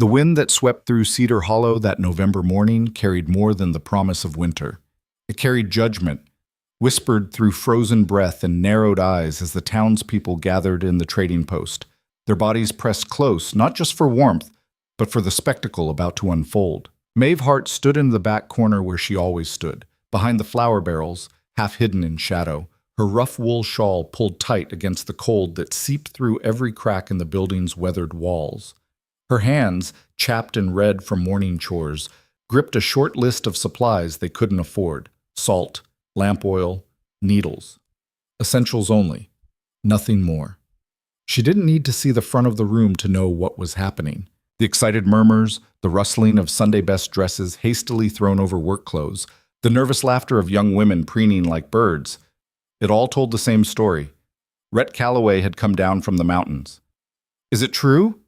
The wind that swept through Cedar Hollow that November morning carried more than the promise of winter. It carried judgment, whispered through frozen breath and narrowed eyes as the townspeople gathered in the trading post, their bodies pressed close, not just for warmth, but for the spectacle about to unfold. Maeve Hart stood in the back corner where she always stood, behind the flour barrels, half hidden in shadow, her rough wool shawl pulled tight against the cold that seeped through every crack in the building's weathered walls. Her hands, chapped and red from morning chores, gripped a short list of supplies they couldn't afford: salt, lamp oil, needles. Essentials only, nothing more. She didn't need to see the front of the room to know what was happening. The excited murmurs, the rustling of Sunday-best dresses hastily thrown over work clothes, the nervous laughter of young women preening like birds. It all told the same story. Rhett Calloway had come down from the mountains. "Is it true?"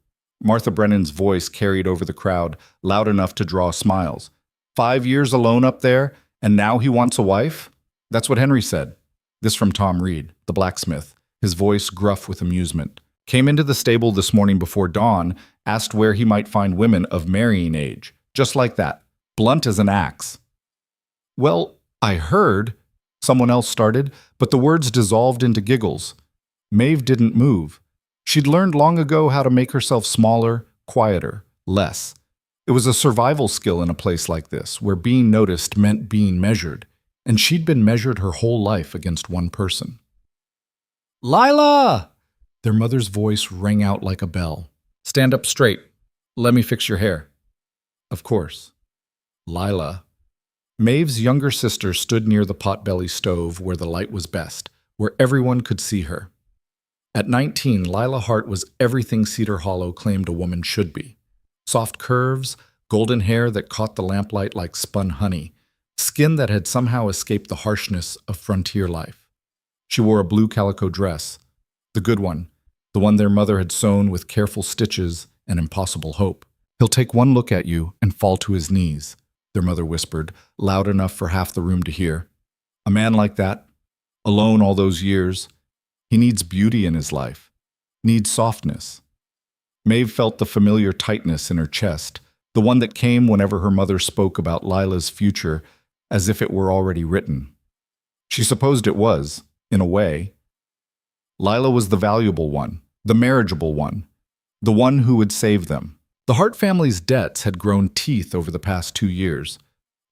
Martha Brennan's voice carried over the crowd, loud enough to draw smiles. "5 years alone up there, and now he wants a wife?" "That's what Henry said." This from Tom Reed, the blacksmith, his voice gruff with amusement. "Came into the stable this morning before dawn, asked where he might find women of marrying age. Just like that. Blunt as an axe." "Well, I heard," someone else started, but the words dissolved into giggles. Maeve didn't move. She'd learned long ago how to make herself smaller, quieter, less. It was a survival skill in a place like this, where being noticed meant being measured, and she'd been measured her whole life against one person. "Lila!" Their mother's voice rang out like a bell. "Stand up straight. Let me fix your hair." Of course. Lila. Maeve's younger sister stood near the potbelly stove where the light was best, where everyone could see her. At 19, Lila Hart was everything Cedar Hollow claimed a woman should be. Soft curves, golden hair that caught the lamplight like spun honey, skin that had somehow escaped the harshness of frontier life. She wore a blue calico dress, the good one, the one their mother had sewn with careful stitches and impossible hope. "He'll take one look at you and fall to his knees," their mother whispered, loud enough for half the room to hear. "A man like that, alone all those years, he needs beauty in his life, needs softness." Maeve felt the familiar tightness in her chest, the one that came whenever her mother spoke about Lila's future as if it were already written. She supposed it was, in a way. Lila was the valuable one, the marriageable one, the one who would save them. The Hart family's debts had grown teeth over the past 2 years.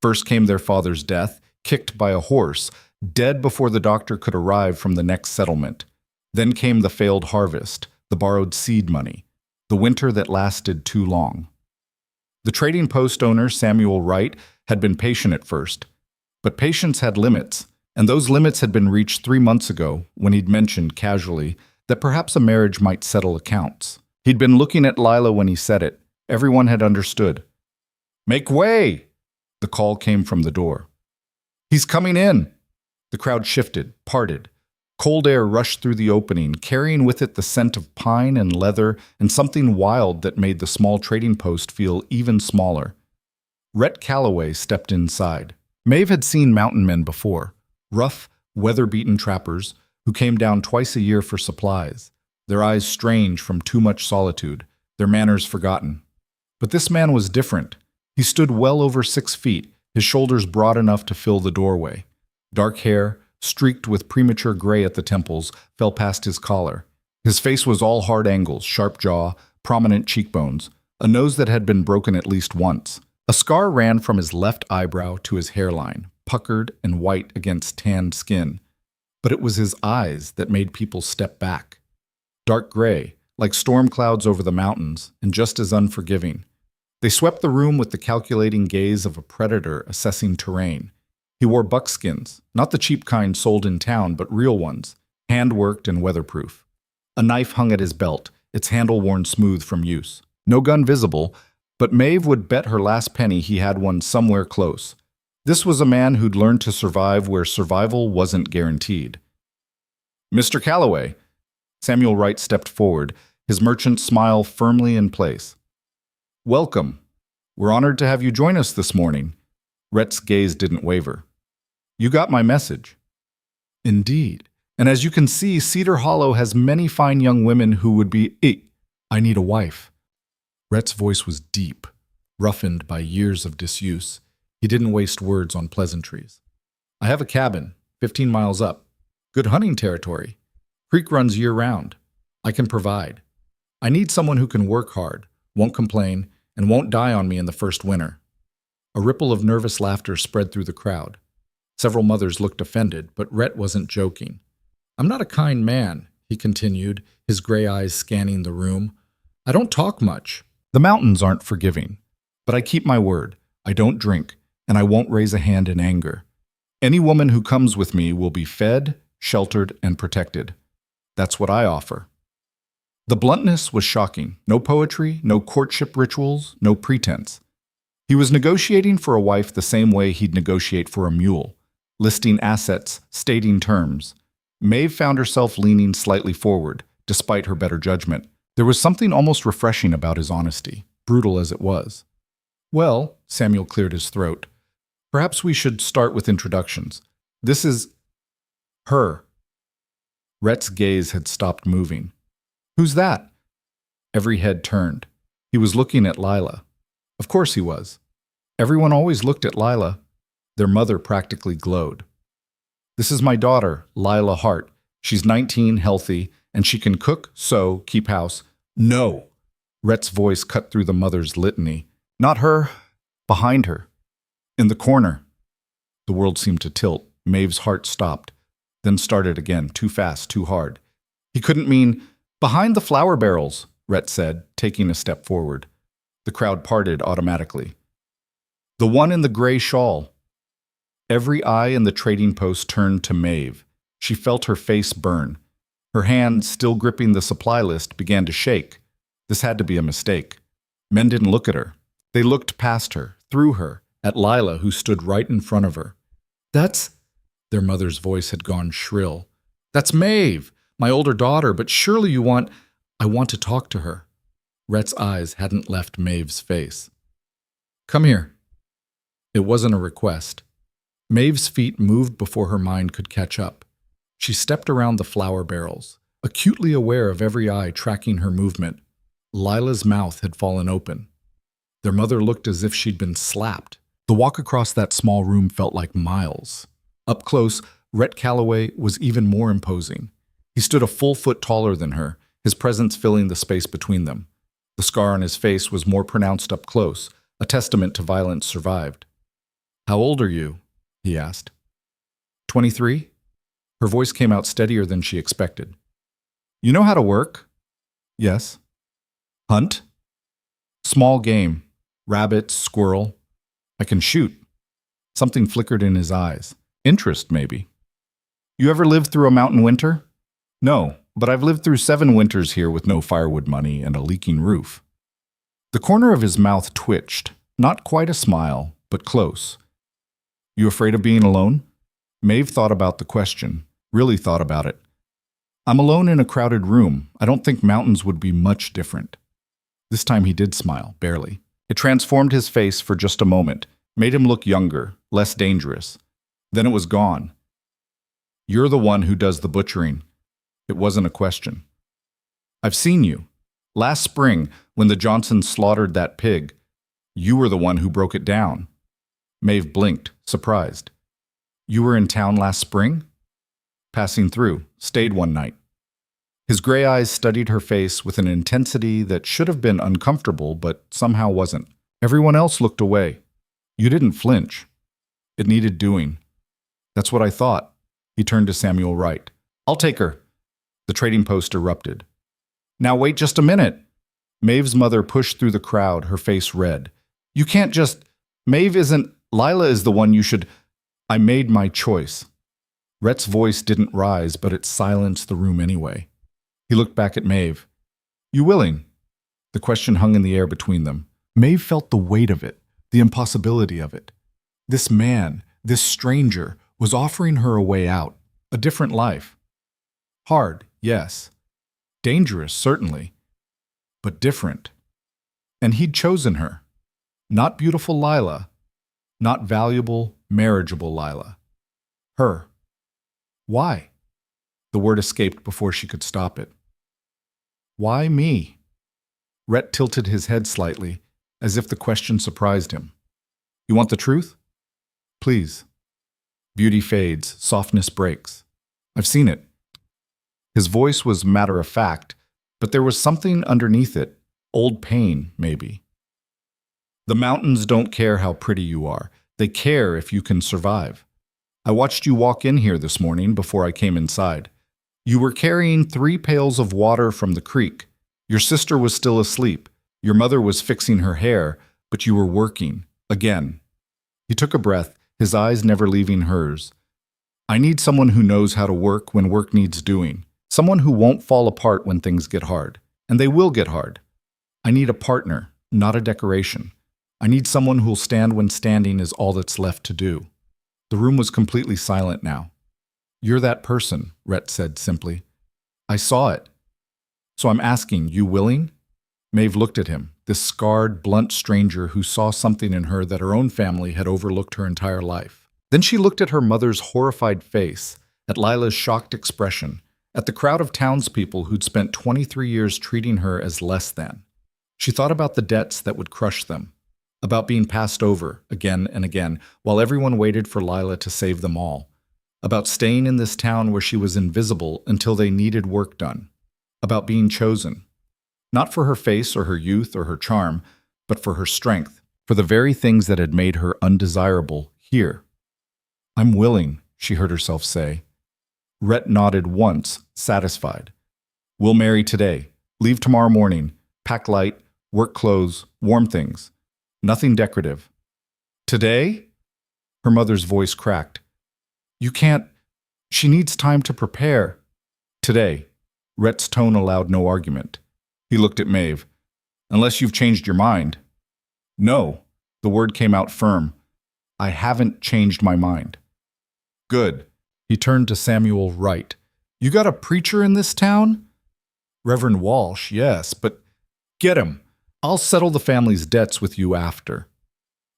First came their father's death, kicked by a horse, dead before the doctor could arrive from the next settlement. Then came the failed harvest, the borrowed seed money, the winter that lasted too long. The trading post owner, Samuel Wright, had been patient at first. But patience had limits, and those limits had been reached 3 months ago when he'd mentioned casually that perhaps a marriage might settle accounts. He'd been looking at Lila when he said it. Everyone had understood. "Make way!" The call came from the door. "He's coming in!" The crowd shifted, parted. Cold air rushed through the opening, carrying with it the scent of pine and leather and something wild that made the small trading post feel even smaller. Rhett Calloway stepped inside. Maeve had seen mountain men before, rough, weather-beaten trappers who came down twice a year for supplies, their eyes strange from too much solitude, their manners forgotten. But this man was different. He stood well over 6 feet, his shoulders broad enough to fill the doorway. Dark hair, streaked with premature gray at the temples, fell past his collar. His face was all hard angles, sharp jaw, prominent cheekbones, a nose that had been broken at least once. A scar ran from his left eyebrow to his hairline, puckered and white against tanned skin. But it was his eyes that made people step back. Dark gray, like storm clouds over the mountains, and just as unforgiving. They swept the room with the calculating gaze of a predator assessing terrain. He wore buckskins, not the cheap kind sold in town, but real ones, hand-worked and weatherproof. A knife hung at his belt, its handle worn smooth from use. No gun visible, but Maeve would bet her last penny he had one somewhere close. This was a man who'd learned to survive where survival wasn't guaranteed. "Mr. Calloway." Samuel Wright stepped forward, his merchant smile firmly in place. "Welcome. We're honored to have you join us this morning." Rhett's gaze didn't waver. "You got my message." "Indeed. And as you can see, Cedar Hollow has many fine young women who would be, I need a wife." Rhett's voice was deep, roughened by years of disuse. He didn't waste words on pleasantries. I have a cabin, 15 miles up. Good hunting territory. Creek runs year-round. I can provide. I need someone who can work hard, won't complain, and won't die on me in the first winter. A ripple of nervous laughter spread through the crowd. Several mothers looked offended, but Rhett wasn't joking. I'm not a kind man, he continued, his gray eyes scanning the room. I don't talk much. The mountains aren't forgiving. But I keep my word. I don't drink, and I won't raise a hand in anger. Any woman who comes with me will be fed, sheltered, and protected. That's what I offer. The bluntness was shocking. No poetry, no courtship rituals, no pretense. He was negotiating for a wife the same way he'd negotiate for a mule, listing assets, stating terms. Maeve found herself leaning slightly forward, despite her better judgment. There was something almost refreshing about his honesty, brutal as it was. Well, Samuel cleared his throat. Perhaps we should start with introductions. This is her. Rhett's gaze had stopped moving. Who's that? Every head turned. He was looking at Lila. Of course he was. Everyone always looked at Lila. Their mother practically glowed. This is my daughter, Lila Hart. She's 19, healthy, and she can cook, sew, keep house. No! Rhett's voice cut through the mother's litany. Not her. Behind her. In the corner. The world seemed to tilt. Maeve's heart stopped, then started again, too fast, too hard. He couldn't mean, behind the flour barrels, Rhett said, taking a step forward. The crowd parted automatically. The one in the gray shawl. Every eye in the trading post turned to Maeve. She felt her face burn. Her hand, still gripping the supply list, began to shake. This had to be a mistake. Men didn't look at her. They looked past her, through her, at Lila, who stood right in front of her. That's... Their mother's voice had gone shrill. That's Maeve, my older daughter, but surely you want... I want to talk to her. Rhett's eyes hadn't left Maeve's face. Come here. It wasn't a request. Maeve's feet moved before her mind could catch up. She stepped around the flour barrels, acutely aware of every eye tracking her movement. Lila's mouth had fallen open. Their mother looked as if she'd been slapped. The walk across that small room felt like miles. Up close, Rhett Calloway was even more imposing. He stood a full foot taller than her, his presence filling the space between them. The scar on his face was more pronounced up close, a testament to violence survived. How old are you? He asked. 23? Her voice came out steadier than she expected. You know how to work? Yes. Hunt? Small game. Rabbit, squirrel. I can shoot. Something flickered in his eyes. Interest, maybe. You ever lived through a mountain winter? No, but I've lived through 7 winters here with no firewood money and a leaking roof. The corner of his mouth twitched. Not quite a smile, but close. You afraid of being alone? Maeve thought about the question, really thought about it. I'm alone in a crowded room. I don't think mountains would be much different. This time he did smile, barely. It transformed his face for just a moment, made him look younger, less dangerous. Then it was gone. You're the one who does the butchering. It wasn't a question. I've seen you. Last spring, when the Johnsons slaughtered that pig, you were the one who broke it down. Maeve blinked, surprised. You were in town last spring? Passing through, stayed one night. His gray eyes studied her face with an intensity that should have been uncomfortable, but somehow wasn't. Everyone else looked away. You didn't flinch. It needed doing. That's what I thought. He turned to Samuel Wright. I'll take her. The trading post erupted. Now wait just a minute. Maeve's mother pushed through the crowd, her face red. You can't just... Maeve isn't... Lila is the one you should... I made my choice. Rhett's voice didn't rise, but it silenced the room anyway. He looked back at Maeve. You willing? The question hung in the air between them. Maeve felt the weight of it, the impossibility of it. This man, this stranger, was offering her a way out, a different life. Hard, yes. Dangerous, certainly. But different. And he'd chosen her. Not beautiful Lila. Not valuable, marriageable Lila. Her. Why? The word escaped before she could stop it. Why me? Rhett tilted his head slightly, as if the question surprised him. You want the truth? Please. Beauty fades, softness breaks. I've seen it. His voice was matter of fact, but there was something underneath it, old pain, maybe. The mountains don't care how pretty you are. They care if you can survive. I watched you walk in here this morning before I came inside. You were carrying 3 pails of water from the creek. Your sister was still asleep. Your mother was fixing her hair, but you were working, again. He took a breath, his eyes never leaving hers. I need someone who knows how to work when work needs doing. Someone who won't fall apart when things get hard. And they will get hard. I need a partner, not a decoration. I need someone who'll stand when standing is all that's left to do. The room was completely silent now. You're that person, Rhett said simply. I saw it. So I'm asking, you willing? Maeve looked at him, this scarred, blunt stranger who saw something in her that her own family had overlooked her entire life. Then she looked at her mother's horrified face, at Lila's shocked expression, at the crowd of townspeople who'd spent 23 years treating her as less than. She thought about the debts that would crush them, about being passed over again and again while everyone waited for Lila to save them all, about staying in this town where she was invisible until they needed work done, about being chosen, not for her face or her youth or her charm, but for her strength, for the very things that had made her undesirable here. I'm willing, she heard herself say. Rhett nodded once, satisfied. We'll marry today, leave tomorrow morning, pack light, work clothes, warm things. Nothing decorative. Today? Her mother's voice cracked. You can't. She needs time to prepare. Today. Rhett's tone allowed no argument. He looked at Maeve. Unless you've changed your mind. No. The word came out firm. I haven't changed my mind. Good. He turned to Samuel Wright. You got a preacher in this town? Reverend Walsh, yes, but get him. I'll settle the family's debts with you after.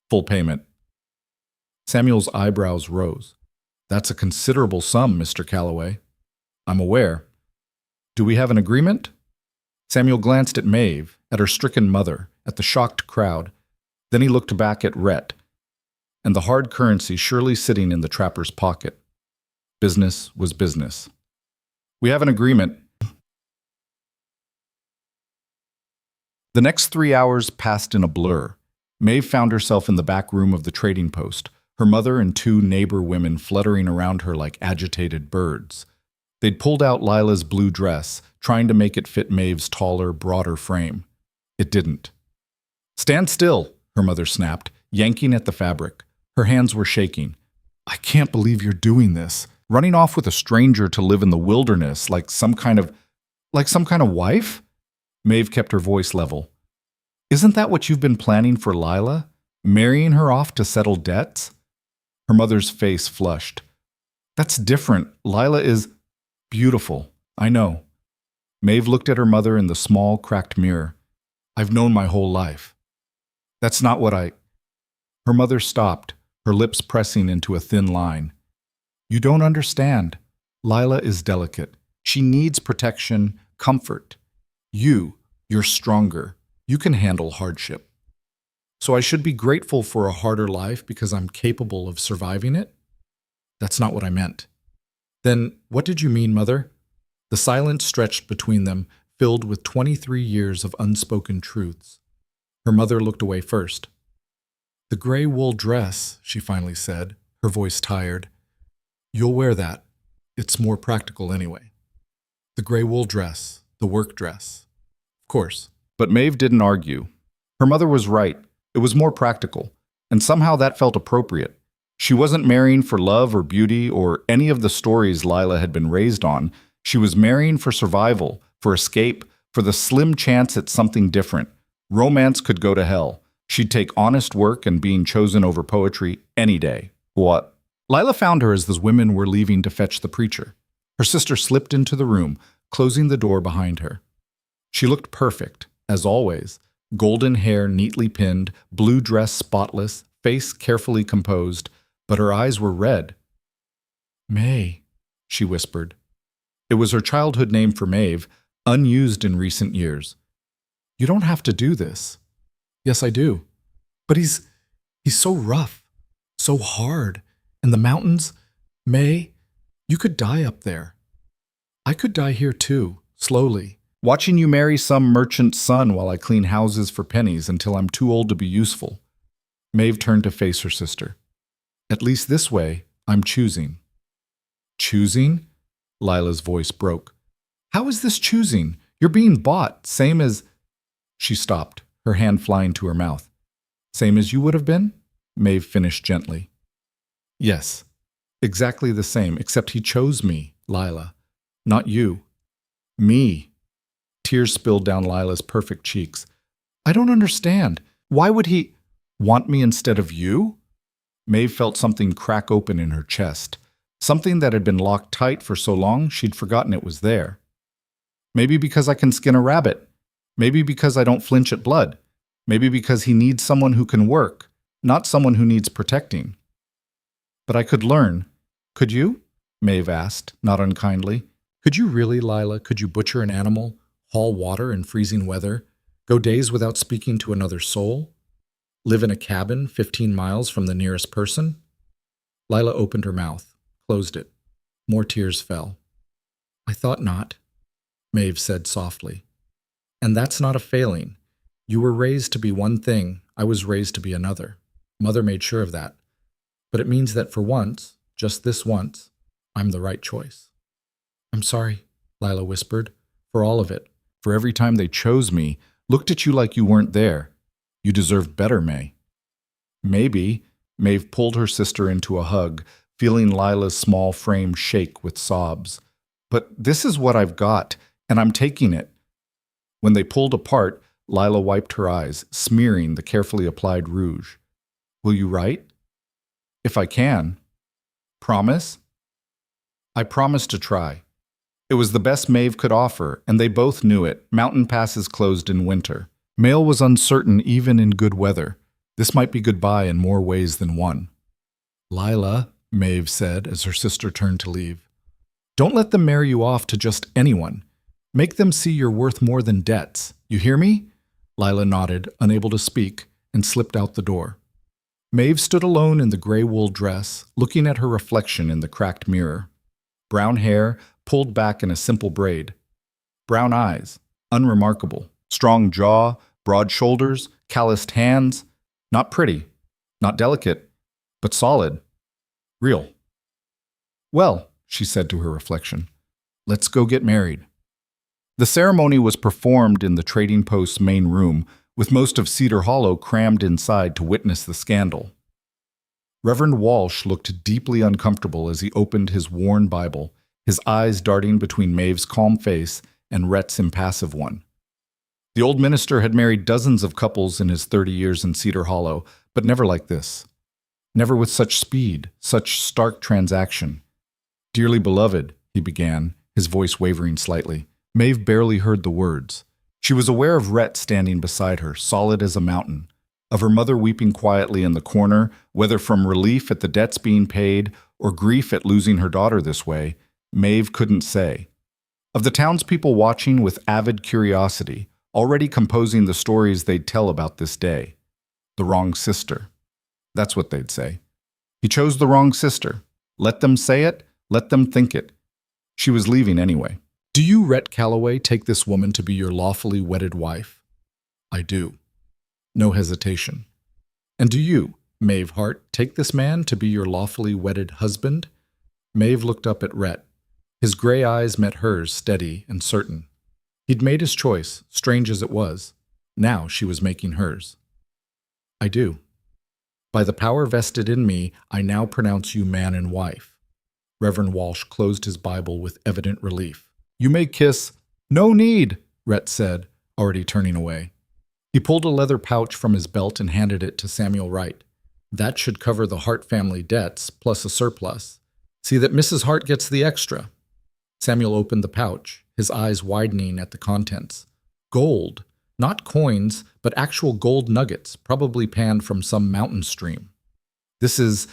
Full payment. Samuel's eyebrows rose. That's a considerable sum, Mr. Calloway. I'm aware. Do we have an agreement? Samuel glanced at Maeve, at her stricken mother, at the shocked crowd. Then he looked back at Rhett, and the hard currency surely sitting in the trapper's pocket. Business was business. We have an agreement. The next 3 hours passed in a blur. Maeve found herself in the back room of the trading post, her mother and 2 neighbor women fluttering around her like agitated birds. They'd pulled out Lila's blue dress, trying to make it fit Maeve's taller, broader frame. It didn't. Stand still, her mother snapped, yanking at the fabric. Her hands were shaking. I can't believe you're doing this. Running off with a stranger to live in the wilderness like some kind of wife? Maeve kept her voice level. Isn't that what you've been planning for Lila? Marrying her off to settle debts? Her mother's face flushed. That's different. Lila is beautiful. I know. Maeve looked at her mother in the small, cracked mirror. I've known my whole life. That's not what I... Her mother stopped, her lips pressing into a thin line. You don't understand. Lila is delicate. She needs protection, comfort. You're stronger. You can handle hardship. So I should be grateful for a harder life because I'm capable of surviving it? That's not what I meant. Then what did you mean, Mother? The silence stretched between them, filled with 23 years of unspoken truths. Her mother looked away first. The gray wool dress, she finally said, her voice tired. You'll wear that. It's more practical anyway. The gray wool dress, the work dress. Of course. But Maeve didn't argue. Her mother was right. It was more practical, and somehow that felt appropriate. She wasn't marrying for love or beauty or any of the stories Lila had been raised on. She was marrying for survival, for escape, for the slim chance at something different. Romance could go to hell. She'd take honest work and being chosen over poetry any day. What? Lila found her as the women were leaving to fetch the preacher. Her sister slipped into the room, closing the door behind her. She looked perfect, as always. Golden hair neatly pinned, blue dress spotless, face carefully composed, but her eyes were red. May, she whispered. It was her childhood name for Maeve, unused in recent years. You don't have to do this. Yes, I do. But he's so rough, so hard. And the mountains, May, you could die up there. I could die here too, slowly, watching you marry some merchant's son while I clean houses for pennies until I'm too old to be useful. Maeve turned to face her sister. At least this way, I'm choosing. Choosing? Lila's voice broke. How is this choosing? You're being bought, same as… She stopped, her hand flying to her mouth. Same as you would have been? Maeve finished gently. Yes, exactly the same, except he chose me, Lila. Not you. Me. Tears spilled down Lila's perfect cheeks. I don't understand. Why would he want me instead of you? Maeve felt something crack open in her chest. Something that had been locked tight for so long she'd forgotten it was there. Maybe because I can skin a rabbit. Maybe because I don't flinch at blood. Maybe because he needs someone who can work, not someone who needs protecting. But I could learn. Could you? Maeve asked, not unkindly. Could you really, Lila? Could you butcher an animal, haul water in freezing weather, go days without speaking to another soul? Live in a cabin 15 miles from the nearest person? Lila opened her mouth, closed it. More tears fell. I thought not, Maeve said softly. And that's not a failing. You were raised to be one thing, I was raised to be another. Mother made sure of that. But it means that for once, just this once, I'm the right choice. I'm sorry, Lila whispered, for all of it. For every time they chose me, looked at you like you weren't there. You deserved better, May. Maybe, Maeve pulled her sister into a hug, feeling Lila's small frame shake with sobs. But this is what I've got, and I'm taking it. When they pulled apart, Lila wiped her eyes, smearing the carefully applied rouge. Will you write? If I can. Promise? I promised to try. It was the best Maeve could offer, and they both knew it. Mountain passes closed in winter. Mail was uncertain even in good weather. This might be goodbye in more ways than one. Lila, Maeve said as her sister turned to leave, don't let them marry you off to just anyone. Make them see you're worth more than debts. You hear me? Lila nodded, unable to speak, and slipped out the door. Maeve stood alone in the gray wool dress, looking at her reflection in the cracked mirror. Brown hair, pulled back in a simple braid. Brown eyes, unremarkable. Strong jaw, broad shoulders, calloused hands. Not pretty, not delicate, but solid. Real. Well, she said to her reflection, let's go get married. The ceremony was performed in the trading post's main room, with most of Cedar Hollow crammed inside to witness the scandal. Reverend Walsh looked deeply uncomfortable as he opened his worn Bible, his eyes darting between Maeve's calm face and Rhett's impassive one. The old minister had married dozens of couples in his 30 years in Cedar Hollow, but never like this. Never with such speed, such stark transaction. Dearly beloved, he began, his voice wavering slightly. Maeve barely heard the words. She was aware of Rhett standing beside her, solid as a mountain, of her mother weeping quietly in the corner, whether from relief at the debts being paid or grief at losing her daughter this way, Maeve couldn't say. Of the townspeople watching with avid curiosity, already composing the stories they'd tell about this day. The wrong sister. That's what they'd say. He chose the wrong sister. Let them say it, let them think it. She was leaving anyway. Do you, Rhett Calloway, take this woman to be your lawfully wedded wife? I do. No hesitation. And do you, Maeve Hart, take this man to be your lawfully wedded husband? Maeve looked up at Rhett. His gray eyes met hers, steady and certain. He'd made his choice, strange as it was. Now she was making hers. I do. By the power vested in me, I now pronounce you man and wife. Reverend Walsh closed his Bible with evident relief. You may kiss. No need, Rhett said, already turning away. He pulled a leather pouch from his belt and handed it to Samuel Wright. That should cover the Hart family debts, plus a surplus. See that Mrs. Hart gets the extra. Samuel opened the pouch, his eyes widening at the contents. Gold. Not coins, but actual gold nuggets, probably panned from some mountain stream. This is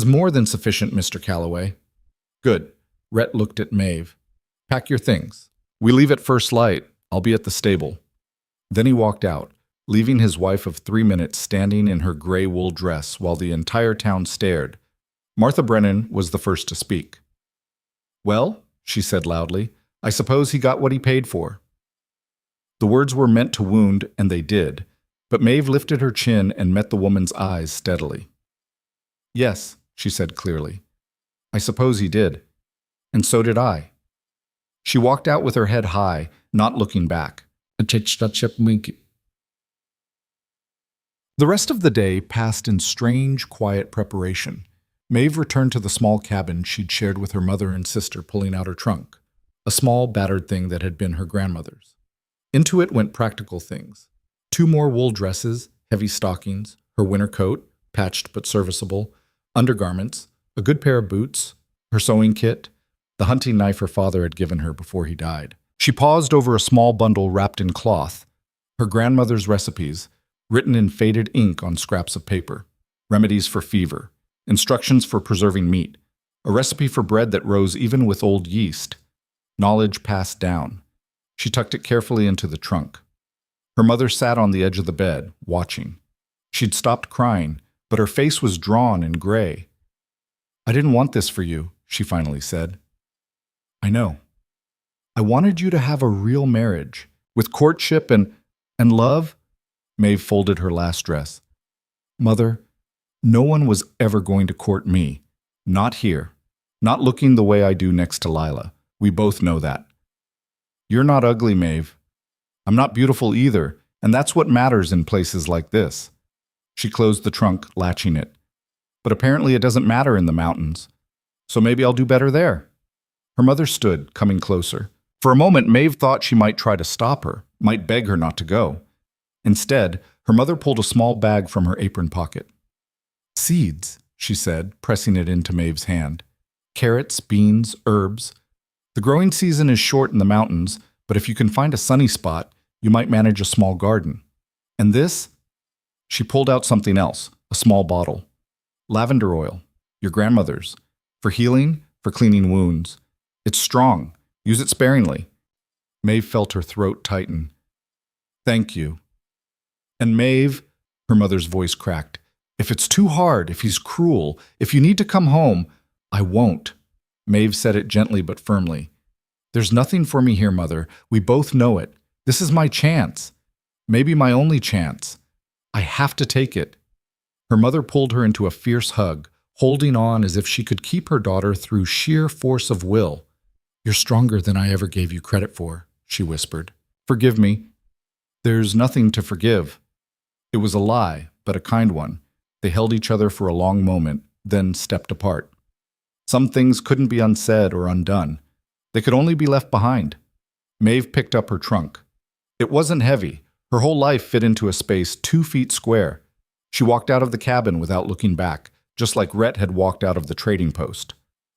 more than sufficient, Mr. Calloway. Good. Rhett looked at Maeve. Pack your things. We leave at first light. I'll be at the stable. Then he walked out, leaving his wife of 3 minutes standing in her gray wool dress while the entire town stared. Martha Brennan was the first to speak. "Well," she said loudly, "I suppose he got what he paid for." The words were meant to wound, and they did, but Maeve lifted her chin and met the woman's eyes steadily. "Yes," she said clearly. "I suppose he did. And so did I." She walked out with her head high, not looking back. The rest of the day passed in strange, quiet preparation. Maeve returned to the small cabin she'd shared with her mother and sister, pulling out her trunk, a small, battered thing that had been her grandmother's. Into it went practical things. 2 more wool dresses, heavy stockings, her winter coat, patched but serviceable, undergarments, a good pair of boots, her sewing kit, the hunting knife her father had given her before he died. She paused over a small bundle wrapped in cloth, her grandmother's recipes, written in faded ink on scraps of paper, remedies for fever, instructions for preserving meat, a recipe for bread that rose even with old yeast, knowledge passed down. She tucked it carefully into the trunk. Her mother sat on the edge of the bed, watching. She'd stopped crying, but her face was drawn and gray. "I didn't want this for you," she finally said. "I know. I wanted you to have a real marriage, with courtship and love." Maeve folded her last dress. "Mother, no one was ever going to court me. Not here. Not looking the way I do next to Lila. We both know that. You're not ugly, Maeve. I'm not beautiful either, and that's what matters in places like this." She closed the trunk, latching it. "But apparently it doesn't matter in the mountains. So maybe I'll do better there." Her mother stood, coming closer. For a moment, Maeve thought she might try to stop her, might beg her not to go. Instead, her mother pulled a small bag from her apron pocket. "Seeds," she said, pressing it into Maeve's hand. "Carrots, beans, herbs. The growing season is short in the mountains, but if you can find a sunny spot, you might manage a small garden. And this?" She pulled out something else, a small bottle. "Lavender oil, your grandmother's, for healing, for cleaning wounds. It's strong. Use it sparingly." Maeve felt her throat tighten. "Thank you." "And Maeve," her mother's voice cracked, "if it's too hard, if he's cruel, if you need to come home, I won't." Maeve said it gently but firmly. "There's nothing for me here, Mother. We both know it. This is my chance. Maybe my only chance. I have to take it." Her mother pulled her into a fierce hug, holding on as if she could keep her daughter through sheer force of will. "You're stronger than I ever gave you credit for," she whispered. "Forgive me." "There's nothing to forgive." It was a lie, but a kind one. They held each other for a long moment, then stepped apart. Some things couldn't be unsaid or undone. They could only be left behind. Maeve picked up her trunk. It wasn't heavy. Her whole life fit into a space 2 feet square. She walked out of the cabin without looking back, just like Rhett had walked out of the trading post.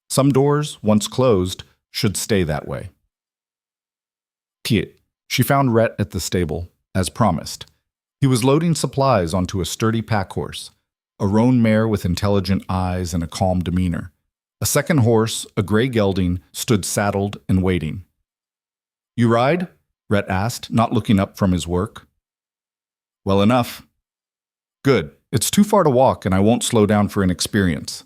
Some doors, once closed, should stay that way. She found Rhett at the stable, as promised. He was loading supplies onto a sturdy pack horse, a roan mare with intelligent eyes and a calm demeanor. A second horse, a gray gelding, stood saddled and waiting. "You ride?" Rhett asked, not looking up from his work. "Well enough." "Good. It's too far to walk, and I won't slow down for inexperience."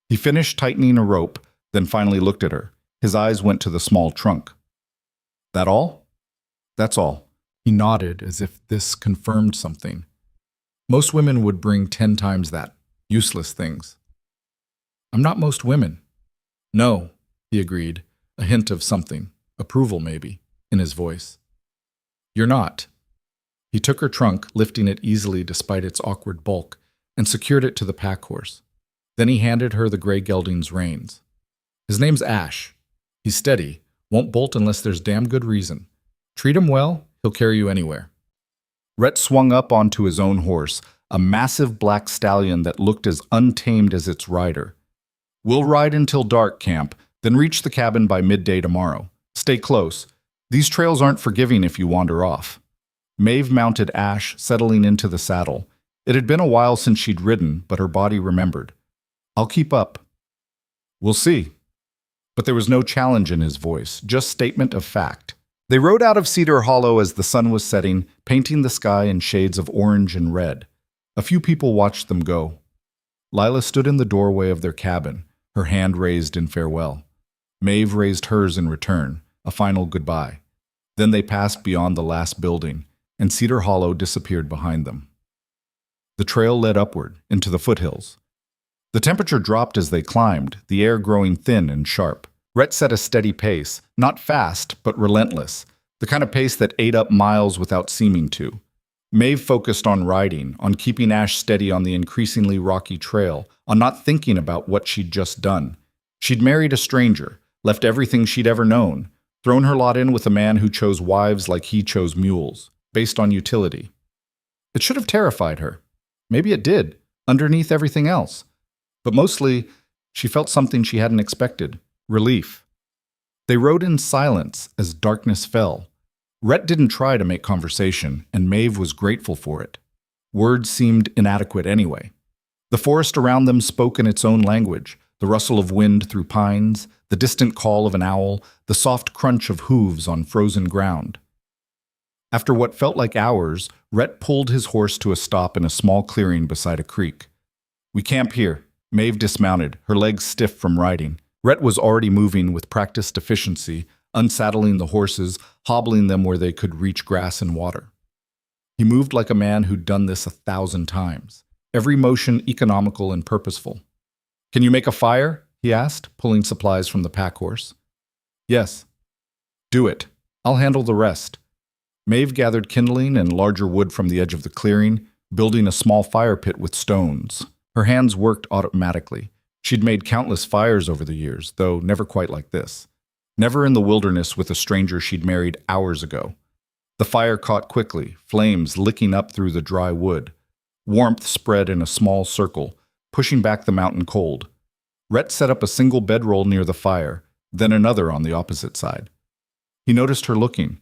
He finished tightening a rope, then finally looked at her. His eyes went to the small trunk. "That all?" "That's all." He nodded as if this confirmed something. "Most women would bring 10 times that. Useless things." "I'm not most women." "No," he agreed, a hint of something, approval maybe, in his voice. "You're not." He took her trunk, lifting it easily despite its awkward bulk, and secured it to the pack horse. Then he handed her the gray gelding's reins. "His name's Ash. He's steady, won't bolt unless there's damn good reason. Treat him well, he'll carry you anywhere." Rhett swung up onto his own horse, a massive black stallion that looked as untamed as its rider. "We'll ride until dark, camp, then reach the cabin by midday tomorrow. Stay close. These trails aren't forgiving if you wander off." Maeve mounted Ash, settling into the saddle. It had been a while since she'd ridden, but her body remembered. "I'll keep up." "We'll see." But there was no challenge in his voice, just statement of fact. They rode out of Cedar Hollow as the sun was setting, painting the sky in shades of orange and red. A few people watched them go. Lila stood in the doorway of their cabin, her hand raised in farewell. Maeve raised hers in return, a final goodbye. Then they passed beyond the last building, and Cedar Hollow disappeared behind them. The trail led upward, into the foothills. The temperature dropped as they climbed, the air growing thin and sharp. Rhett set a steady pace, not fast, but relentless, the kind of pace that ate up miles without seeming to. Maeve focused on riding, on keeping Ash steady on the increasingly rocky trail, on not thinking about what she'd just done. She'd married a stranger, left everything she'd ever known, thrown her lot in with a man who chose wives like he chose mules, based on utility. It should have terrified her. Maybe it did, underneath everything else. But mostly, she felt something she hadn't expected. Relief. They rode in silence as darkness fell. Rhett didn't try to make conversation, and Maeve was grateful for it. Words seemed inadequate anyway. The forest around them spoke in its own language, the rustle of wind through pines, the distant call of an owl, the soft crunch of hooves on frozen ground. After what felt like hours, Rhett pulled his horse to a stop in a small clearing beside a creek. "We camp here." Maeve dismounted, her legs stiff from riding. Rhett was already moving with practiced efficiency, unsaddling the horses, hobbling them where they could reach grass and water. He moved like a man who'd done this 1,000 times, every motion economical and purposeful. "Can you make a fire?" he asked, pulling supplies from the pack horse. "Yes." "Do it. I'll handle the rest." Maeve gathered kindling and larger wood from the edge of the clearing, building a small fire pit with stones. Her hands worked automatically. She'd made countless fires over the years, though never quite like this. Never in the wilderness with a stranger she'd married hours ago. The fire caught quickly, flames licking up through the dry wood. Warmth spread in a small circle, pushing back the mountain cold. Rhett set up a single bedroll near the fire, then another on the opposite side. He noticed her looking.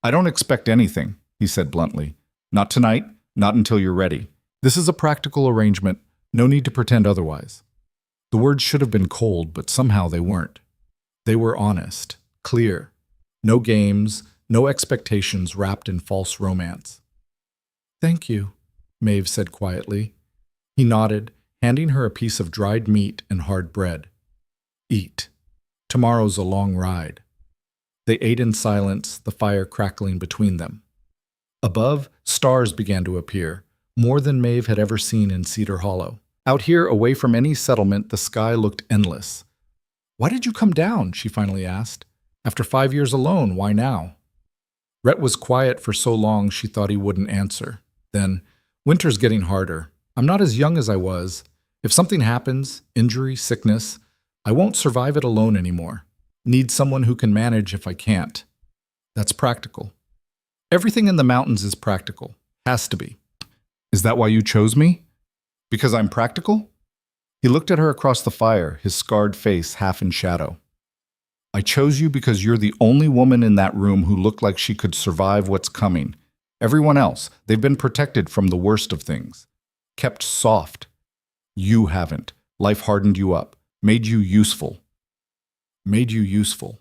"I don't expect anything," he said bluntly. "Not tonight, not until you're ready. This is a practical arrangement, no need to pretend otherwise." The words should have been cold, but somehow they weren't. They were honest, clear. No games, no expectations wrapped in false romance. "Thank you," Maeve said quietly. He nodded, handing her a piece of dried meat and hard bread. "Eat. Tomorrow's a long ride." They ate in silence, the fire crackling between them. Above, stars began to appear, more than Maeve had ever seen in Cedar Hollow. Out here, away from any settlement, the sky looked endless. "Why did you come down?" she finally asked. "After 5 years alone, why now?" Rhett was quiet for so long she thought he wouldn't answer. Then, "Winter's getting harder. I'm not as young as I was. If something happens, injury, sickness, I won't survive it alone anymore. Need someone who can manage if I can't. That's practical. Everything in the mountains is practical. Has to be." "Is that why you chose me? Because I'm practical?" He looked at her across the fire, his scarred face half in shadow. "I chose you because you're the only woman in that room who looked like she could survive what's coming. Everyone else, they've been protected from the worst of things. Kept soft. You haven't. Life hardened you up. Made you useful." Made you useful.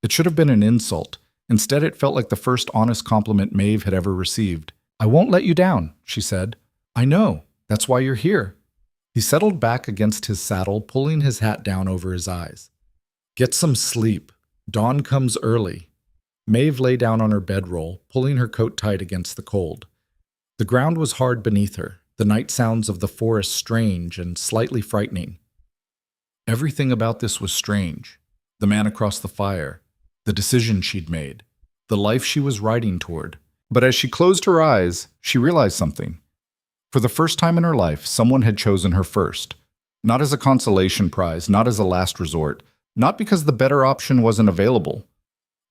It should have been an insult. Instead, it felt like the first honest compliment Maeve had ever received. "I won't let you down," she said. "I know. That's why you're here." He settled back against his saddle, pulling his hat down over his eyes. "Get some sleep. Dawn comes early." Maeve lay down on her bedroll, pulling her coat tight against the cold. The ground was hard beneath her, the night sounds of the forest strange and slightly frightening. Everything about this was strange. The man across the fire, the decision she'd made, the life she was riding toward. But as she closed her eyes, she realized something. For the first time in her life, someone had chosen her first. Not as a consolation prize, not as a last resort, not because the better option wasn't available.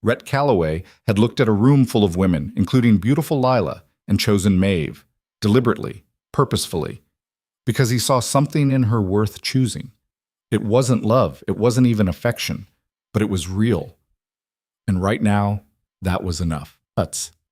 Rhett Calloway had looked at a room full of women, including beautiful Lila, and chosen Maeve, deliberately, purposefully, because he saw something in her worth choosing. It wasn't love, it wasn't even affection, but it was real. And right now, that was enough.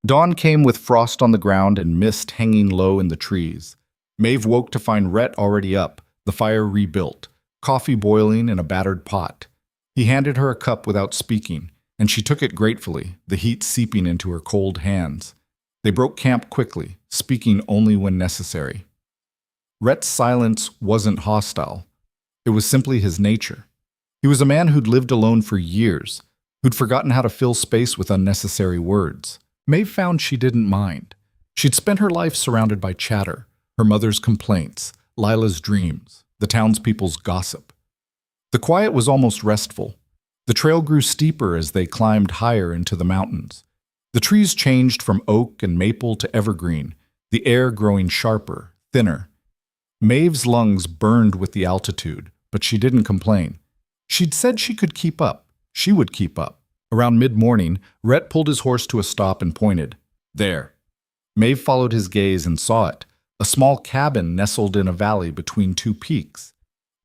Dawn came with frost on the ground and mist hanging low in the trees. Maeve woke to find Rhett already up, the fire rebuilt, coffee boiling in a battered pot. He handed her a cup without speaking, and she took it gratefully, the heat seeping into her cold hands. They broke camp quickly, speaking only when necessary. Rhett's silence wasn't hostile. It was simply his nature. He was a man who'd lived alone for years, who'd forgotten how to fill space with unnecessary words. Maeve found she didn't mind. She'd spent her life surrounded by chatter, her mother's complaints, Lila's dreams, the townspeople's gossip. The quiet was almost restful. The trail grew steeper as they climbed higher into the mountains. The trees changed from oak and maple to evergreen, the air growing sharper, thinner. Maeve's lungs burned with the altitude, but she didn't complain. She'd said she could keep up. She would keep up. Around mid-morning, Rhett pulled his horse to a stop and pointed. There. Maeve followed his gaze and saw it, a small cabin nestled in a valley between two peaks.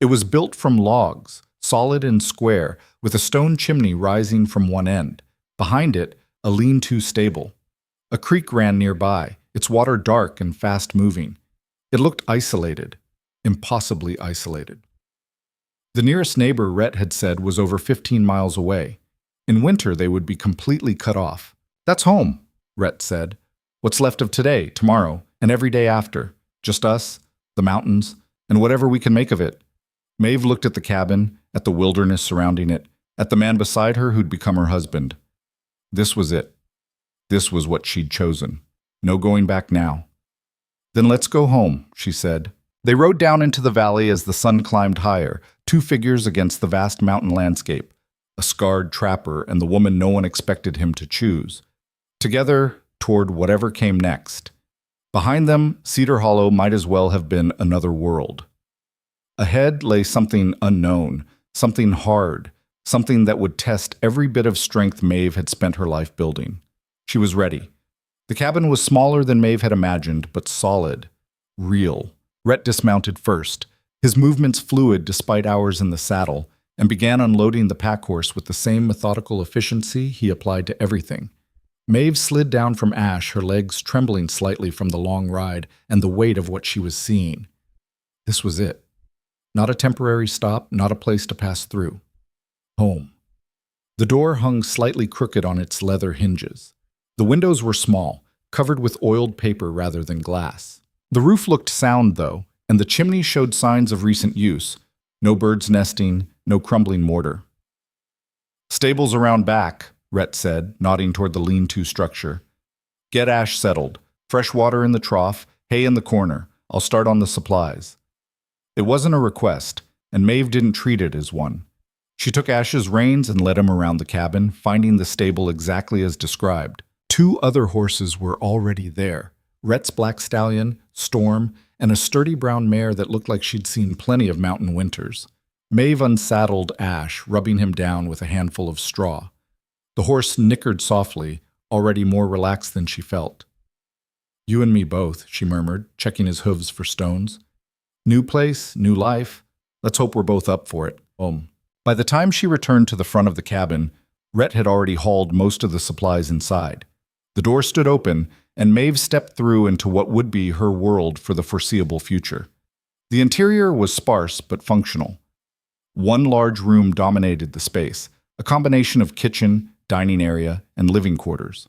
It was built from logs, solid and square, with a stone chimney rising from one end. Behind it, a lean-to stable. A creek ran nearby, its water dark and fast-moving. It looked isolated, impossibly isolated. The nearest neighbor, Rhett had said, was over 15 miles away. In winter, they would be completely cut off. That's home, Rhett said. What's left of today, tomorrow, and every day after. Just us, the mountains, and whatever we can make of it. Maeve looked at the cabin, at the wilderness surrounding it, at the man beside her who'd become her husband. This was it. This was what she'd chosen. No going back now. Then let's go home, she said. They rode down into the valley as the sun climbed higher, two figures against the vast mountain landscape, a scarred trapper and the woman no one expected him to choose. Together, toward whatever came next. Behind them, Cedar Hollow might as well have been another world. Ahead lay something unknown, something hard, something that would test every bit of strength Maeve had spent her life building. She was ready. The cabin was smaller than Maeve had imagined, but solid, real. Rhett dismounted first, his movements fluid despite hours in the saddle, and began unloading the pack horse with the same methodical efficiency he applied to everything. Maeve slid down from Ash, her legs trembling slightly from the long ride and the weight of what she was seeing. This was it. Not a temporary stop, not a place to pass through. Home. The door hung slightly crooked on its leather hinges. The windows were small, covered with oiled paper rather than glass. The roof looked sound, though, and the chimney showed signs of recent use. No birds nesting, no crumbling mortar. Stables around back, Rhett said, nodding toward the lean-to structure. Get Ash settled. Fresh water in the trough, hay in the corner. I'll start on the supplies. It wasn't a request, and Maeve didn't treat it as one. She took Ash's reins and led him around the cabin, finding the stable exactly as described. Two other horses were already there. Rhett's black stallion, Storm, and a sturdy brown mare that looked like she'd seen plenty of mountain winters. Maeve unsaddled Ash, rubbing him down with a handful of straw. The horse nickered softly, already more relaxed than she felt. You and me both, she murmured, checking his hooves for stones. New place, new life. Let's hope we're both up for it. By the time she returned to the front of the cabin, Rhett had already hauled most of the supplies inside. The door stood open, and Maeve stepped through into what would be her world for the foreseeable future. The interior was sparse but functional. One large room dominated the space, a combination of kitchen, dining area, and living quarters.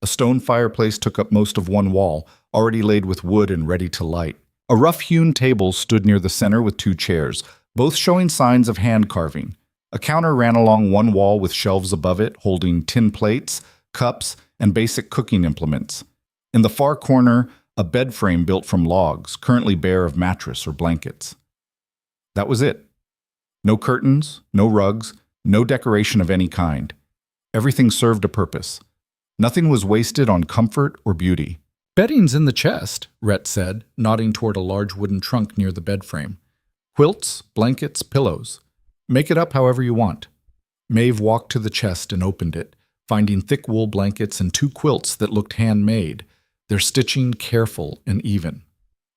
A stone fireplace took up most of one wall, already laid with wood and ready to light. A rough-hewn table stood near the center with two chairs, both showing signs of hand carving. A counter ran along one wall with shelves above it, holding tin plates, cups, and basic cooking implements. In the far corner, a bed frame built from logs, currently bare of mattress or blankets. That was it. No curtains, no rugs, no decoration of any kind. Everything served a purpose. Nothing was wasted on comfort or beauty. Bedding's in the chest, Rhett said, nodding toward a large wooden trunk near the bed frame. Quilts, blankets, pillows. Make it up however you want. Maeve walked to the chest and opened it, finding thick wool blankets and two quilts that looked handmade, their stitching careful and even.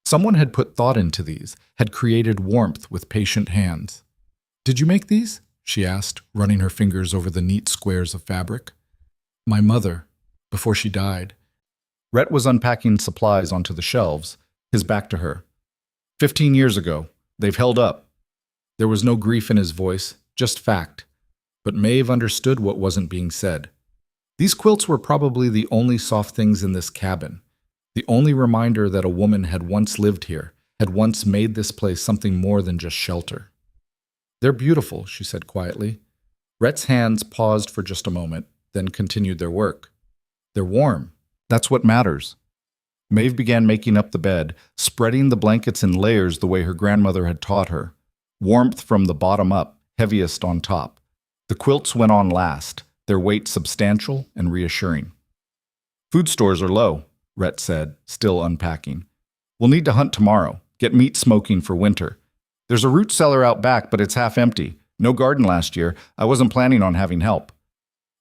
Someone had put thought into these, had created warmth with patient hands. Did you make these? She asked, running her fingers over the neat squares of fabric. My mother, before she died. Rhett was unpacking supplies onto the shelves, his back to her. 15 years ago. They've held up. There was no grief in his voice, just fact. But Maeve understood what wasn't being said. These quilts were probably the only soft things in this cabin, the only reminder that a woman had once lived here, had once made this place something more than just shelter. "They're beautiful," she said quietly. Rhett's hands paused for just a moment, then continued their work. "They're warm. That's what matters." Maeve began making up the bed, spreading the blankets in layers the way her grandmother had taught her. Warmth from the bottom up, heaviest on top. The quilts went on last, their weight substantial and reassuring. "Food stores are low," Rhett said, still unpacking. "We'll need to hunt tomorrow, get meat smoking for winter. There's a root cellar out back, but it's half empty. No garden last year. I wasn't planning on having help."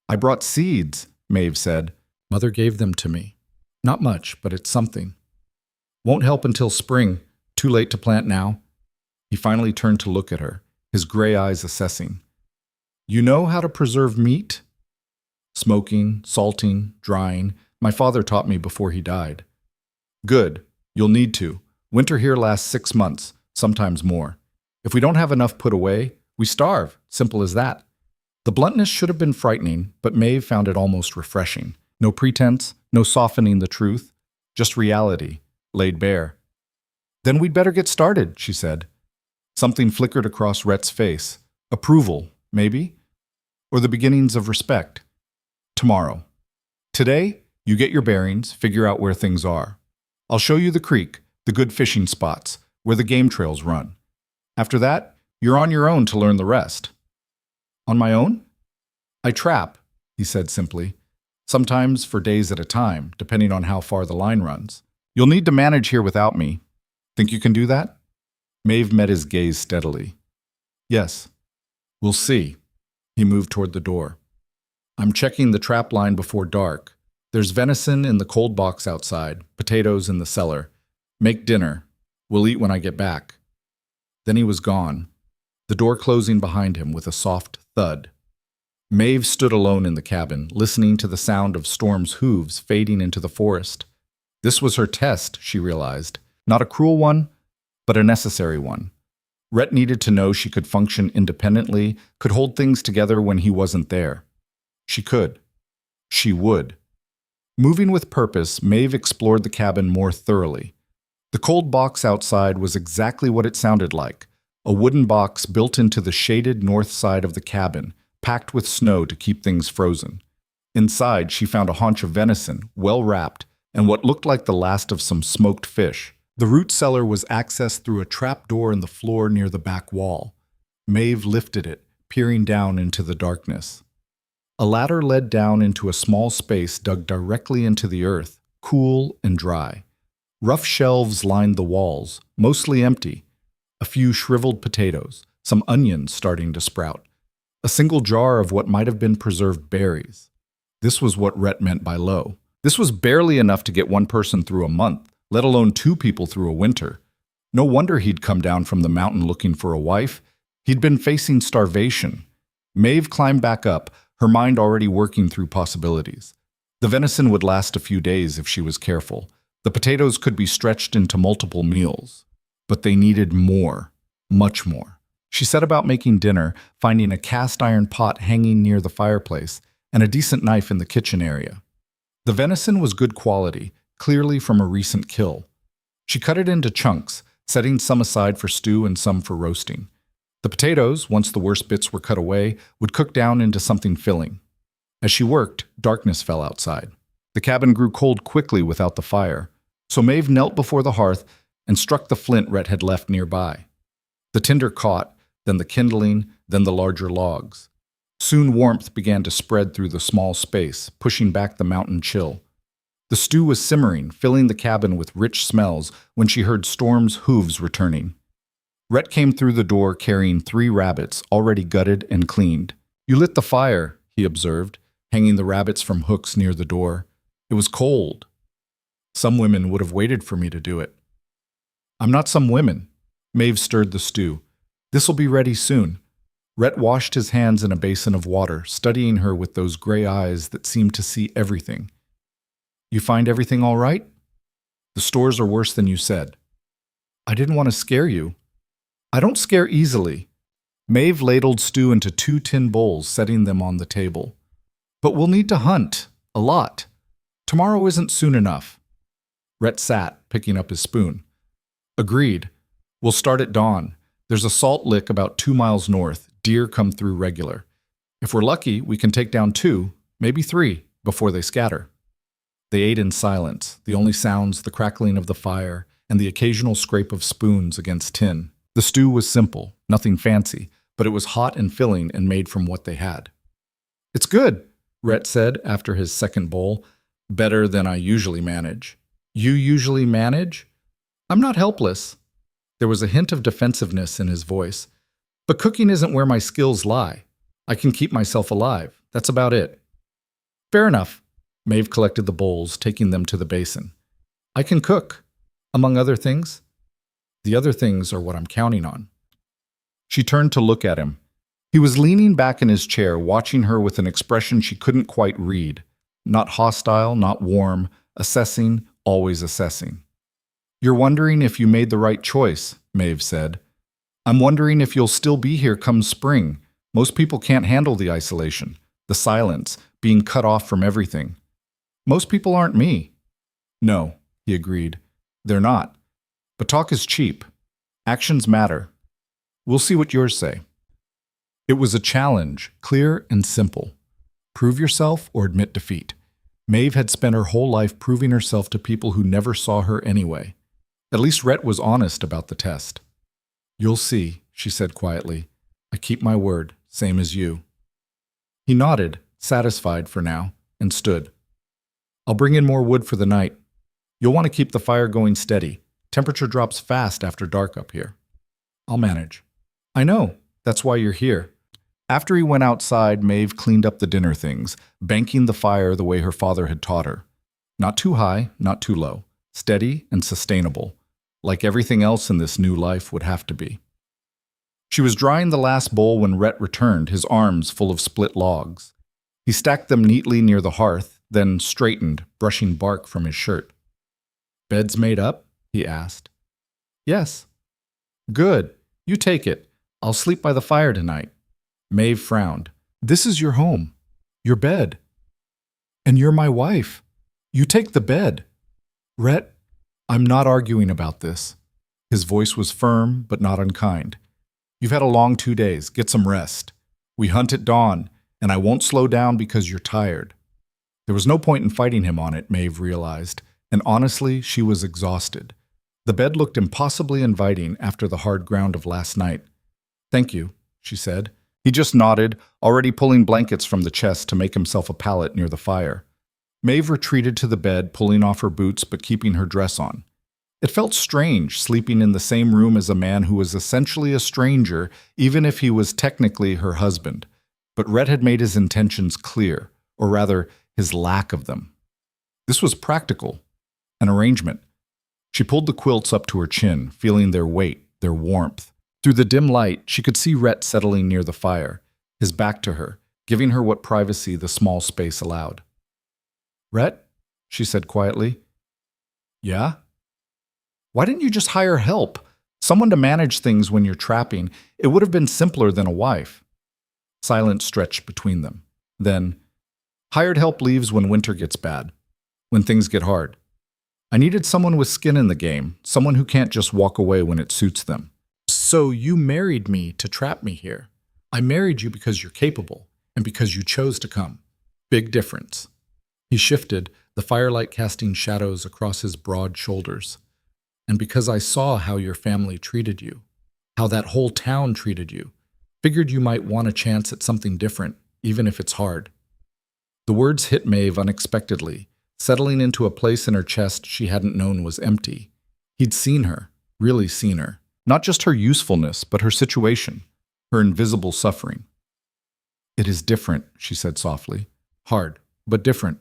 "I brought seeds," Maeve said. "Mother gave them to me. Not much, but it's something. Won't help until spring. Too late to plant now." He finally turned to look at her, his gray eyes assessing. "You know how to preserve meat?" "Smoking, salting, drying. My father taught me before he died." "Good. You'll need to. Winter here lasts 6 months, sometimes more. If we don't have enough put away, we starve. Simple as that." The bluntness should have been frightening, but Maeve found it almost refreshing. No pretense, no softening the truth, just reality, laid bare. "Then we'd better get started," she said. Something flickered across Rhett's face. Approval, maybe? Or the beginnings of respect. "Tomorrow. Today, you get your bearings, figure out where things are. I'll show you the creek, the good fishing spots, where the game trails run. After that, you're on your own to learn the rest." "On my own?" "I trap," he said simply. "Sometimes for days at a time, depending on how far the line runs. You'll need to manage here without me. Think you can do that?" Maeve met his gaze steadily. "Yes. We'll see." He moved toward the door. "I'm checking the trap line before dark. There's venison in the cold box outside, potatoes in the cellar. Make dinner. We'll eat when I get back." Then he was gone, the door closing behind him with a soft thud. Maeve stood alone in the cabin, listening to the sound of Storm's hooves fading into the forest. This was her test, she realized. Not a cruel one, but a necessary one. Rhett needed to know she could function independently, could hold things together when he wasn't there. She could. She would. Moving with purpose, Maeve explored the cabin more thoroughly. The cold box outside was exactly what it sounded like, a wooden box built into the shaded north side of the cabin, packed with snow to keep things frozen. Inside, she found a haunch of venison, well wrapped, and what looked like the last of some smoked fish. The root cellar was accessed through a trap door in the floor near the back wall. Maeve lifted it, peering down into the darkness. A ladder led down into a small space dug directly into the earth, cool and dry. Rough shelves lined the walls, mostly empty. A few shriveled potatoes, some onions starting to sprout. A single jar of what might have been preserved berries. This was what Rhett meant by low. This was barely enough to get one person through a month, let alone 2 people through a winter. No wonder he'd come down from the mountain looking for a wife. He'd been facing starvation. Maeve climbed back up, her mind already working through possibilities. The venison would last a few days if she was careful. The potatoes could be stretched into multiple meals. But they needed more, much more. She set about making dinner, finding a cast-iron pot hanging near the fireplace and a decent knife in the kitchen area. The venison was good quality, clearly from a recent kill. She cut it into chunks, setting some aside for stew and some for roasting. The potatoes, once the worst bits were cut away, would cook down into something filling. As she worked, darkness fell outside. The cabin grew cold quickly without the fire, so Maeve knelt before the hearth and struck the flint Rhett had left nearby. The tinder caught, then the kindling, then the larger logs. Soon warmth began to spread through the small space, pushing back the mountain chill. The stew was simmering, filling the cabin with rich smells when she heard Storm's hooves returning. Rhett came through the door carrying 3 rabbits, already gutted and cleaned. "You lit the fire," he observed, hanging the rabbits from hooks near the door. "It was cold." "Some women would have waited for me to do it." "I'm not some women." Maeve stirred the stew. "This'll be ready soon." Rhett washed his hands in a basin of water, studying her with those gray eyes that seemed to see everything. "You find everything all right?" "The stores are worse than you said." "I didn't want to scare you." "I don't scare easily." Maeve ladled stew into 2 tin bowls, setting them on the table. But we'll need to hunt. A lot. Tomorrow isn't soon enough. Rhett sat, picking up his spoon. Agreed. We'll start at dawn. There's a salt lick about 2 miles north. Deer come through regular. If we're lucky, we can take down 2, maybe 3, before they scatter. They ate in silence, the only sounds the crackling of the fire and the occasional scrape of spoons against tin. The stew was simple, nothing fancy, but it was hot and filling and made from what they had. It's good, Rhett said after his second bowl. Better than I usually manage. You usually manage? I'm not helpless. There was a hint of defensiveness in his voice. But cooking isn't where my skills lie. I can keep myself alive. That's about it. Fair enough. Maeve collected the bowls, taking them to the basin. I can cook, among other things. The other things are what I'm counting on. She turned to look at him. He was leaning back in his chair, watching her with an expression she couldn't quite read. Not hostile, not warm, assessing, always assessing. You're wondering if you made the right choice, Maeve said. I'm wondering if you'll still be here come spring. Most people can't handle the isolation, the silence, being cut off from everything. Most people aren't me. No, he agreed. They're not. But talk is cheap. Actions matter. We'll see what yours say. It was a challenge, clear and simple. Prove yourself or admit defeat. Maeve had spent her whole life proving herself to people who never saw her anyway. At least Rhett was honest about the test. You'll see, she said quietly. I keep my word, same as you. He nodded, satisfied for now, and stood. I'll bring in more wood for the night. You'll want to keep the fire going steady. Temperature drops fast after dark up here. I'll manage. I know. That's why you're here. After he went outside, Maeve cleaned up the dinner things, banking the fire the way her father had taught her. Not too high, not too low. Steady and sustainable, like everything else in this new life would have to be. She was drying the last bowl when Rhett returned, his arms full of split logs. He stacked them neatly near the hearth, then straightened, brushing bark from his shirt. Bed's made up? He asked. Yes. Good. You take it. I'll sleep by the fire tonight. Maeve frowned. This is your home. Your bed. And you're my wife. You take the bed. Rhett, I'm not arguing about this. His voice was firm, but not unkind. You've had a long 2 days. Get some rest. We hunt at dawn, and I won't slow down because you're tired. There was no point in fighting him on it, Maeve realized, and honestly, she was exhausted. The bed looked impossibly inviting after the hard ground of last night. Thank you, she said. He just nodded, already pulling blankets from the chest to make himself a pallet near the fire. Maeve retreated to the bed, pulling off her boots but keeping her dress on. It felt strange sleeping in the same room as a man who was essentially a stranger, even if he was technically her husband. But Rhett had made his intentions clear, or rather, his lack of them. This was practical, an arrangement. She pulled the quilts up to her chin, feeling their weight, their warmth. Through the dim light, she could see Rhett settling near the fire, his back to her, giving her what privacy the small space allowed. Rhett, she said quietly. Yeah? Why didn't you just hire help? Someone to manage things when you're trapping. It would have been simpler than a wife. Silence stretched between them. Then, hired help leaves when winter gets bad, when things get hard. I needed someone with skin in the game, someone who can't just walk away when it suits them. So you married me to trap me here. I married you because you're capable, and because you chose to come. Big difference. He shifted, the firelight casting shadows across his broad shoulders. And because I saw how your family treated you, how that whole town treated you, figured you might want a chance at something different, even if it's hard. The words hit Maeve unexpectedly, settling into a place in her chest she hadn't known was empty. He'd seen her, really seen her. Not just her usefulness, but her situation, her invisible suffering. It is different, she said softly. Hard, but different.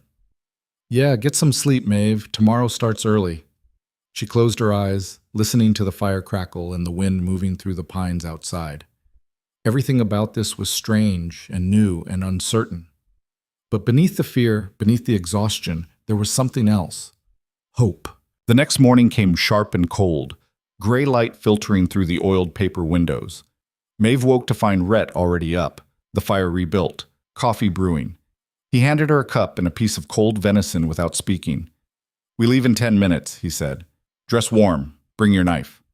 Yeah, get some sleep, Maeve. Tomorrow starts early. She closed her eyes, listening to the fire crackle and the wind moving through the pines outside. Everything about this was strange and new and uncertain. But beneath the fear, beneath the exhaustion, there was something else. Hope. The next morning came sharp and cold, gray light filtering through the oiled paper windows. Maeve woke to find Rhett already up, the fire rebuilt, coffee brewing. He handed her a cup and a piece of cold venison without speaking. "We leave in 10 minutes," he said. "Dress warm. Bring your knife."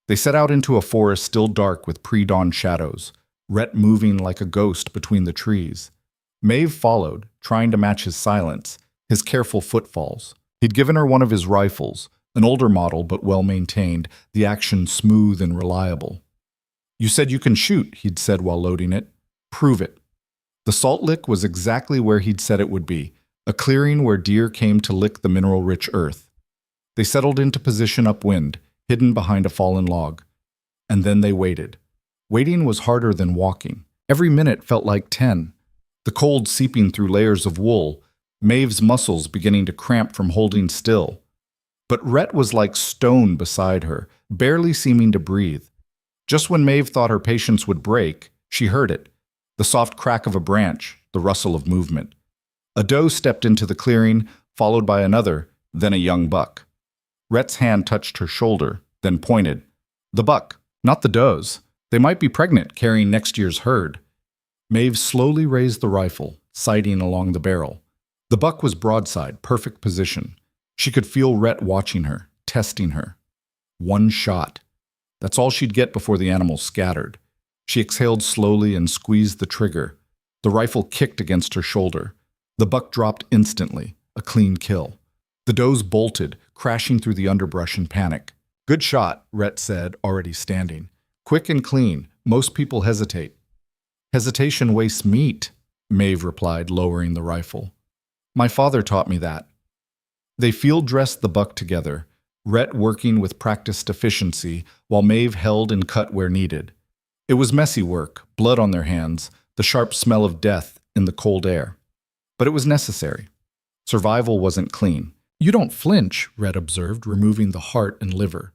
They set out into a forest still dark with pre-dawn shadows, Rhett moving like a ghost between the trees. Maeve followed, trying to match his silence, his careful footfalls. He'd given her one of his rifles, an older model but well-maintained, the action smooth and reliable. "You said you can shoot," he'd said while loading it. "Prove it." The salt lick was exactly where he'd said it would be, a clearing where deer came to lick the mineral-rich earth. They settled into position upwind, hidden behind a fallen log. And then they waited. Waiting was harder than walking. Every minute felt like 10. The cold seeping through layers of wool, Maeve's muscles beginning to cramp from holding still. But Rhett was like stone beside her, barely seeming to breathe. Just when Maeve thought her patience would break, she heard it. The soft crack of a branch, the rustle of movement. A doe stepped into the clearing, followed by another, then a young buck. Rhett's hand touched her shoulder, then pointed. "The buck, not the does. They might be pregnant, carrying next year's herd." Maeve slowly raised the rifle, sighting along the barrel. The buck was broadside, perfect position. She could feel Rhett watching her, testing her. One shot. That's all she'd get before the animal scattered. She exhaled slowly and squeezed the trigger. The rifle kicked against her shoulder. The buck dropped instantly, a clean kill. The does bolted, crashing through the underbrush in panic. "Good shot," Rhett said, already standing. "Quick and clean. Most people hesitate." "Hesitation wastes meat," Maeve replied, lowering the rifle. "My father taught me that." They field-dressed the buck together, Rhett working with practiced efficiency while Maeve held and cut where needed. It was messy work, blood on their hands, the sharp smell of death in the cold air. But it was necessary. Survival wasn't clean. "You don't flinch," Rhett observed, removing the heart and liver.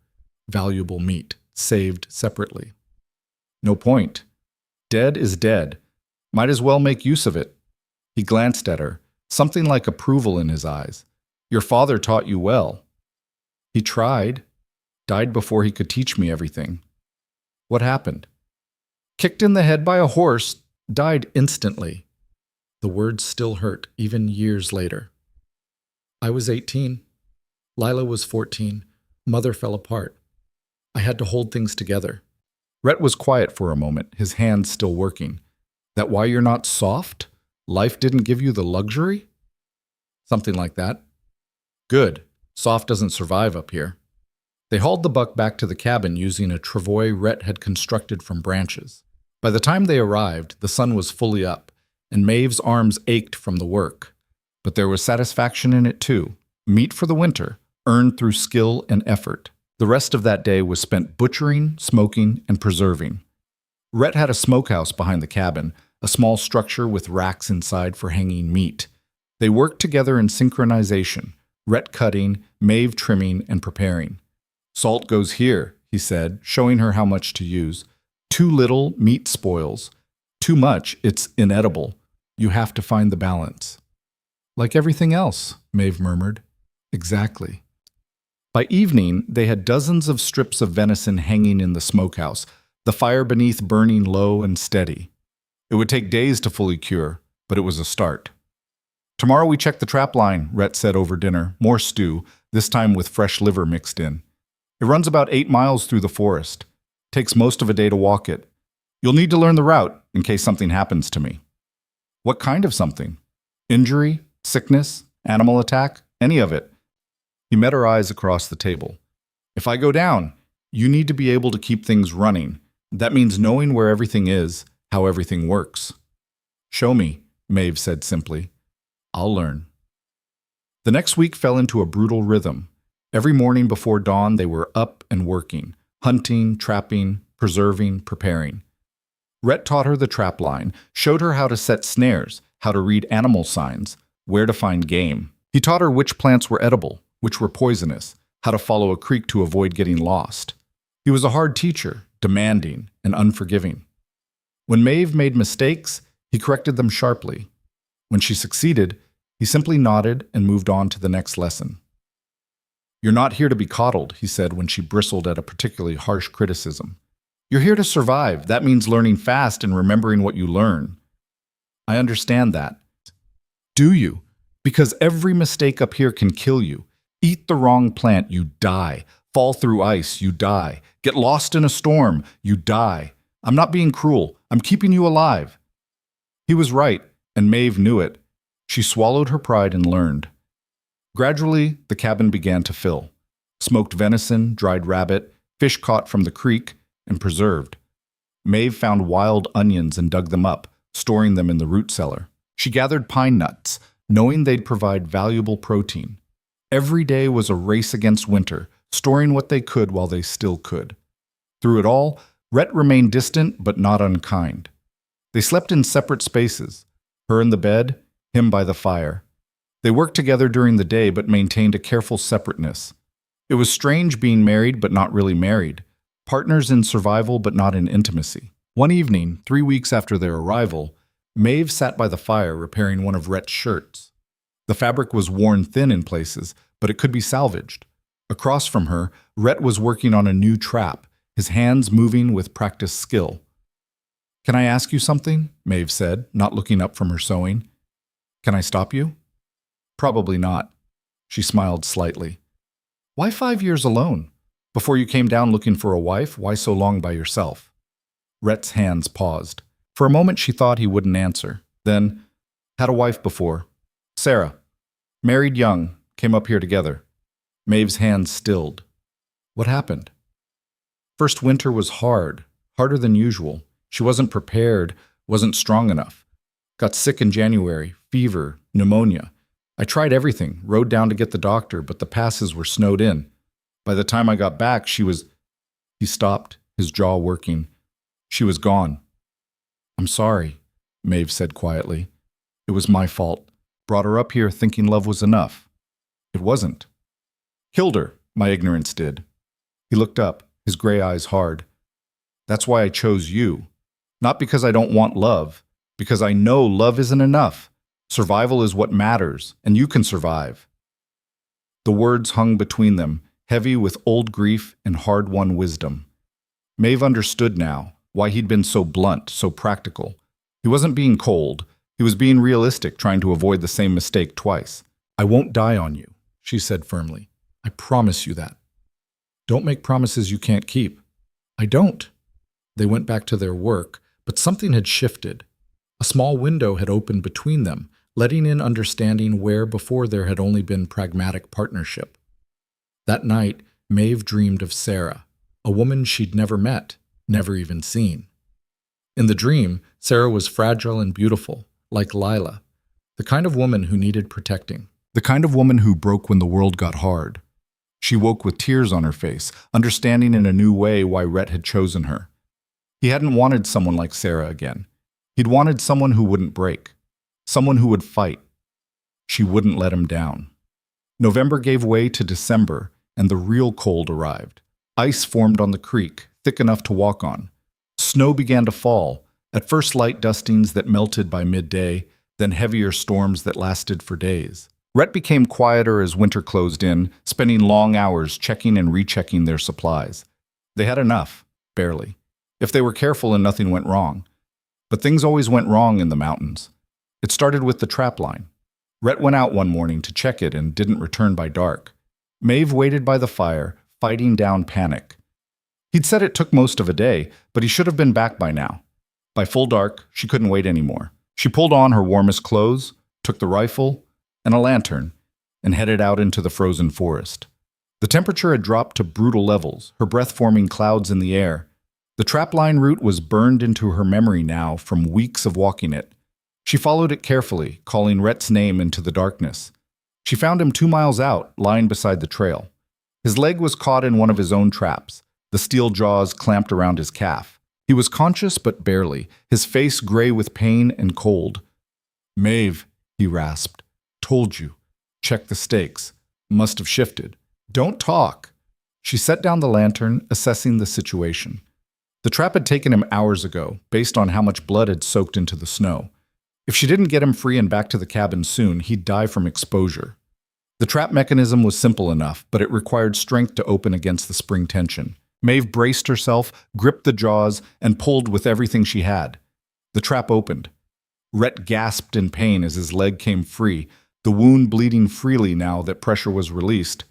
Valuable meat, saved separately. "No point. Dead is dead. Might as well make use of it." He glanced at her, something like approval in his eyes. "Your father taught you well." "He tried. Died before he could teach me everything." "What happened?" "Kicked in the head by a horse. Died instantly." The words still hurt, even years later. "I was 18. Lila was 14. Mother fell apart. I had to hold things together." Rhett was quiet for a moment, his hands still working. "That why you're not soft? Life didn't give you the luxury?" "Something like that." "Good. Soft doesn't survive up here." They hauled the buck back to the cabin using a travois Rhett had constructed from branches. By the time they arrived, the sun was fully up, and Maeve's arms ached from the work. But there was satisfaction in it too. Meat for the winter, earned through skill and effort. The rest of that day was spent butchering, smoking, and preserving. Rhett had a smokehouse behind the cabin, a small structure with racks inside for hanging meat. They worked together in synchronization, Rhett cutting, Maeve trimming and preparing. "Salt goes here," he said, showing her how much to use. "Too little, meat spoils. Too much, it's inedible. You have to find the balance." "Like everything else," Maeve murmured. "Exactly." By evening, they had dozens of strips of venison hanging in the smokehouse, the fire beneath burning low and steady. It would take days to fully cure, but it was a start. "Tomorrow we check the trap line," Rhett said over dinner. "More stew, this time with fresh liver mixed in. It runs about 8 miles through the forest. Takes most of a day to walk it. You'll need to learn the route in case something happens to me." "What kind of something? Injury? Sickness? Animal attack? Any of it?" He met her eyes across the table. "If I go down, you need to be able to keep things running. That means knowing where everything is, how everything works." "Show me," Maeve said simply. "I'll learn." The next week fell into a brutal rhythm. Every morning before dawn, they were up and working, hunting, trapping, preserving, preparing. Rhett taught her the trap line, showed her how to set snares, how to read animal signs, where to find game. He taught her which plants were edible, which were poisonous, how to follow a creek to avoid getting lost. He was a hard teacher, demanding and unforgiving. When Maeve made mistakes, he corrected them sharply. When she succeeded, he simply nodded and moved on to the next lesson. "You're not here to be coddled," he said when she bristled at a particularly harsh criticism. You're here to survive. That means learning fast and remembering what you learn. I understand that. Do you? Because every mistake up here can kill you. Eat the wrong plant, you die. Fall through ice, you die. Get lost in a storm, you die. I'm not being cruel. I'm keeping you alive. He was right, and Maeve knew it. She swallowed her pride and learned. Gradually, the cabin began to fill. Smoked venison, dried rabbit, fish caught from the creek, and preserved. Maeve found wild onions and dug them up, storing them in the root cellar. She gathered pine nuts, knowing they'd provide valuable protein. Every day was a race against winter, storing what they could while they still could. Through it all, Rhett remained distant but not unkind. They slept in separate spaces, her in the bed, him by the fire. They worked together during the day but maintained a careful separateness. It was strange being married but not really married, partners in survival but not in intimacy. One evening, 3 weeks after their arrival, Maeve sat by the fire repairing one of Rhett's shirts. The fabric was worn thin in places, but it could be salvaged. Across from her, Rhett was working on a new trap, his hands moving with practiced skill. "Can I ask you something?" Maeve said, not looking up from her sewing. "Can I stop you?" "Probably not." She smiled slightly. "Why 5 years alone? Before you came down looking for a wife, why so long by yourself?" Rhett's hands paused. For a moment she thought he wouldn't answer. Then, "Had a wife before. Sarah. Married young, came up here together." Maeve's hands stilled. "What happened?" "First winter was hard, harder than usual. She wasn't prepared, wasn't strong enough. Got sick in January, fever, pneumonia. I tried everything, rode down to get the doctor, but the passes were snowed in. By the time I got back, she was—" He stopped, his jaw working. "She was gone." "I'm sorry," Maeve said quietly. "It was my fault. Brought her up here thinking love was enough. It wasn't. Killed her, my ignorance did." He looked up, his gray eyes hard. "That's why I chose you. Not because I don't want love, because I know love isn't enough. Survival is what matters, and you can survive." The words hung between them, heavy with old grief and hard-won wisdom. Maeve understood now why he'd been so blunt, so practical. He wasn't being cold. He was being realistic, trying to avoid the same mistake twice. "I won't die on you," she said firmly. "I promise you that. Don't make promises you can't keep." "I don't." They went back to their work, but something had shifted. A small window had opened between them, letting in understanding where before there had only been pragmatic partnership. That night, Maeve dreamed of Sarah, a woman she'd never met, never even seen. In the dream, Sarah was fragile and beautiful, like Lila, the kind of woman who needed protecting, the kind of woman who broke when the world got hard. She woke with tears on her face, understanding in a new way why Rhett had chosen her. He hadn't wanted someone like Sarah again. He'd wanted someone who wouldn't break, someone who would fight. She wouldn't let him down. November gave way to December, and the real cold arrived. Ice formed on the creek, thick enough to walk on. Snow began to fall, at first light dustings that melted by midday, then heavier storms that lasted for days. Rhett became quieter as winter closed in, spending long hours checking and rechecking their supplies. They had enough, barely, if they were careful and nothing went wrong. But things always went wrong in the mountains. It started with the trap line. Rhett went out one morning to check it and didn't return by dark. Maeve waited by the fire, fighting down panic. He'd said it took most of a day, but he should have been back by now. By full dark, she couldn't wait anymore. She pulled on her warmest clothes, took the rifle and a lantern, and headed out into the frozen forest. The temperature had dropped to brutal levels, her breath forming clouds in the air. The trapline route was burned into her memory now from weeks of walking it. She followed it carefully, calling Rhett's name into the darkness. She found him 2 miles out, lying beside the trail. His leg was caught in one of his own traps, the steel jaws clamped around his calf. He was conscious but barely, his face gray with pain and cold. "Maeve," he rasped. "Told you. Check the stakes. Must have shifted. Don't talk." She set down the lantern, assessing the situation. The trap had taken him hours ago, based on how much blood had soaked into the snow. If she didn't get him free and back to the cabin soon, he'd die from exposure. The trap mechanism was simple enough, but it required strength to open against the spring tension. Maeve braced herself, gripped the jaws, and pulled with everything she had. The trap opened. Rhett gasped in pain as his leg came free, the wound bleeding freely now that pressure was released.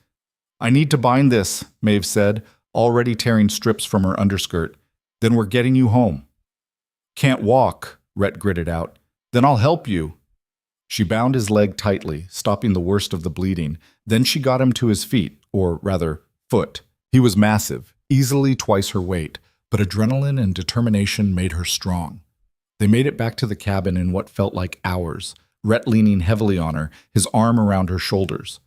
"I need to bind this," Maeve said, already tearing strips from her underskirt. "Then we're getting you home." "Can't walk," Rhett gritted out. "Then I'll help you." She bound his leg tightly, stopping the worst of the bleeding. Then she got him to his feet, or rather, foot. He was massive, easily twice her weight, but adrenaline and determination made her strong. They made it back to the cabin in what felt like hours, Rhett leaning heavily on her, his arm around her shoulders.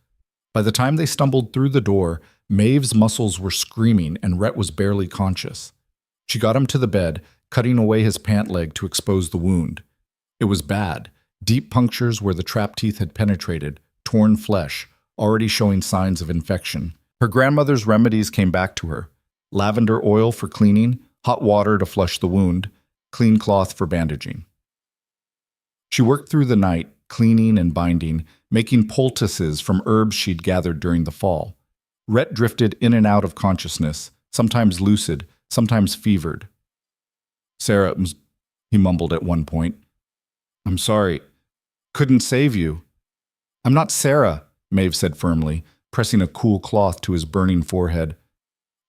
By the time they stumbled through the door, Maeve's muscles were screaming and Rhett was barely conscious. She got him to the bed, cutting away his pant leg to expose the wound. It was bad, deep punctures where the trap teeth had penetrated, torn flesh, already showing signs of infection. Her grandmother's remedies came back to her. Lavender oil for cleaning, hot water to flush the wound, clean cloth for bandaging. She worked through the night, cleaning and binding, making poultices from herbs she'd gathered during the fall. Rhett drifted in and out of consciousness, sometimes lucid, sometimes fevered. "Sarah," he mumbled at one point. "I'm sorry. Couldn't save you." "I'm not Sarah," Maeve said firmly, pressing a cool cloth to his burning forehead.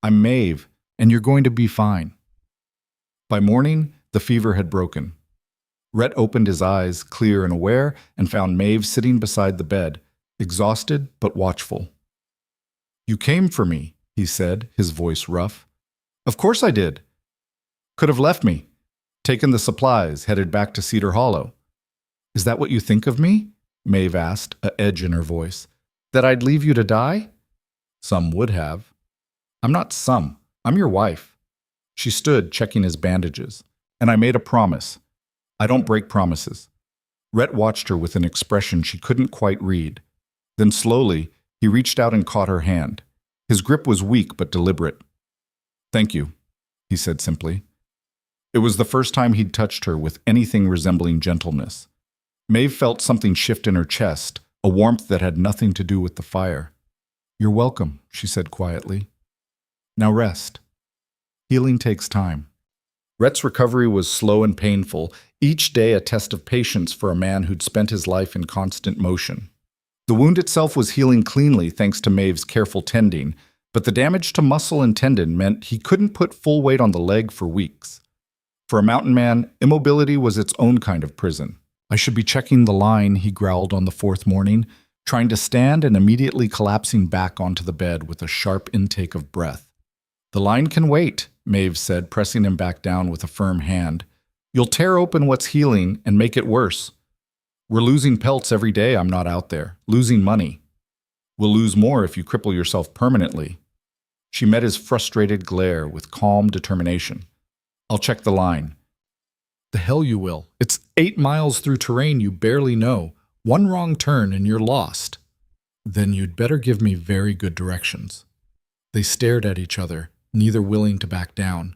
"I'm Maeve, and you're going to be fine." By morning, the fever had broken. Rhett opened his eyes, clear and aware, and found Maeve sitting beside the bed, exhausted but watchful. "You came for me," he said, his voice rough. "Of course I did. Could have left me, taken the supplies, headed back to Cedar Hollow." "Is that what you think of me?" Maeve asked, an edge in her voice. "That I'd leave you to die?" "Some would have." "I'm not some. I'm your wife." She stood, checking his bandages. "And I made a promise. I don't break promises." Rhett watched her with an expression she couldn't quite read. Then slowly, he reached out and caught her hand. His grip was weak but deliberate. "Thank you," he said simply. It was the first time he'd touched her with anything resembling gentleness. Maeve felt something shift in her chest, a warmth that had nothing to do with the fire. "You're welcome," she said quietly. "Now rest. Healing takes time." Rhett's recovery was slow and painful, each day a test of patience for a man who'd spent his life in constant motion. The wound itself was healing cleanly thanks to Maeve's careful tending, but the damage to muscle and tendon meant he couldn't put full weight on the leg for weeks. For a mountain man, immobility was its own kind of prison. "I should be checking the line," he growled on the fourth morning, trying to stand and immediately collapsing back onto the bed with a sharp intake of breath. "The line can wait," Maeve said, pressing him back down with a firm hand. "You'll tear open what's healing and make it worse. We're losing pelts every day I'm not out there, losing money. We'll lose more if you cripple yourself permanently." She met his frustrated glare with calm determination. "I'll check the line." "The hell you will. It's 8 miles through terrain you barely know. One wrong turn and you're lost." "Then you'd better give me very good directions." They stared at each other, neither willing to back down.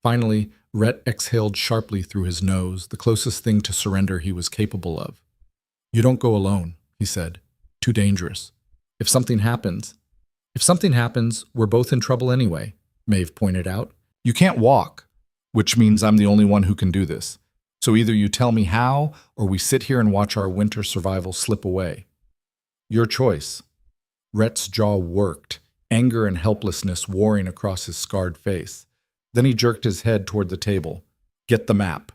Finally, Rhett exhaled sharply through his nose, the closest thing to surrender he was capable of. "You don't go alone," he said. "Too dangerous. If something happens, we're both in trouble anyway," Maeve pointed out. "You can't walk, which means I'm the only one who can do this. So either you tell me how, or we sit here and watch our winter survival slip away. Your choice." Rhett's jaw worked, anger and helplessness warring across his scarred face. Then he jerked his head toward the table. "Get the map."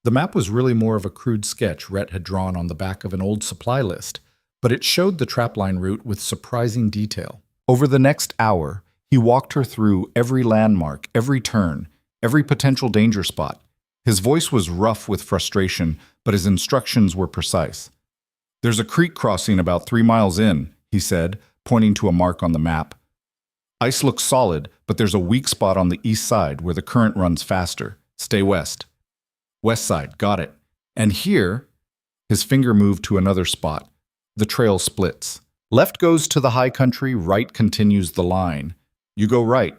The map was really more of a crude sketch Rhett had drawn on the back of an old supply list, but it showed the trapline route with surprising detail. Over the next hour, he walked her through every landmark, every turn, every potential danger spot. His voice was rough with frustration, but his instructions were precise. "There's a creek crossing about 3 miles in," he said, pointing to a mark on the map. "Ice looks solid, but there's a weak spot on the east side where the current runs faster. Stay west." "West side, got it. And here," his finger moved to another spot. "The trail splits. Left goes to the high country, right continues the line. You go right.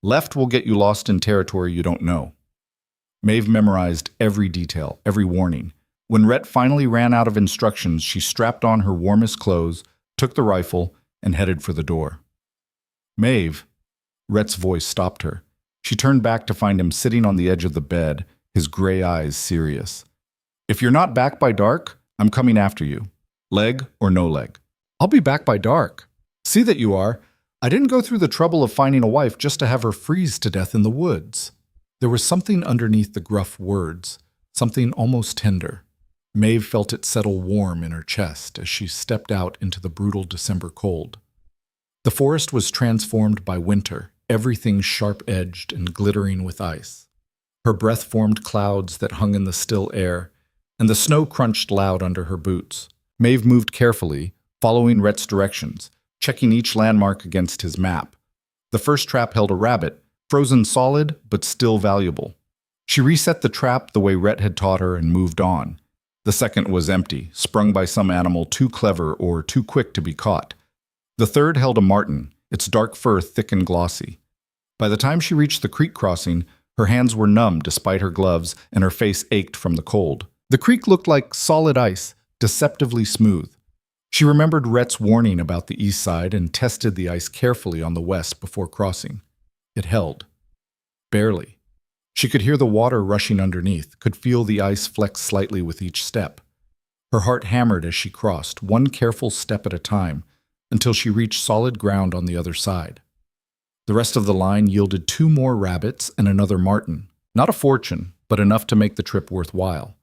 Left will get you lost in territory you don't know." Maeve memorized every detail, every warning. When Rhett finally ran out of instructions, she strapped on her warmest clothes, took the rifle, and headed for the door. "Maeve," Rhett's voice stopped her. She turned back to find him sitting on the edge of the bed, his gray eyes serious. If you're not back by dark, I'm coming after you. Leg or no leg. I'll be back by dark. See that you are. I didn't go through the trouble of finding a wife just to have her freeze to death in the woods. There was something underneath the gruff words, something almost tender. Maeve felt it settle warm in her chest as she stepped out into the brutal December cold. The forest was transformed by winter, everything sharp-edged and glittering with ice. Her breath formed clouds that hung in the still air, and the snow crunched loud under her boots. Maeve moved carefully, following Rhett's directions, checking each landmark against his map. The first trap held a rabbit, frozen solid but still valuable. She reset the trap the way Rhett had taught her and moved on. The second was empty, sprung by some animal too clever or too quick to be caught. The third held a marten, its dark fur thick and glossy. By the time she reached the creek crossing, her hands were numb despite her gloves and her face ached from the cold. The creek looked like solid ice, deceptively smooth. She remembered Rhett's warning about the east side and tested the ice carefully on the west before crossing. It held. Barely. She could hear the water rushing underneath, could feel the ice flex slightly with each step. Her heart hammered as she crossed, one careful step at a time, until she reached solid ground on the other side. The rest of the line yielded 2 more rabbits and another marten. Not a fortune, but enough to make the trip worthwhile.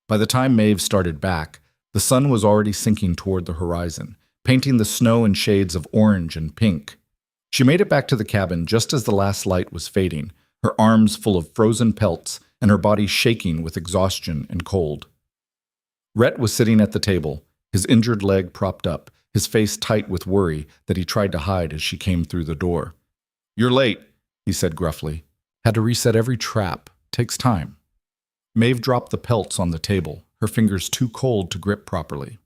By the time Maeve started back, the sun was already sinking toward the horizon, painting the snow in shades of orange and pink. She made it back to the cabin just as the last light was fading, her arms full of frozen pelts and her body shaking with exhaustion and cold. Rhett was sitting at the table, his injured leg propped up, his face tight with worry that he tried to hide as she came through the door. "You're late," he said gruffly. "Had to reset every trap. Takes time." Maeve dropped the pelts on the table, her fingers too cold to grip properly.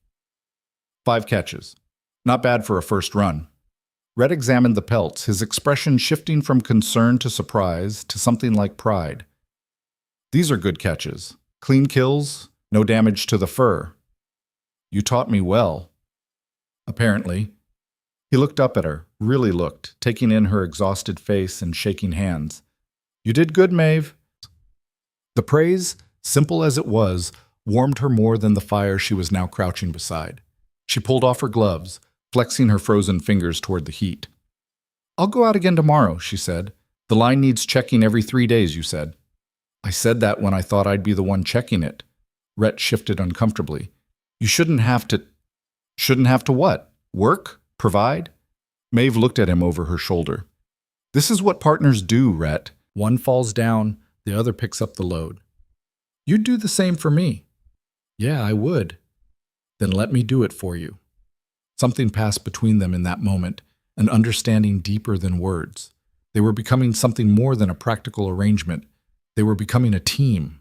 5 catches. Not bad for a first run. Rhett examined the pelts, his expression shifting from concern to surprise to something like pride. "These are good catches. Clean kills, no damage to the fur. You taught me well." Apparently. He looked up at her, really looked, taking in her exhausted face and shaking hands. "You did good, Maeve." The praise, simple as it was, warmed her more than the fire she was now crouching beside. She pulled off her gloves, flexing her frozen fingers toward the heat. "I'll go out again tomorrow," she said. "The line needs checking every 3 days, you said." "I said that when I thought I'd be the one checking it." Rhett shifted uncomfortably. "You shouldn't have to—" "Shouldn't have to what? Work? Provide?" Maeve looked at him over her shoulder. "This is what partners do, Rhett. One falls down, the other picks up the load. You'd do the same for me." "Yeah, I would." "Then let me do it for you." Something passed between them in that moment, an understanding deeper than words. They were becoming something more than a practical arrangement. They were becoming a team.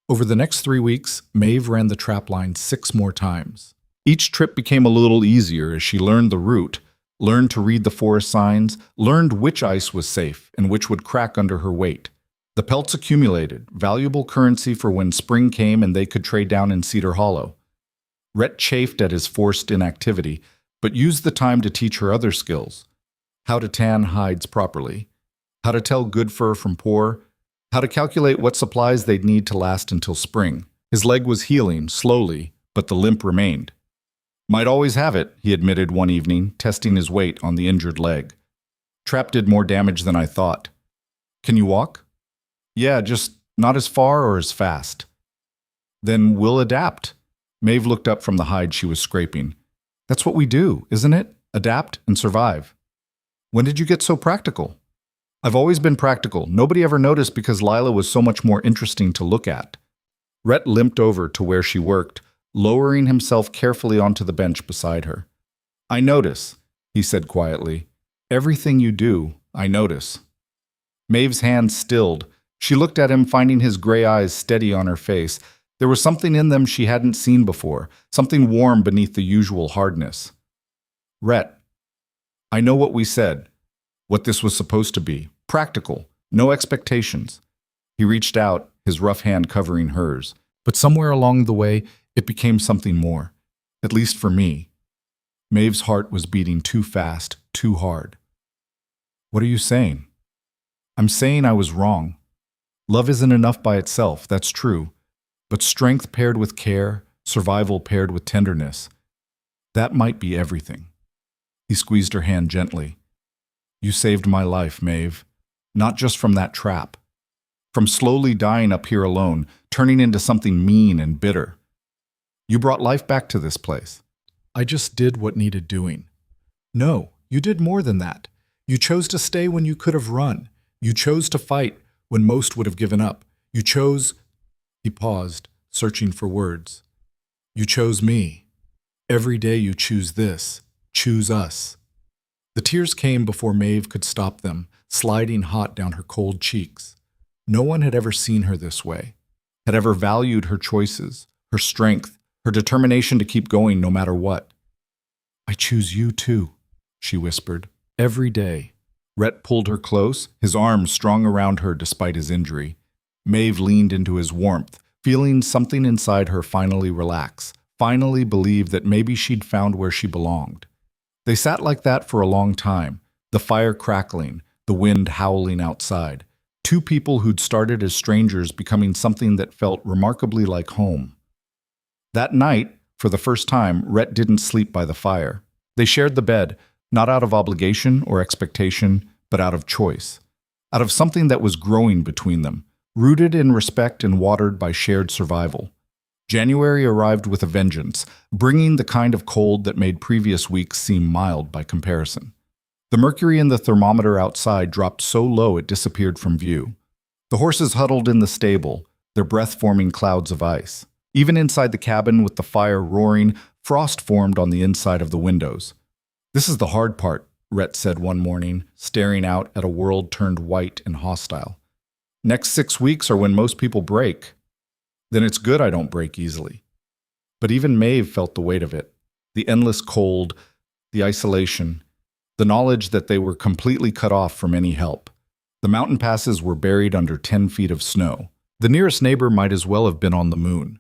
Over the next 3 weeks, Maeve ran the trap line 6 more times. Each trip became a little easier as she learned the route, learned to read the forest signs, learned which ice was safe and which would crack under her weight. The pelts accumulated, valuable currency for when spring came and they could trade down in Cedar Hollow. Rhett chafed at his forced inactivity, but used the time to teach her other skills. How to tan hides properly, how to tell good fur from poor, how to calculate what supplies they'd need to last until spring. His leg was healing, slowly, but the limp remained. "Might always have it," he admitted one evening, testing his weight on the injured leg. "Trap did more damage than I thought." "Can you walk?" "Yeah, just not as far or as fast." "Then we'll adapt." Maeve looked up from the hide she was scraping. "That's what we do, isn't it? Adapt and survive." "When did you get so practical?" "I've always been practical. Nobody ever noticed because Lila was so much more interesting to look at." Rhett limped over to where she worked, lowering himself carefully onto the bench beside her. "I notice," he said quietly. "Everything you do, I notice." Maeve's hands stilled. She looked at him, finding his gray eyes steady on her face. There was something in them she hadn't seen before, something warm beneath the usual hardness. "Rhett, I know what we said, what this was supposed to be. Practical, no expectations." He reached out, his rough hand covering hers. But somewhere along the way, it became something more, at least for me. Maeve's heart was beating too fast, too hard. What are you saying? I'm saying I was wrong. Love isn't enough by itself, that's true. But strength paired with care, survival paired with tenderness, that might be everything. He squeezed her hand gently. You saved my life, Maeve. Not just from that trap. From slowly dying up here alone, turning into something mean and bitter. You brought life back to this place. I just did what needed doing. No, you did more than that. You chose to stay when you could have run. You chose to fight when most would have given up. You chose... He paused, searching for words. You chose me. Every day you choose this. Choose us. The tears came before Maeve could stop them, sliding hot down her cold cheeks. No one had ever seen her this way, had ever valued her choices, her strength, her determination to keep going no matter what. I choose you too, she whispered. Every day. Rhett pulled her close, his arms strong around her despite his injury. Maeve leaned into his warmth, feeling something inside her finally relax, finally believe that maybe she'd found where she belonged. They sat like that for a long time, the fire crackling, the wind howling outside. Two people who'd started as strangers becoming something that felt remarkably like home. That night, for the first time, Rhett didn't sleep by the fire. They shared the bed, not out of obligation or expectation, but out of choice. Out of something that was growing between them, rooted in respect and watered by shared survival. January arrived with a vengeance, bringing the kind of cold that made previous weeks seem mild by comparison. The mercury in the thermometer outside dropped so low it disappeared from view. The horses huddled in the stable, their breath forming clouds of ice. Even inside the cabin with the fire roaring, frost formed on the inside of the windows. This is the hard part, Rhett said one morning, staring out at a world turned white and hostile. Next 6 weeks are when most people break. Then it's good I don't break easily. But even Maeve felt the weight of it. The endless cold, the isolation, the knowledge that they were completely cut off from any help. The mountain passes were buried under 10 feet of snow. The nearest neighbor might as well have been on the moon.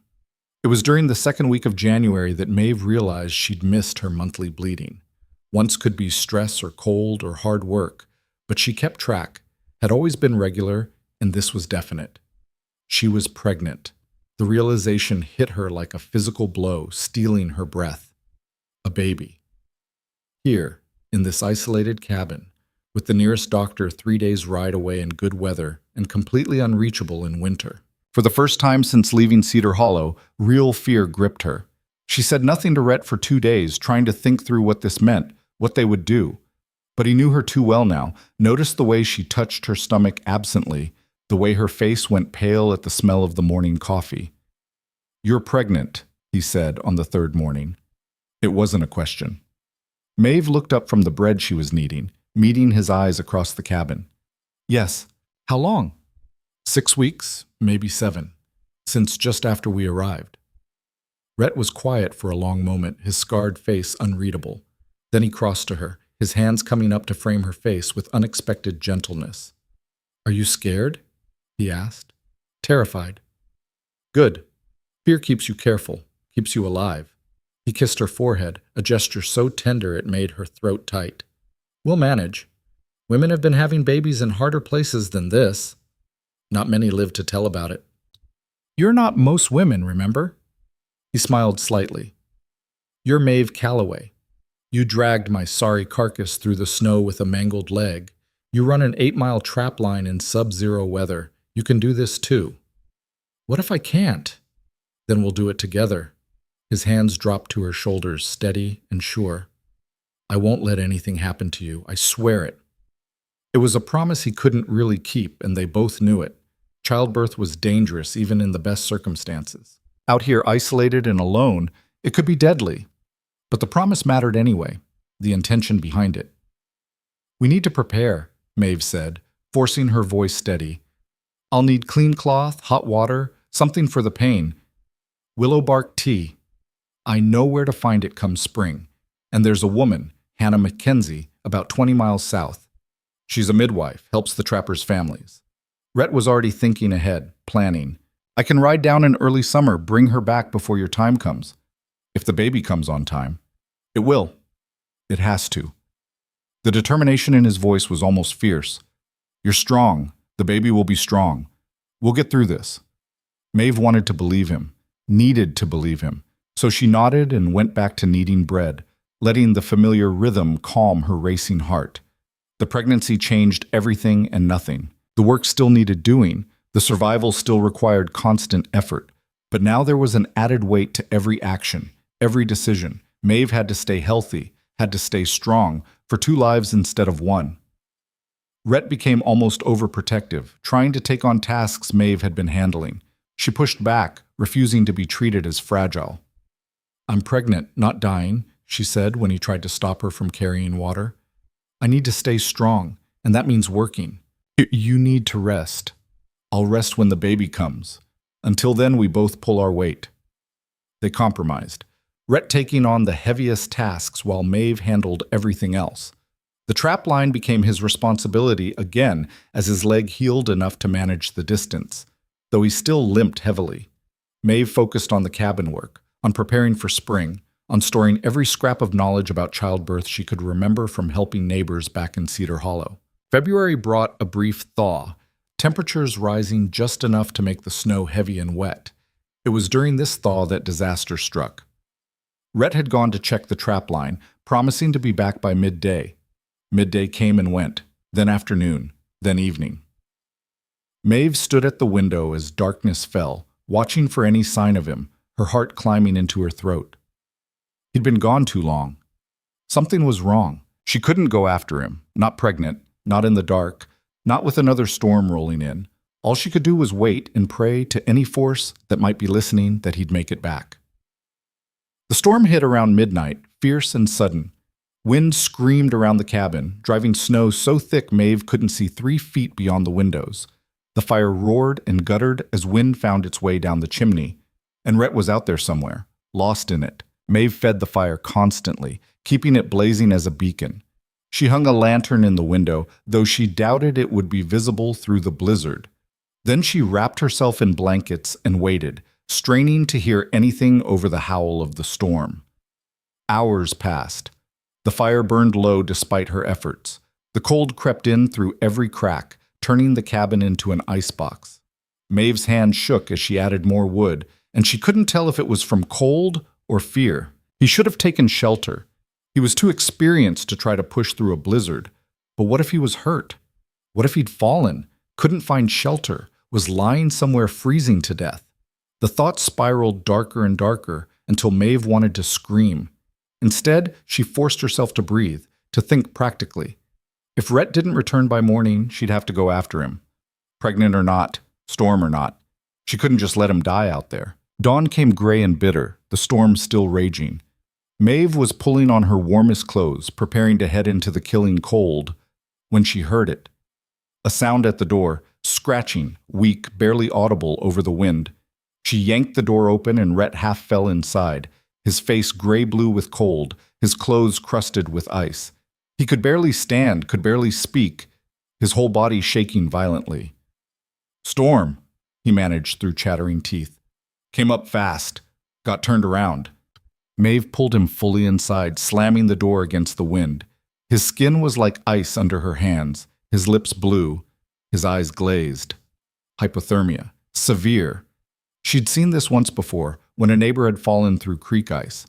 It was during the second week of January that Maeve realized she'd missed her monthly bleeding. Once could be stress or cold or hard work, but she kept track, had always been regular, and this was definite. She was pregnant. The realization hit her like a physical blow, stealing her breath. A baby. Here, in this isolated cabin, with the nearest doctor 3 days' ride away in good weather and completely unreachable in winter. For the first time since leaving Cedar Hollow, real fear gripped her. She said nothing to Rhett for 2 days, trying to think through what this meant, what they would do. But he knew her too well now, noticed the way she touched her stomach absently, the way her face went pale at the smell of the morning coffee. You're pregnant, he said on the third morning. It wasn't a question. Maeve looked up from the bread she was kneading, meeting his eyes across the cabin. Yes. How long? 6 weeks, maybe 7, since just after we arrived. Rhett was quiet for a long moment, his scarred face unreadable. Then he crossed to her, his hands coming up to frame her face with unexpected gentleness. Are you scared? He asked. Terrified. Good. Fear keeps you careful, keeps you alive. He kissed her forehead, a gesture so tender it made her throat tight. We'll manage. Women have been having babies in harder places than this. Not many live to tell about it. You're not most women, remember? He smiled slightly. You're Maeve Calloway. You dragged my sorry carcass through the snow with a mangled leg. You run an 8-mile trap line in sub-zero weather. You can do this too. What if I can't? Then we'll do it together. His hands dropped to her shoulders, steady and sure. I won't let anything happen to you, I swear it. It was a promise he couldn't really keep, and they both knew it. Childbirth was dangerous, even in the best circumstances. Out here isolated and alone, it could be deadly. But the promise mattered anyway, the intention behind it. We need to prepare, Maeve said, forcing her voice steady. I'll need clean cloth, hot water, something for the pain. Willow bark tea. I know where to find it come spring. And there's a woman, Hannah Mackenzie, about 20 miles south. She's a midwife, helps the trappers' families. Rhett was already thinking ahead, planning. I can ride down in early summer, bring her back before your time comes. If the baby comes on time. It will. It has to. The determination in his voice was almost fierce. "You're strong. The baby will be strong. We'll get through this." Maeve wanted to believe him, needed to believe him, so she nodded and went back to kneading bread, letting the familiar rhythm calm her racing heart. The pregnancy changed everything and nothing. The work still needed doing, the survival still required constant effort, but now there was an added weight to every action, every decision. Maeve had to stay healthy, had to stay strong, for 2 lives instead of 1. Rhett became almost overprotective, trying to take on tasks Maeve had been handling. She pushed back, refusing to be treated as fragile. "I'm pregnant, not dying," she said when he tried to stop her from carrying water. "I need to stay strong, and that means working. You need to rest. I'll rest when the baby comes. Until then, we both pull our weight." They compromised, Rhett taking on the heaviest tasks while Maeve handled everything else. The trap line became his responsibility again as his leg healed enough to manage the distance, though he still limped heavily. Maeve focused on the cabin work, on preparing for spring, on storing every scrap of knowledge about childbirth she could remember from helping neighbors back in Cedar Hollow. February brought a brief thaw, temperatures rising just enough to make the snow heavy and wet. It was during this thaw that disaster struck. Rhett had gone to check the trap line, promising to be back by midday. Midday came and went, then afternoon, then evening. Maeve stood at the window as darkness fell, watching for any sign of him, her heart climbing into her throat. He'd been gone too long. Something was wrong. She couldn't go after him, not pregnant, not in the dark, not with another storm rolling in. All she could do was wait and pray to any force that might be listening that he'd make it back. The storm hit around midnight, fierce and sudden. Wind screamed around the cabin, driving snow so thick Maeve couldn't see 3 feet beyond the windows. The fire roared and guttered as wind found its way down the chimney, and Rhett was out there somewhere, lost in it. Maeve fed the fire constantly, keeping it blazing as a beacon. She hung a lantern in the window, though she doubted it would be visible through the blizzard. Then she wrapped herself in blankets and waited, straining to hear anything over the howl of the storm. Hours passed. The fire burned low despite her efforts. The cold crept in through every crack, turning the cabin into an icebox. Maeve's hand shook as she added more wood, and she couldn't tell if it was from cold or fear. He should have taken shelter. He was too experienced to try to push through a blizzard. But what if he was hurt? What if he'd fallen, couldn't find shelter, was lying somewhere freezing to death? The thoughts spiraled darker and darker until Maeve wanted to scream. Instead, she forced herself to breathe, to think practically. If Rhett didn't return by morning, she'd have to go after him. Pregnant or not, storm or not, she couldn't just let him die out there. Dawn came gray and bitter, the storm still raging. Maeve was pulling on her warmest clothes, preparing to head into the killing cold, when she heard it. A sound at the door, scratching, weak, barely audible over the wind. She yanked the door open and Rhett half fell inside, his face gray-blue with cold, his clothes crusted with ice. He could barely stand, could barely speak, his whole body shaking violently. "Storm," he managed through chattering teeth. "Came up fast, got turned around." Maeve pulled him fully inside, slamming the door against the wind. His skin was like ice under her hands, his lips blue, his eyes glazed. Hypothermia. Severe. She'd seen this once before, when a neighbor had fallen through creek ice.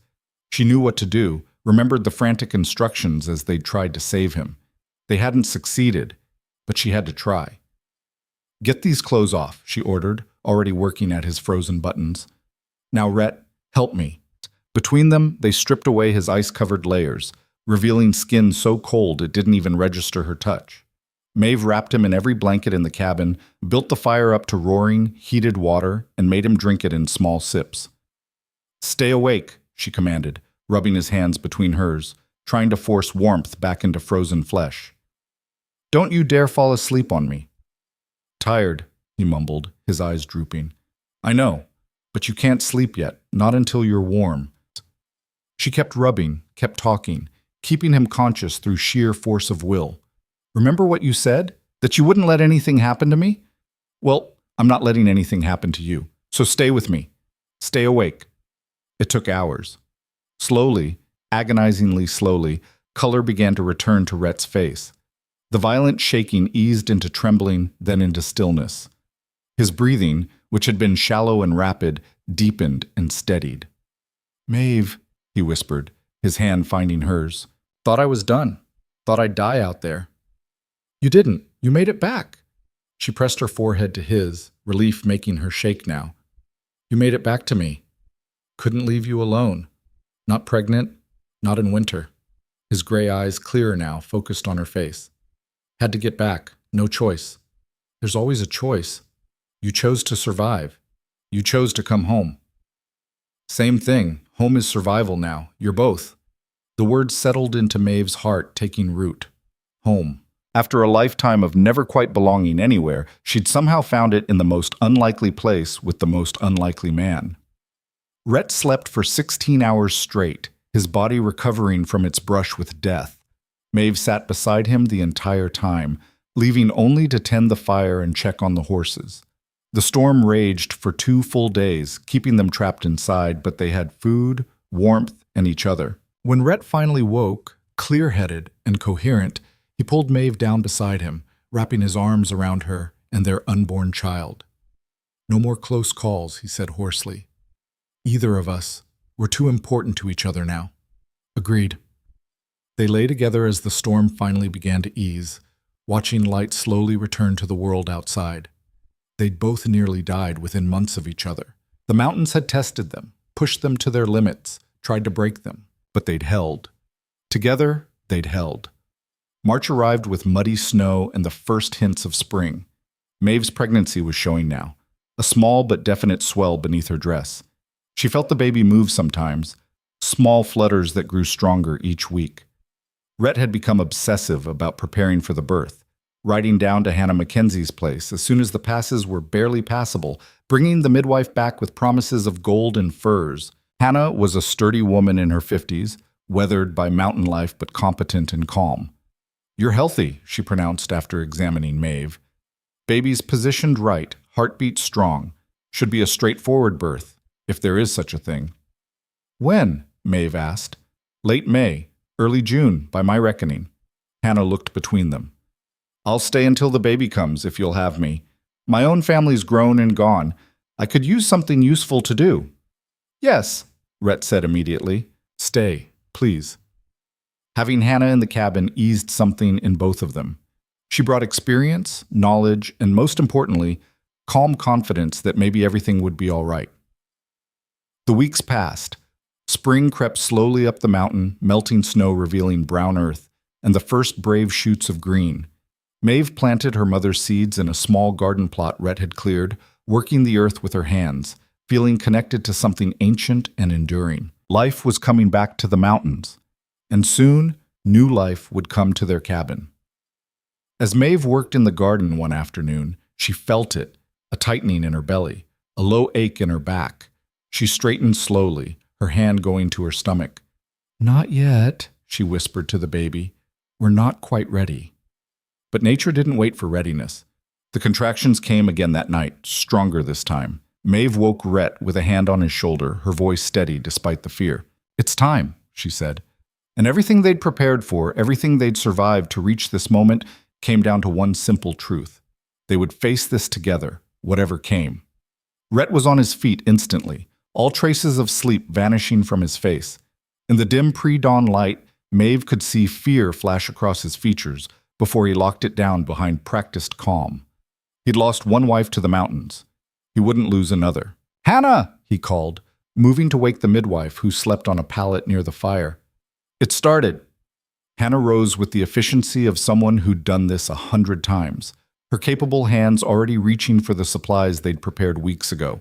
She knew what to do, remembered the frantic instructions as they'd tried to save him. They hadn't succeeded, but she had to try. "Get these clothes off," she ordered, already working at his frozen buttons. "Now, Rhett, help me." Between them, they stripped away his ice-covered layers, revealing skin so cold it didn't even register her touch. Maeve wrapped him in every blanket in the cabin, built the fire up to roaring, heated water, and made him drink it in small sips. "Stay awake," she commanded, rubbing his hands between hers, trying to force warmth back into frozen flesh. "Don't you dare fall asleep on me." "Tired," he mumbled, his eyes drooping. "I know, but you can't sleep yet, not until you're warm." She kept rubbing, kept talking, keeping him conscious through sheer force of will. "Remember what you said? That you wouldn't let anything happen to me? Well, I'm not letting anything happen to you, so stay with me. Stay awake." It took hours. Slowly, agonizingly slowly, Color began to return to Rhett's face. The violent shaking eased into trembling, then into stillness. His breathing, which had been shallow and rapid, deepened and steadied. "Maeve," he whispered, his hand finding hers. "Thought I was done. Thought I'd die out there." "You didn't. You made it back." She pressed her forehead to his, relief making her shake now. "You made it back to me. Couldn't leave you alone. Not pregnant, not in winter." His gray eyes, clearer now, focused on her face. "Had to get back. No choice. There's always a choice. You chose to survive. You chose to come home." "Same thing. Home is survival now. You're both." The words settled into Maeve's heart, taking root. Home. After a lifetime of never quite belonging anywhere, she'd somehow found it in the most unlikely place with the most unlikely man. Rhett slept for 16 hours straight, his body recovering from its brush with death. Maeve sat beside him the entire time, leaving only to tend the fire and check on the horses. The storm raged for 2 full days, keeping them trapped inside, but they had food, warmth, and each other. When Rhett finally woke, clear-headed and coherent, he pulled Maeve down beside him, wrapping his arms around her and their unborn child. "No more close calls," he said hoarsely. "Either of us. We're too important to each other now." "Agreed." They lay together as the storm finally began to ease, watching light slowly return to the world outside. They'd both nearly died within months of each other. The mountains had tested them, pushed them to their limits, tried to break them, but they'd held. Together, they'd held. March arrived with muddy snow and the first hints of spring. Maeve's pregnancy was showing now, a small but definite swell beneath her dress. She felt the baby move sometimes, small flutters that grew stronger each week. Rhett had become obsessive about preparing for the birth, riding down to Hannah Mackenzie's place as soon as the passes were barely passable, bringing the midwife back with promises of gold and furs. Hannah was a sturdy woman in her 50s, weathered by mountain life but competent and calm. "You're healthy," she pronounced after examining Maeve. "Baby's positioned right, heartbeat strong. Should be a straightforward birth, if there is such a thing." "When?" Maeve asked. "Late May, early June, by my reckoning." Hannah looked between them. "I'll stay until the baby comes, if you'll have me. My own family's grown and gone. I could use something useful to do." "Yes," Rhett said immediately. "Stay, please." Having Hannah in the cabin eased something in both of them. She brought experience, knowledge, and most importantly, calm confidence that maybe everything would be all right. The weeks passed. Spring crept slowly up the mountain, melting snow revealing brown earth, and the first brave shoots of green. Maeve planted her mother's seeds in a small garden plot Rhett had cleared, working the earth with her hands, feeling connected to something ancient and enduring. Life was coming back to the mountains, and soon, new life would come to their cabin. As Maeve worked in the garden one afternoon, she felt it, a tightening in her belly, a low ache in her back. She straightened slowly, her hand going to her stomach. "Not yet," she whispered to the baby. "We're not quite ready." But nature didn't wait for readiness. The contractions came again that night, stronger this time. Maeve woke Rhett with a hand on his shoulder, her voice steady despite the fear. "It's time," she said. And everything they'd prepared for, everything they'd survived to reach this moment, came down to one simple truth. They would face this together, whatever came. Rhett was on his feet instantly, all traces of sleep vanishing from his face. In the dim pre-dawn light, Maeve could see fear flash across his features before he locked it down behind practiced calm. He'd lost one wife to the mountains. He wouldn't lose another. "Hannah!" he called, moving to wake the midwife who slept on a pallet near the fire. It started. Hannah rose with the efficiency of someone who'd done this 100 times, her capable hands already reaching for the supplies they'd prepared weeks ago.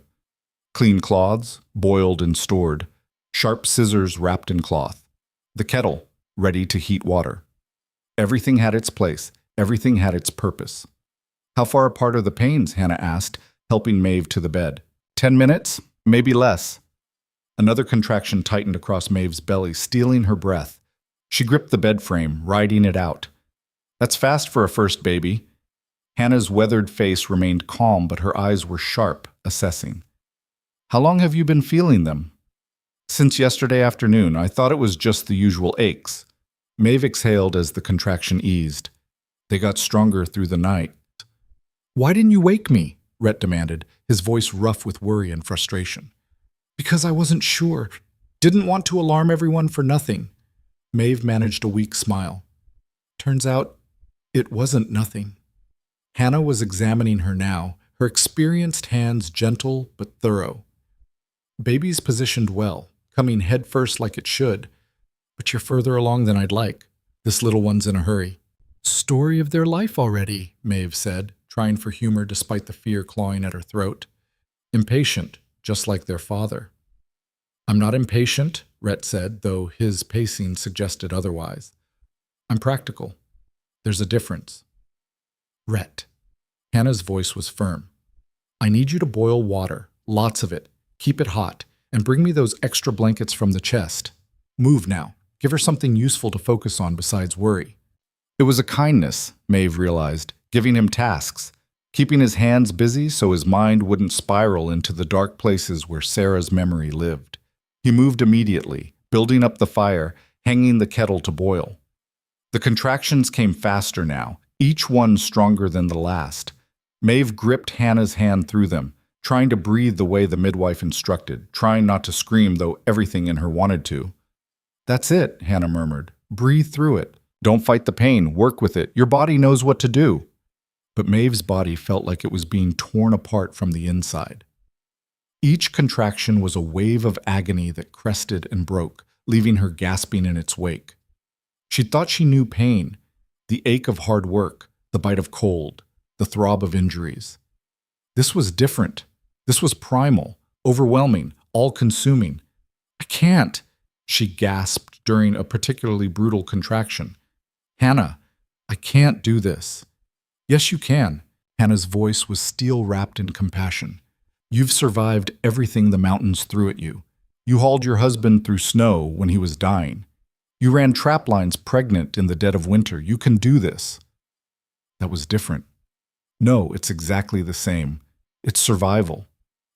Clean cloths, boiled and stored, sharp scissors wrapped in cloth, the kettle, ready to heat water. Everything had its place, everything had its purpose. "How far apart are the pains?" Hannah asked, helping Maeve to the bed. 10 minutes, maybe less." Another contraction tightened across Maeve's belly, stealing her breath. She gripped the bed frame, riding it out. "That's fast for a first baby." Hannah's weathered face remained calm, but her eyes were sharp, assessing. "How long have you been feeling them?" "Since yesterday afternoon. I thought it was just the usual aches." Maeve exhaled as the contraction eased. They got stronger through the night. "Why didn't you wake me?" Rhett demanded, his voice rough with worry and frustration. "Because I wasn't sure. Didn't want to alarm everyone for nothing." Maeve managed a weak smile. Turns out, it wasn't nothing. Hannah was examining her now, her experienced hands gentle but thorough. "Baby's positioned well, coming headfirst like it should, but you're further along than I'd like. This little one's in a hurry." "Story of their life already," Maeve said, trying for humor despite the fear clawing at her throat. "Impatient, just like their father." "I'm not impatient," Rhett said, though his pacing suggested otherwise. "I'm practical. There's a difference." "Rhett." Hannah's voice was firm. "I need you to boil water, lots of it. Keep it hot, and bring me those extra blankets from the chest. Move now. Give her something useful to focus on besides worry." It was a kindness, Maeve realized, giving him tasks, keeping his hands busy so his mind wouldn't spiral into the dark places where Sarah's memory lived. He moved immediately, building up the fire, hanging the kettle to boil. The contractions came faster now, each one stronger than the last. Maeve gripped Hannah's hand through them, trying to breathe the way the midwife instructed, trying not to scream though everything in her wanted to. "That's it," Hannah murmured. "Breathe through it. Don't fight the pain. Work with it. Your body knows what to do." But Maeve's body felt like it was being torn apart from the inside. Each contraction was a wave of agony that crested and broke, leaving her gasping in its wake. She thought she knew pain, the ache of hard work, the bite of cold, the throb of injuries. This was different. This was primal, overwhelming, all-consuming. "I can't," she gasped during a particularly brutal contraction. "Hannah, I can't do this." "Yes, you can." Hannah's voice was steel-wrapped in compassion. "You've survived everything the mountains threw at you. You hauled your husband through snow when he was dying. You ran trap lines pregnant in the dead of winter. You can do this." That was different. No, it's exactly the same. It's survival.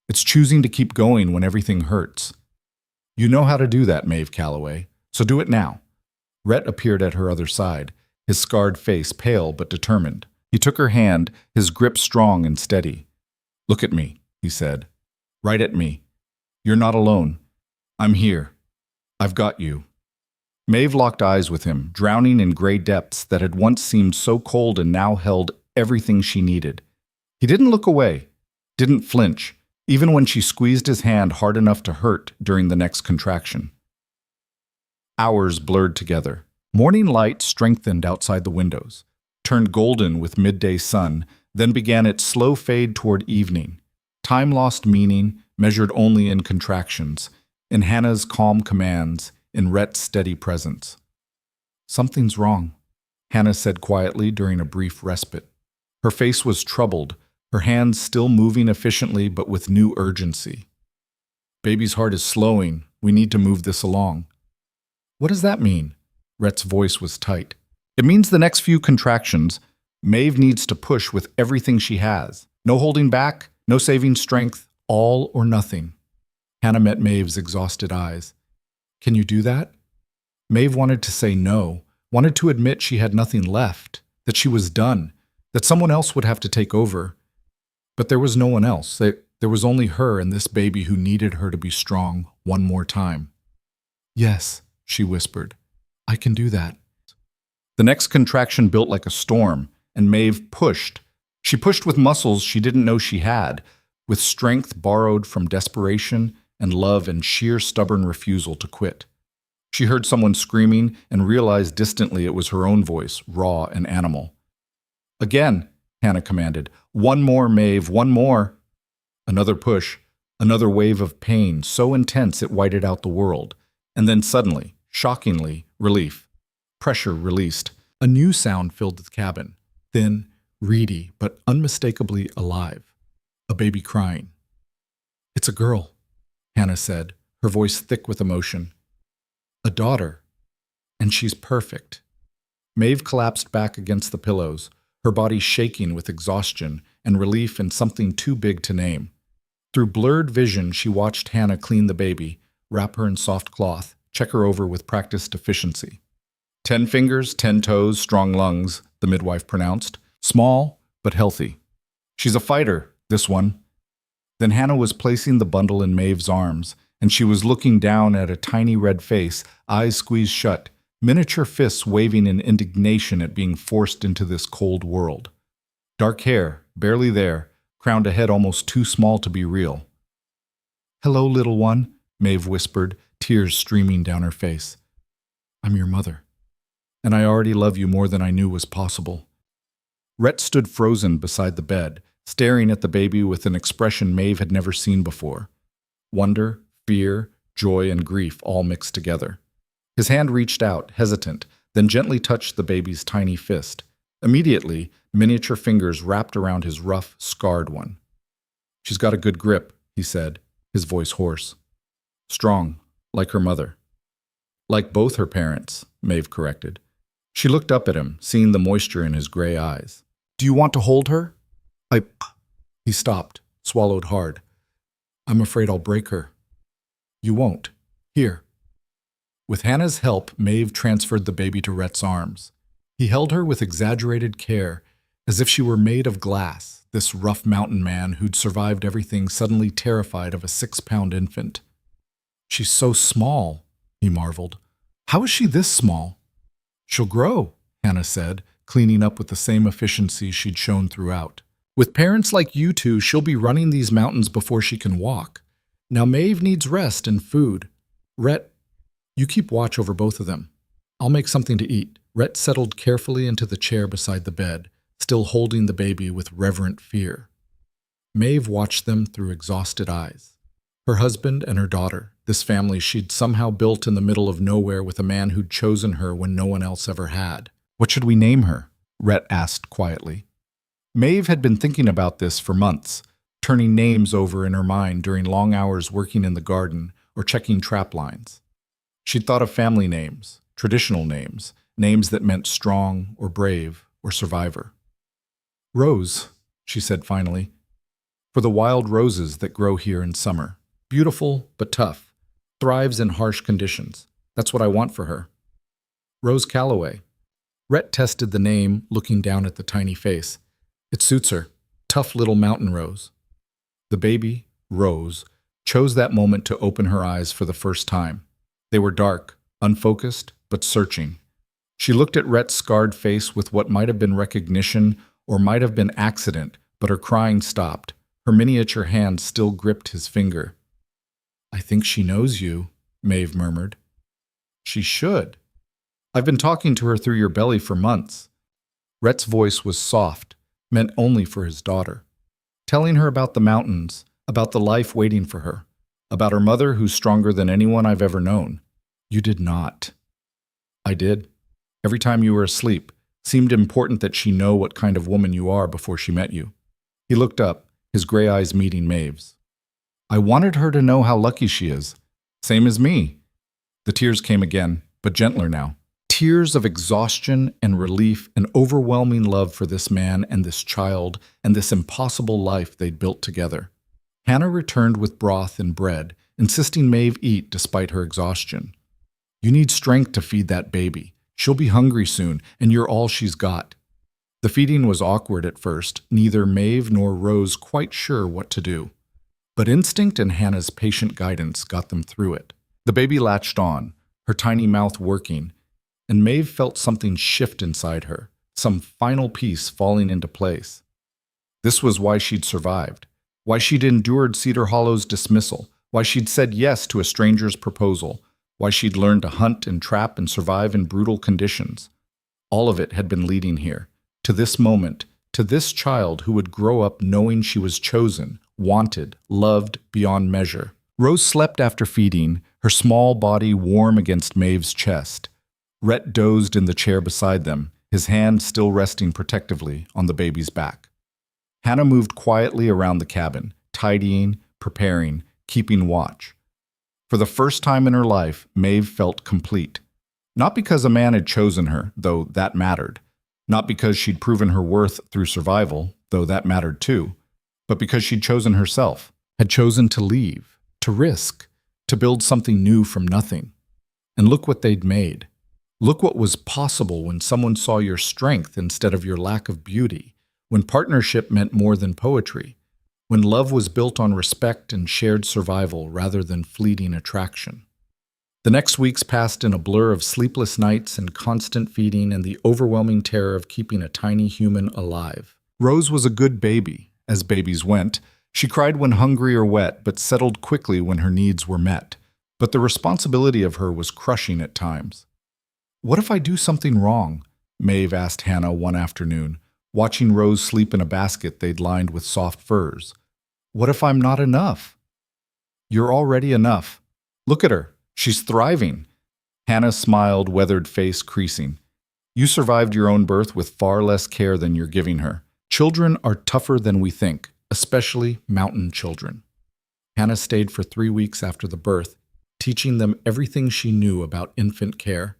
It's choosing to keep going when everything hurts. You know how to do that, Maeve Calloway, so do it now. Rhett appeared at her other side, his scarred face pale but determined. He took her hand, his grip strong and steady. "Look at me," he said. "Right at me. You're not alone. I'm here. I've got you." Maeve locked eyes with him, drowning in gray depths that had once seemed so cold and now held everything she needed. He didn't look away, didn't flinch, even when she squeezed his hand hard enough to hurt during the next contraction. Hours blurred together. Morning light strengthened outside the windows, turned golden with midday sun, then began its slow fade toward evening. Time lost meaning, measured only in contractions, in Hannah's calm commands, in Rhett's steady presence. "Something's wrong," Hannah said quietly during a brief respite. Her face was troubled, her hands still moving efficiently but with new urgency. "Baby's heart is slowing. We need to move this along." "What does that mean?" Rhett's voice was tight. "It means the next few contractions, Maeve needs to push with everything she has. No holding back, no saving strength, all or nothing." Hannah met Maeve's exhausted eyes. "Can you do that?" Maeve wanted to say no, wanted to admit she had nothing left, that she was done, that someone else would have to take over. But there was no one else. There was only her and this baby who needed her to be strong one more time. "Yes," she whispered. "I can do that." The next contraction built like a storm, and Maeve pushed. She pushed with muscles she didn't know she had, with strength borrowed from desperation and love and sheer stubborn refusal to quit. She heard someone screaming and realized distantly it was her own voice, raw and animal. "Again," Hannah commanded. "One more, Maeve, one more." Another push, another wave of pain so intense it whited out the world. And then suddenly, shockingly, relief. Pressure released. A new sound filled the cabin, thin, reedy, but unmistakably alive. A baby crying. "It's a girl," Hannah said, her voice thick with emotion. "A daughter. And she's perfect." Maeve collapsed back against the pillows, her body shaking with exhaustion and relief and something too big to name. Through blurred vision, she watched Hannah clean the baby, wrap her in soft cloth, check her over with practiced efficiency. 10 fingers, 10 toes, strong lungs, the midwife pronounced. Small, but healthy. She's a fighter, this one. Then Hannah was placing the bundle in Maeve's arms, and she was looking down at a tiny red face, eyes squeezed shut, miniature fists waving in indignation at being forced into this cold world. Dark hair, barely there, crowned a head almost too small to be real. "Hello, little one," Maeve whispered, tears streaming down her face. "I'm your mother, and I already love you more than I knew was possible." Rhett stood frozen beside the bed, staring at the baby with an expression Maeve had never seen before. Wonder, fear, joy, and grief all mixed together. His hand reached out, hesitant, then gently touched the baby's tiny fist. Immediately, miniature fingers wrapped around his rough, scarred one. "She's got a good grip," he said, his voice hoarse. "Strong, like her mother." "Like both her parents," Maeve corrected. She looked up at him, seeing the moisture in his gray eyes. "Do you want to hold her?" He stopped, swallowed hard. "I'm afraid I'll break her." "You won't. Here." With Hannah's help, Maeve transferred the baby to Rhett's arms. He held her with exaggerated care, as if she were made of glass, this rough mountain man who'd survived everything suddenly terrified of a 6-pound infant. "She's so small," he marveled. "How is she this small?" "She'll grow," Hannah said, cleaning up with the same efficiency she'd shown throughout. "With parents like you two, she'll be running these mountains before she can walk. Now Maeve needs rest and food. Rhett, you keep watch over both of them. I'll make something to eat." Rhett settled carefully into the chair beside the bed, still holding the baby with reverent fear. Maeve watched them through exhausted eyes. Her husband and her daughter, this family she'd somehow built in the middle of nowhere with a man who'd chosen her when no one else ever had. "What should we name her?" Rhett asked quietly. Maeve had been thinking about this for months, turning names over in her mind during long hours working in the garden or checking trap lines. She'd thought of family names, traditional names, names that meant strong or brave or survivor. "Rose," she said finally, "for the wild roses that grow here in summer. Beautiful but tough, thrives in harsh conditions. That's what I want for her." "Rose Calloway." Rhett tested the name, looking down at the tiny face. "It suits her. Tough little mountain rose." The baby, Rose, chose that moment to open her eyes for the first time. They were dark, unfocused, but searching. She looked at Rhett's scarred face with what might have been recognition or might have been accident, but her crying stopped. Her miniature hand still gripped his finger. "I think she knows you," Maeve murmured. "She should. I've been talking to her through your belly for months." Rhett's voice was soft, meant only for his daughter. Telling her about the mountains, about the life waiting for her, about her mother who's stronger than anyone I've ever known. "You did not." "I did. Every time you were asleep, seemed important that she know what kind of woman you are before she met you." He looked up, his gray eyes meeting Maeve's. "I wanted her to know how lucky she is. Same as me." The tears came again, but gentler now. Tears of exhaustion and relief and overwhelming love for this man and this child and this impossible life they'd built together. Hannah returned with broth and bread, insisting Maeve eat despite her exhaustion. "You need strength to feed that baby. She'll be hungry soon, and you're all she's got." The feeding was awkward at first, neither Maeve nor Rose quite sure what to do. But instinct and Hannah's patient guidance got them through it. The baby latched on, her tiny mouth working, and Maeve felt something shift inside her, some final piece falling into place. This was why she'd survived, why she'd endured Cedar Hollow's dismissal, why she'd said yes to a stranger's proposal, why she'd learned to hunt and trap and survive in brutal conditions. All of it had been leading here, to this moment, to this child who would grow up knowing she was chosen, wanted, loved beyond measure. Rose slept after feeding, her small body warm against Maeve's chest. Rhett dozed in the chair beside them, his hand still resting protectively on the baby's back. Hannah moved quietly around the cabin, tidying, preparing, keeping watch. For the first time in her life, Maeve felt complete. Not because a man had chosen her, though that mattered. Not because she'd proven her worth through survival, though that mattered too. But because she'd chosen herself, had chosen to leave, to risk, to build something new from nothing. And look what they'd made. Look what was possible when someone saw your strength instead of your lack of beauty, when partnership meant more than poetry, when love was built on respect and shared survival rather than fleeting attraction. The next weeks passed in a blur of sleepless nights and constant feeding and the overwhelming terror of keeping a tiny human alive. Rose was a good baby, as babies went. She cried when hungry or wet, but settled quickly when her needs were met. But the responsibility of her was crushing at times. "What if I do something wrong?" Maeve asked Hannah one afternoon, watching Rose sleep in a basket they'd lined with soft furs. "What if I'm not enough?" "You're already enough. Look at her. She's thriving." Hannah smiled, weathered face creasing. "You survived your own birth with far less care than you're giving her. Children are tougher than we think, especially mountain children." Hannah stayed for 3 weeks after the birth, teaching them everything she knew about infant care.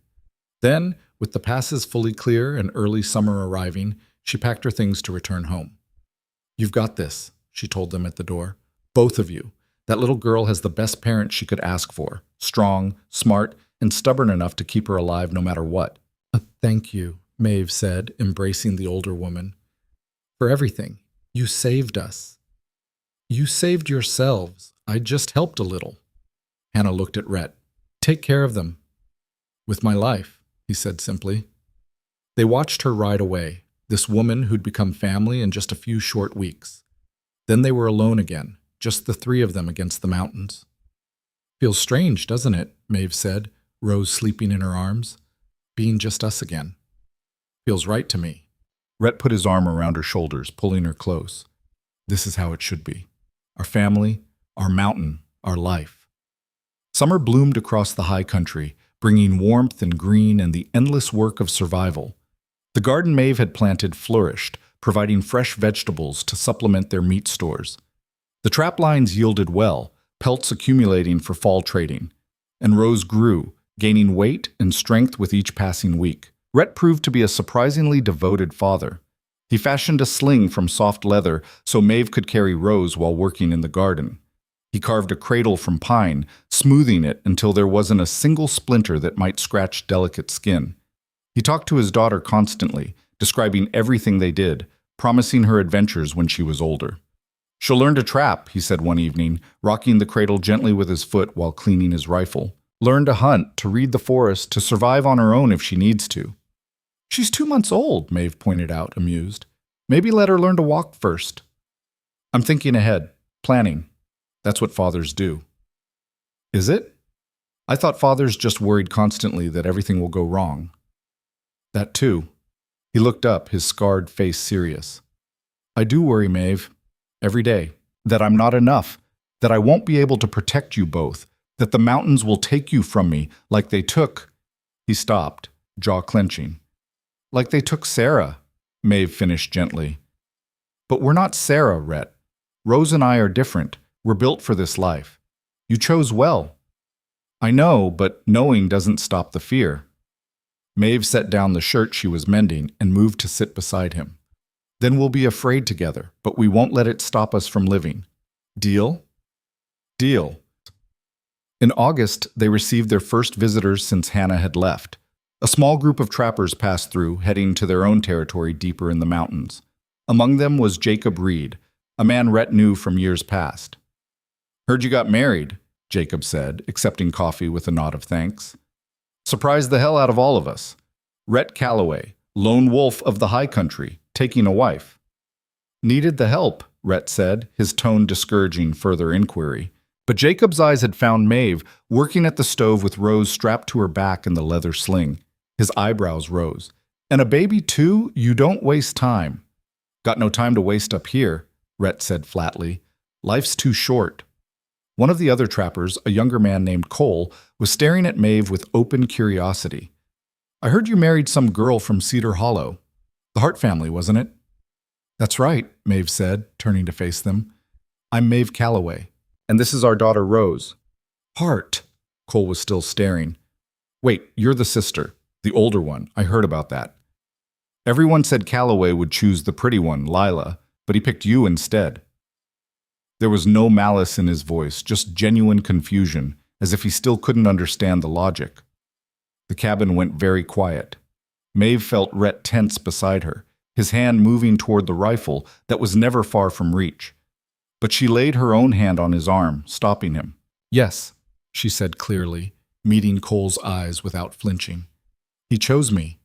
Then, with the passes fully clear and early summer arriving, she packed her things to return home. "You've got this," she told them at the door. "Both of you. That little girl has the best parent she could ask for, strong, smart, and stubborn enough to keep her alive no matter what." "Thank you," Maeve said, embracing the older woman. "For everything. You saved us." "You saved yourselves. I just helped a little." Hannah looked at Rhett. "Take care of them." "With my life," he said simply. They watched her ride away, this woman who'd become family in just a few short weeks. Then they were alone again, just the 3 of them against the mountains. "Feels strange, doesn't it?" Maeve said, Rose sleeping in her arms. "Being just us again." "Feels right to me." Rhett put his arm around her shoulders, pulling her close. "This is how it should be. Our family, our mountain, our life." Summer bloomed across the high country, bringing warmth and green and the endless work of survival. The garden Maeve had planted flourished, providing fresh vegetables to supplement their meat stores. The trap lines yielded well, pelts accumulating for fall trading. And Rose grew, gaining weight and strength with each passing week. Rhett proved to be a surprisingly devoted father. He fashioned a sling from soft leather so Maeve could carry Rose while working in the garden. He carved a cradle from pine, smoothing it until there wasn't a single splinter that might scratch delicate skin. He talked to his daughter constantly, describing everything they did, promising her adventures when she was older. "She'll learn to trap," he said one evening, rocking the cradle gently with his foot while cleaning his rifle. "Learn to hunt, to read the forest, to survive on her own if she needs to." "She's 2 months old," Maeve pointed out, amused. "Maybe let her learn to walk first." "I'm thinking ahead, planning. That's what fathers do." "Is it? I thought fathers just worried constantly that everything will go wrong." "That too." He looked up, his scarred face serious. "I do worry, Maeve. Every day. That I'm not enough. That I won't be able to protect you both. That the mountains will take you from me, like they took—" He stopped, jaw clenching. "Like they took Sarah," Maeve finished gently. "But we're not Sarah, Rhett. Rose and I are different. We're built for this life. You chose well." "I know, but knowing doesn't stop the fear." Maeve set down the shirt she was mending and moved to sit beside him. "Then we'll be afraid together, but we won't let it stop us from living. Deal?" "Deal." In August, they received their first visitors since Hannah had left. A small group of trappers passed through, heading to their own territory deeper in the mountains. Among them was Jacob Reed, a man Rhett knew from years past. "Heard you got married," Jacob said, accepting coffee with a nod of thanks. "Surprised the hell out of all of us. Rhett Calloway, lone wolf of the high country, taking a wife." "Needed the help," Rhett said, his tone discouraging further inquiry. But Jacob's eyes had found Maeve, working at the stove with Rose strapped to her back in the leather sling. His eyebrows rose. "And a baby too? You don't waste time." "Got no time to waste up here," Rhett said flatly. "Life's too short." One of the other trappers, a younger man named Cole, was staring at Maeve with open curiosity. "I heard you married some girl from Cedar Hollow. The Hart family, wasn't it?" "That's right," Maeve said, turning to face them. "I'm Maeve Calloway, and this is our daughter Rose." "Hart." Cole was still staring. "Wait, you're the sister, the older one. I heard about that. Everyone said Calloway would choose the pretty one, Lila, but he picked you instead." There was no malice in his voice, just genuine confusion, as if he still couldn't understand the logic. The cabin went very quiet. Maeve felt Rhett tense beside her, his hand moving toward the rifle that was never far from reach. But she laid her own hand on his arm, stopping him. "Yes," she said clearly, meeting Cole's eyes without flinching. "He chose me.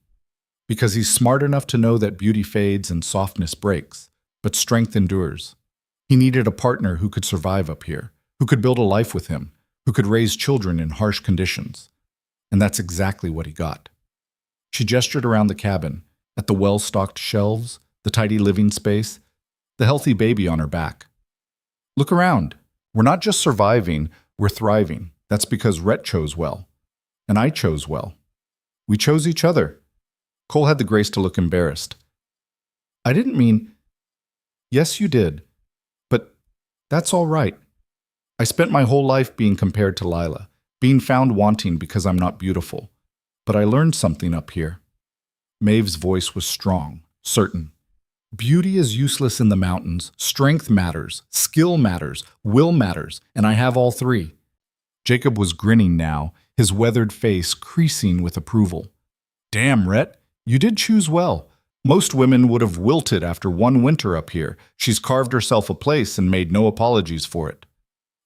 Because he's smart enough to know that beauty fades and softness breaks, but strength endures. He needed a partner who could survive up here, who could build a life with him, who could raise children in harsh conditions. And that's exactly what he got." She gestured around the cabin, at the well-stocked shelves, the tidy living space, the healthy baby on her back. "Look around. We're not just surviving, we're thriving. That's because Rhett chose well. And I chose well. We chose each other." Cole had the grace to look embarrassed. "I didn't mean—" "Yes, you did. But that's all right. I spent my whole life being compared to Lila, being found wanting because I'm not beautiful. But I learned something up here." Maeve's voice was strong, certain. "Beauty is useless in the mountains. Strength matters, skill matters, will matters, and I have all three." Jacob was grinning now, his weathered face creasing with approval. "Damn, Rhett, you did choose well. Most women would have wilted after one winter up here. She's carved herself a place and made no apologies for it."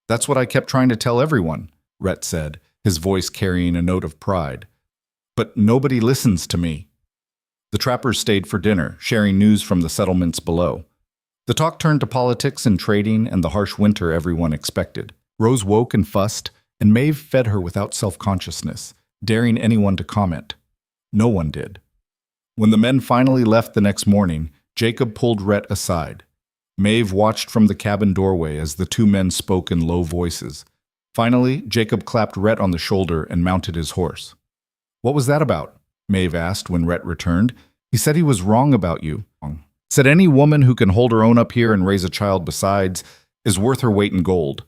"That's what I kept trying to tell everyone," Rhett said, his voice carrying a note of pride. "But nobody listens to me." The trappers stayed for dinner, sharing news from the settlements below. The talk turned to politics and trading and the harsh winter everyone expected. Rose woke and fussed, and Maeve fed her without self-consciousness, daring anyone to comment. No one did. When the men finally left the next morning, Jacob pulled Rhett aside. Maeve watched from the cabin doorway as the two men spoke in low voices. Finally, Jacob clapped Rhett on the shoulder and mounted his horse. "What was that about?" Maeve asked when Rhett returned. "He said he was wrong about you. Said any woman who can hold her own up here and raise a child besides is worth her weight in gold."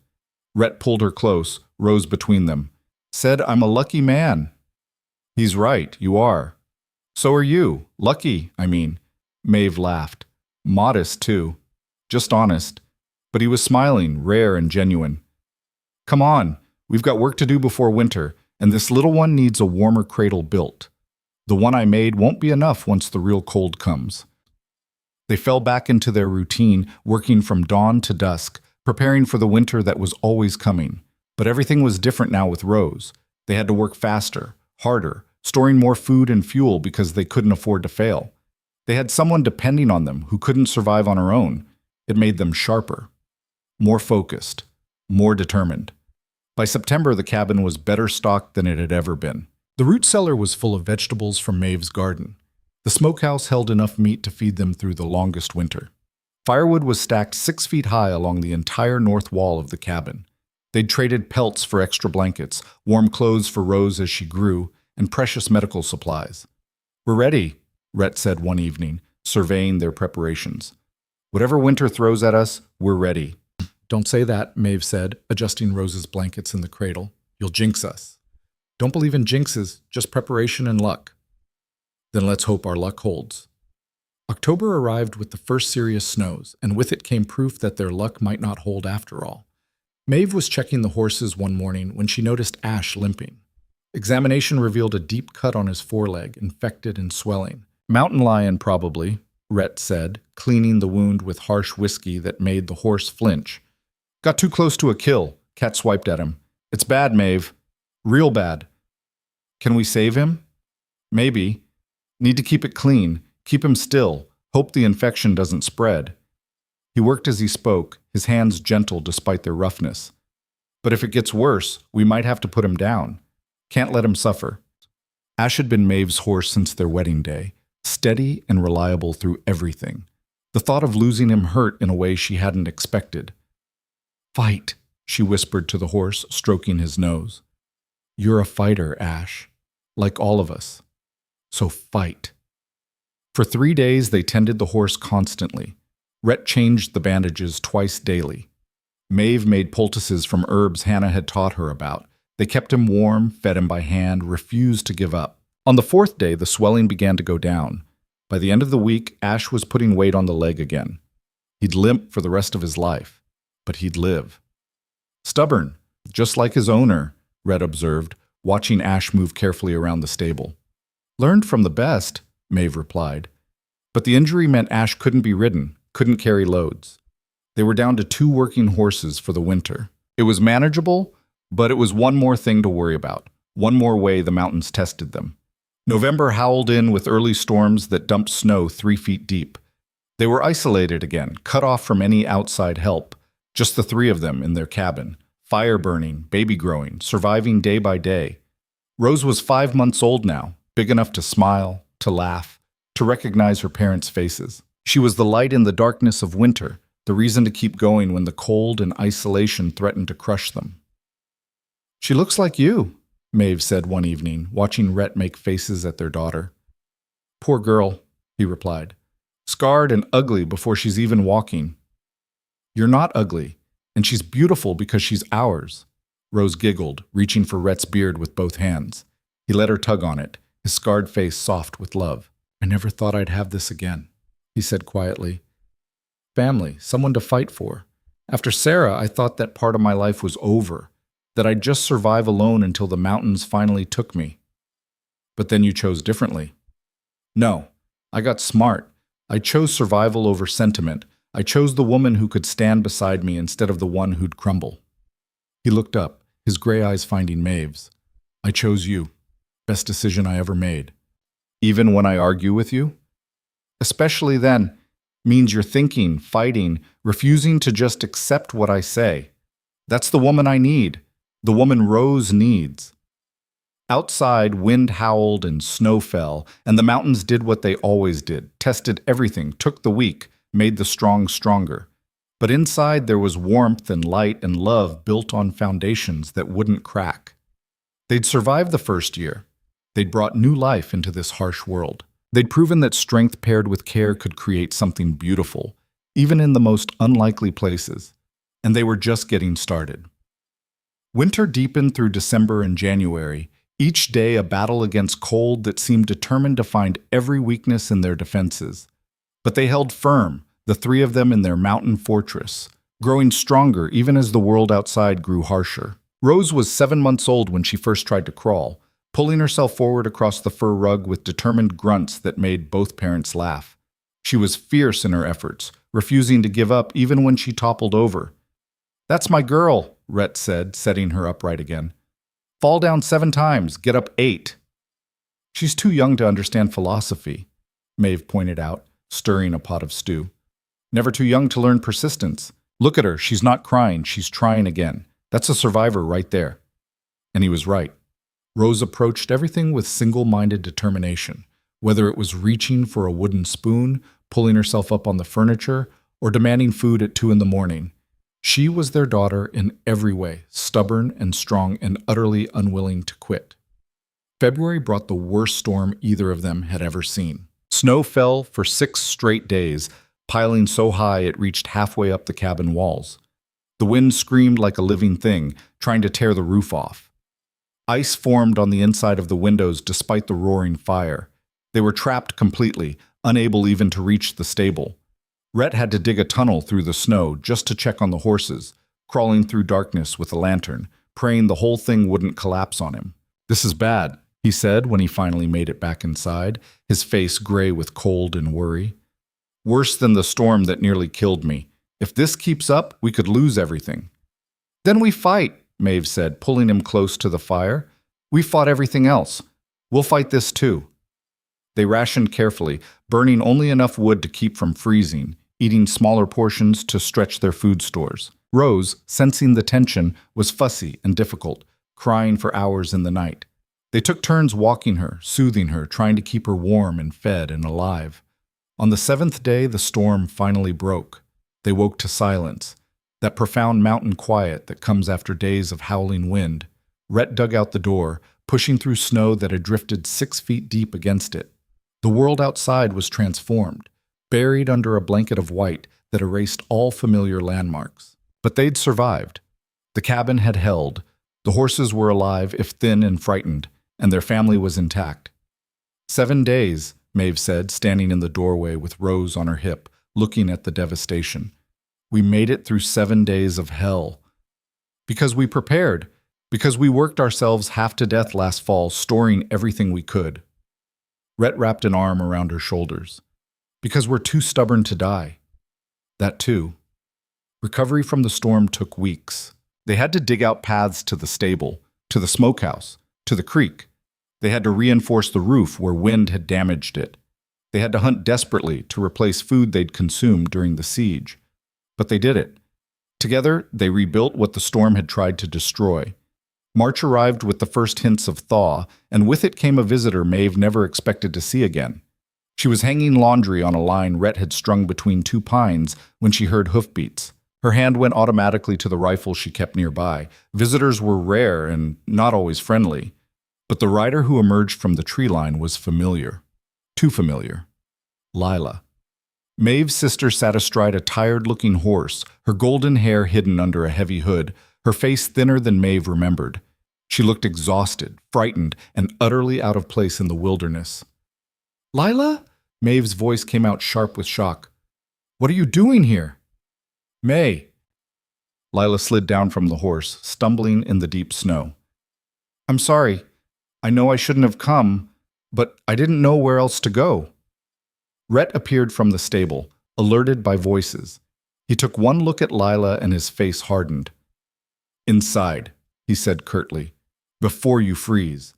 Rhett pulled her close, rose between them. "Said I'm a lucky man." "He's right, you are." "So are you. Lucky, I mean." Maeve laughed. "Modest, too. Just honest." But he was smiling, rare and genuine. "Come on, we've got work to do before winter, and this little one needs a warmer cradle built. The one I made won't be enough once the real cold comes." They fell back into their routine, working from dawn to dusk, preparing for the winter that was always coming. But everything was different now with Rose. They had to work faster, harder, storing more food and fuel because they couldn't afford to fail. They had someone depending on them who couldn't survive on her own. It made them sharper, more focused, more determined. By September, the cabin was better stocked than it had ever been. The root cellar was full of vegetables from Maeve's garden. The smokehouse held enough meat to feed them through the longest winter. Firewood was stacked 6 feet high along the entire north wall of the cabin. They'd traded pelts for extra blankets, warm clothes for Rose as she grew, and precious medical supplies. "We're ready," Rhett said one evening, surveying their preparations. "Whatever winter throws at us, we're ready." "Don't say that," Maeve said, adjusting Rose's blankets in the cradle. "You'll jinx us." "Don't believe in jinxes, just preparation and luck." "Then let's hope our luck holds." October arrived with the first serious snows, and with it came proof that their luck might not hold after all. Maeve was checking the horses one morning when she noticed Ash limping. Examination revealed a deep cut on his foreleg, infected and swelling. "Mountain lion, probably," Rhett said, cleaning the wound with harsh whiskey that made the horse flinch. "Got too close to a kill," Cat swiped at him. "It's bad, Maeve. Real bad." "Can we save him?" "Maybe. Need to keep it clean. Keep him still. Hope the infection doesn't spread." He worked as he spoke, his hands gentle despite their roughness. "But if it gets worse, we might have to put him down. Can't let him suffer." Ash had been Maeve's horse since their wedding day, steady and reliable through everything. The thought of losing him hurt in a way she hadn't expected. "Fight," she whispered to the horse, stroking his nose. "You're a fighter, Ash, like all of us. So fight." For 3 days, they tended the horse constantly. Rhett changed the bandages twice daily. Maeve made poultices from herbs Hannah had taught her about. They kept him warm, fed him by hand, refused to give up. On the 4th day, the swelling began to go down. By the end of the week, Ash was putting weight on the leg again. He'd limp for the rest of his life, but he'd live. "Stubborn, just like his owner," Rhett observed, watching Ash move carefully around the stable. Learned from the best, Maeve replied. But the injury meant Ash couldn't be ridden, couldn't carry loads. They were down to 2 working horses for the winter. It was manageable, but it was one more thing to worry about, one more way the mountains tested them. November howled in with early storms that dumped snow 3 feet deep. They were isolated again, cut off from any outside help, just the 3 of them in their cabin, fire burning, baby growing, surviving day by day. Rose was 5 months old now, big enough to smile, to laugh, to recognize her parents' faces. She was the light in the darkness of winter, the reason to keep going when the cold and isolation threatened to crush them. "She looks like you," Maeve said one evening, watching Rhett make faces at their daughter. "Poor girl," he replied. "Scarred and ugly before she's even walking." "You're not ugly, and she's beautiful because she's ours." Rose giggled, reaching for Rhett's beard with both hands. He let her tug on it, his scarred face soft with love. "I never thought I'd have this again," he said quietly. "Family, someone to fight for. After Sarah, I thought that part of my life was over, that I'd just survive alone until the mountains finally took me. But then you chose differently." "No, I got smart. I chose survival over sentiment. I chose the woman who could stand beside me instead of the one who'd crumble." He looked up, his gray eyes finding Maeve's. "I chose you. Best decision I ever made." "Even when I argue with you?" "Especially then. Means you're thinking, fighting, refusing to just accept what I say. That's the woman I need. The woman Rose needs." Outside, wind howled and snow fell, and the mountains did what they always did, tested everything, took the weak, made the strong stronger. But inside there was warmth and light and love built on foundations that wouldn't crack. They'd survived the first year. They'd brought new life into this harsh world. They'd proven that strength paired with care could create something beautiful, even in the most unlikely places. And they were just getting started. Winter deepened through December and January, each day a battle against cold that seemed determined to find every weakness in their defenses. But they held firm, the 3 of them in their mountain fortress, growing stronger even as the world outside grew harsher. Rose was 7 months old when she first tried to crawl, pulling herself forward across the fur rug with determined grunts that made both parents laugh. She was fierce in her efforts, refusing to give up even when she toppled over. "That's my girl," Rhett said, setting her upright again. "Fall down 7 times, get up 8. "She's too young to understand philosophy," Maeve pointed out, stirring a pot of stew. "Never too young to learn persistence. Look at her, she's not crying, she's trying again. That's a survivor right there." And he was right. Rose approached everything with single-minded determination, whether it was reaching for a wooden spoon, pulling herself up on the furniture, or demanding food at 2 in the morning. She was their daughter in every way, stubborn and strong and utterly unwilling to quit. February brought the worst storm either of them had ever seen. Snow fell for 6 straight days, piling so high it reached halfway up the cabin walls. The wind screamed like a living thing, trying to tear the roof off. Ice formed on the inside of the windows despite the roaring fire. They were trapped completely, unable even to reach the stable. Rhett had to dig a tunnel through the snow just to check on the horses, crawling through darkness with a lantern, praying the whole thing wouldn't collapse on him. "This is bad," he said when he finally made it back inside, his face gray with cold and worry. "Worse than the storm that nearly killed me. If this keeps up, we could lose everything." "Then we fight," Maeve said, pulling him close to the fire. "We fought everything else. We'll fight this too." They rationed carefully, burning only enough wood to keep from freezing, eating smaller portions to stretch their food stores. Rose, sensing the tension, was fussy and difficult, crying for hours in the night. They took turns walking her, soothing her, trying to keep her warm and fed and alive. On the 7th day, the storm finally broke. They woke to silence, that profound mountain quiet that comes after days of howling wind. Rhett dug out the door, pushing through snow that had drifted 6 feet deep against it. The world outside was transformed, buried under a blanket of white that erased all familiar landmarks. But they'd survived. The cabin had held. The horses were alive, if thin and frightened, and their family was intact. 7 days, Maeve said, standing in the doorway with Rose on her hip, looking at the devastation. "We made it through 7 days of hell. Because we prepared. Because we worked ourselves half to death last fall, storing everything we could. Rhett wrapped an arm around her shoulders. Because we're too stubborn to die. That too. Recovery from the storm took weeks. They had to dig out paths to the stable, to the smokehouse, to the creek. They had to reinforce the roof where wind had damaged it. They had to hunt desperately to replace food they'd consumed during the siege. But they did it. Together, they rebuilt what the storm had tried to destroy. March arrived with the first hints of thaw, and with it came a visitor Maeve never expected to see again. She was hanging laundry on a line Rhett had strung between two pines when she heard hoofbeats. Her hand went automatically to the rifle she kept nearby. Visitors were rare and not always friendly, but the rider who emerged from the tree line was familiar. Too familiar. Lila. Maeve's sister sat astride a tired-looking horse, her golden hair hidden under a heavy hood, her face thinner than Maeve remembered. She looked exhausted, frightened, and utterly out of place in the wilderness. "Lila?" Maeve's voice came out sharp with shock. "What are you doing here?" "May." Lila slid down from the horse, stumbling in the deep snow. "I'm sorry. I know I shouldn't have come, but I didn't know where else to go." Rhett appeared from the stable, alerted by voices. He took one look at Lila and his face hardened. "Inside," he said curtly, "before you freeze."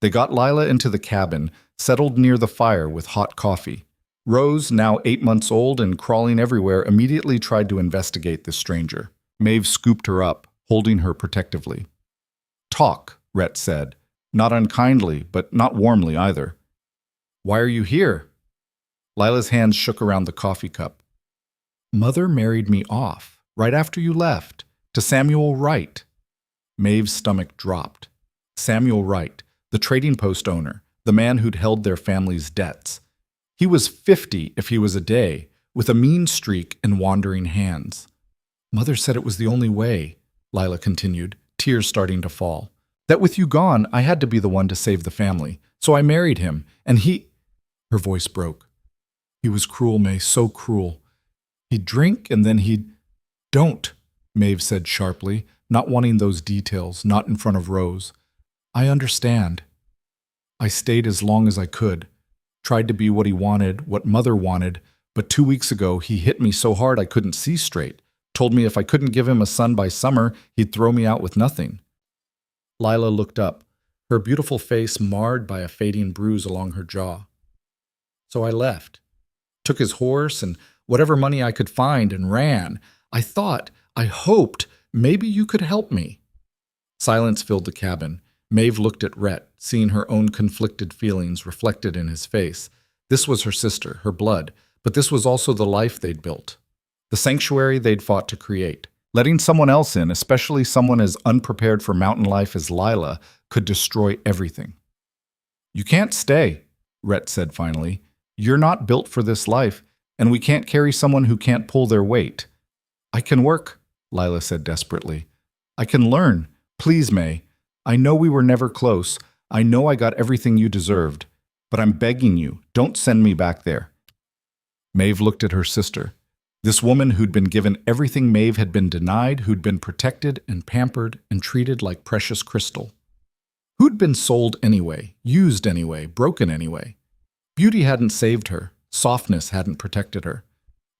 They got Lila into the cabin, settled near the fire with hot coffee. Rose, now 8 months old and crawling everywhere, immediately tried to investigate this stranger. Maeve scooped her up, holding her protectively. "Talk," Rhett said, not unkindly, but not warmly either. "Why are you here?" Lila's hands shook around the coffee cup. "Mother married me off, right after you left, to Samuel Wright." Maeve's stomach dropped. Samuel Wright, the trading post owner, the man who'd held their family's debts. He was 50 if he was a day, with a mean streak and wandering hands. "Mother said it was the only way," Lila continued, tears starting to fall. "That with you gone, I had to be the one to save the family. So I married him, and he—" Her voice broke. "He was cruel, May, so cruel. He'd drink and then he'd—" "Don't," Maeve said sharply, not wanting those details, not in front of Rose. "I understand. I stayed as long as I could. Tried to be what he wanted, what Mother wanted, but 2 weeks ago he hit me so hard I couldn't see straight. Told me if I couldn't give him a son by summer, he'd throw me out with nothing." Lila looked up, her beautiful face marred by a fading bruise along her jaw. "So I left. Took his horse and whatever money I could find and ran. I hoped maybe you could help me." Silence filled the cabin. Maeve looked at Rhett, seeing her own conflicted feelings reflected in his face. This was her sister, her blood, but this was also the life they'd built. The sanctuary they'd fought to create. Letting someone else in, especially someone as unprepared for mountain life as Lila, could destroy everything. "You can't stay," Rhett said finally. "You're not built for this life, and we can't carry someone who can't pull their weight." "I can work," Lila said desperately. "I can learn. Please, May. I know we were never close. I know I got everything you deserved. But I'm begging you, don't send me back there." Maeve looked at her sister. This woman who'd been given everything Maeve had been denied, who'd been protected and pampered and treated like precious crystal. Who'd been sold anyway, used anyway, broken anyway. Beauty hadn't saved her. Softness hadn't protected her.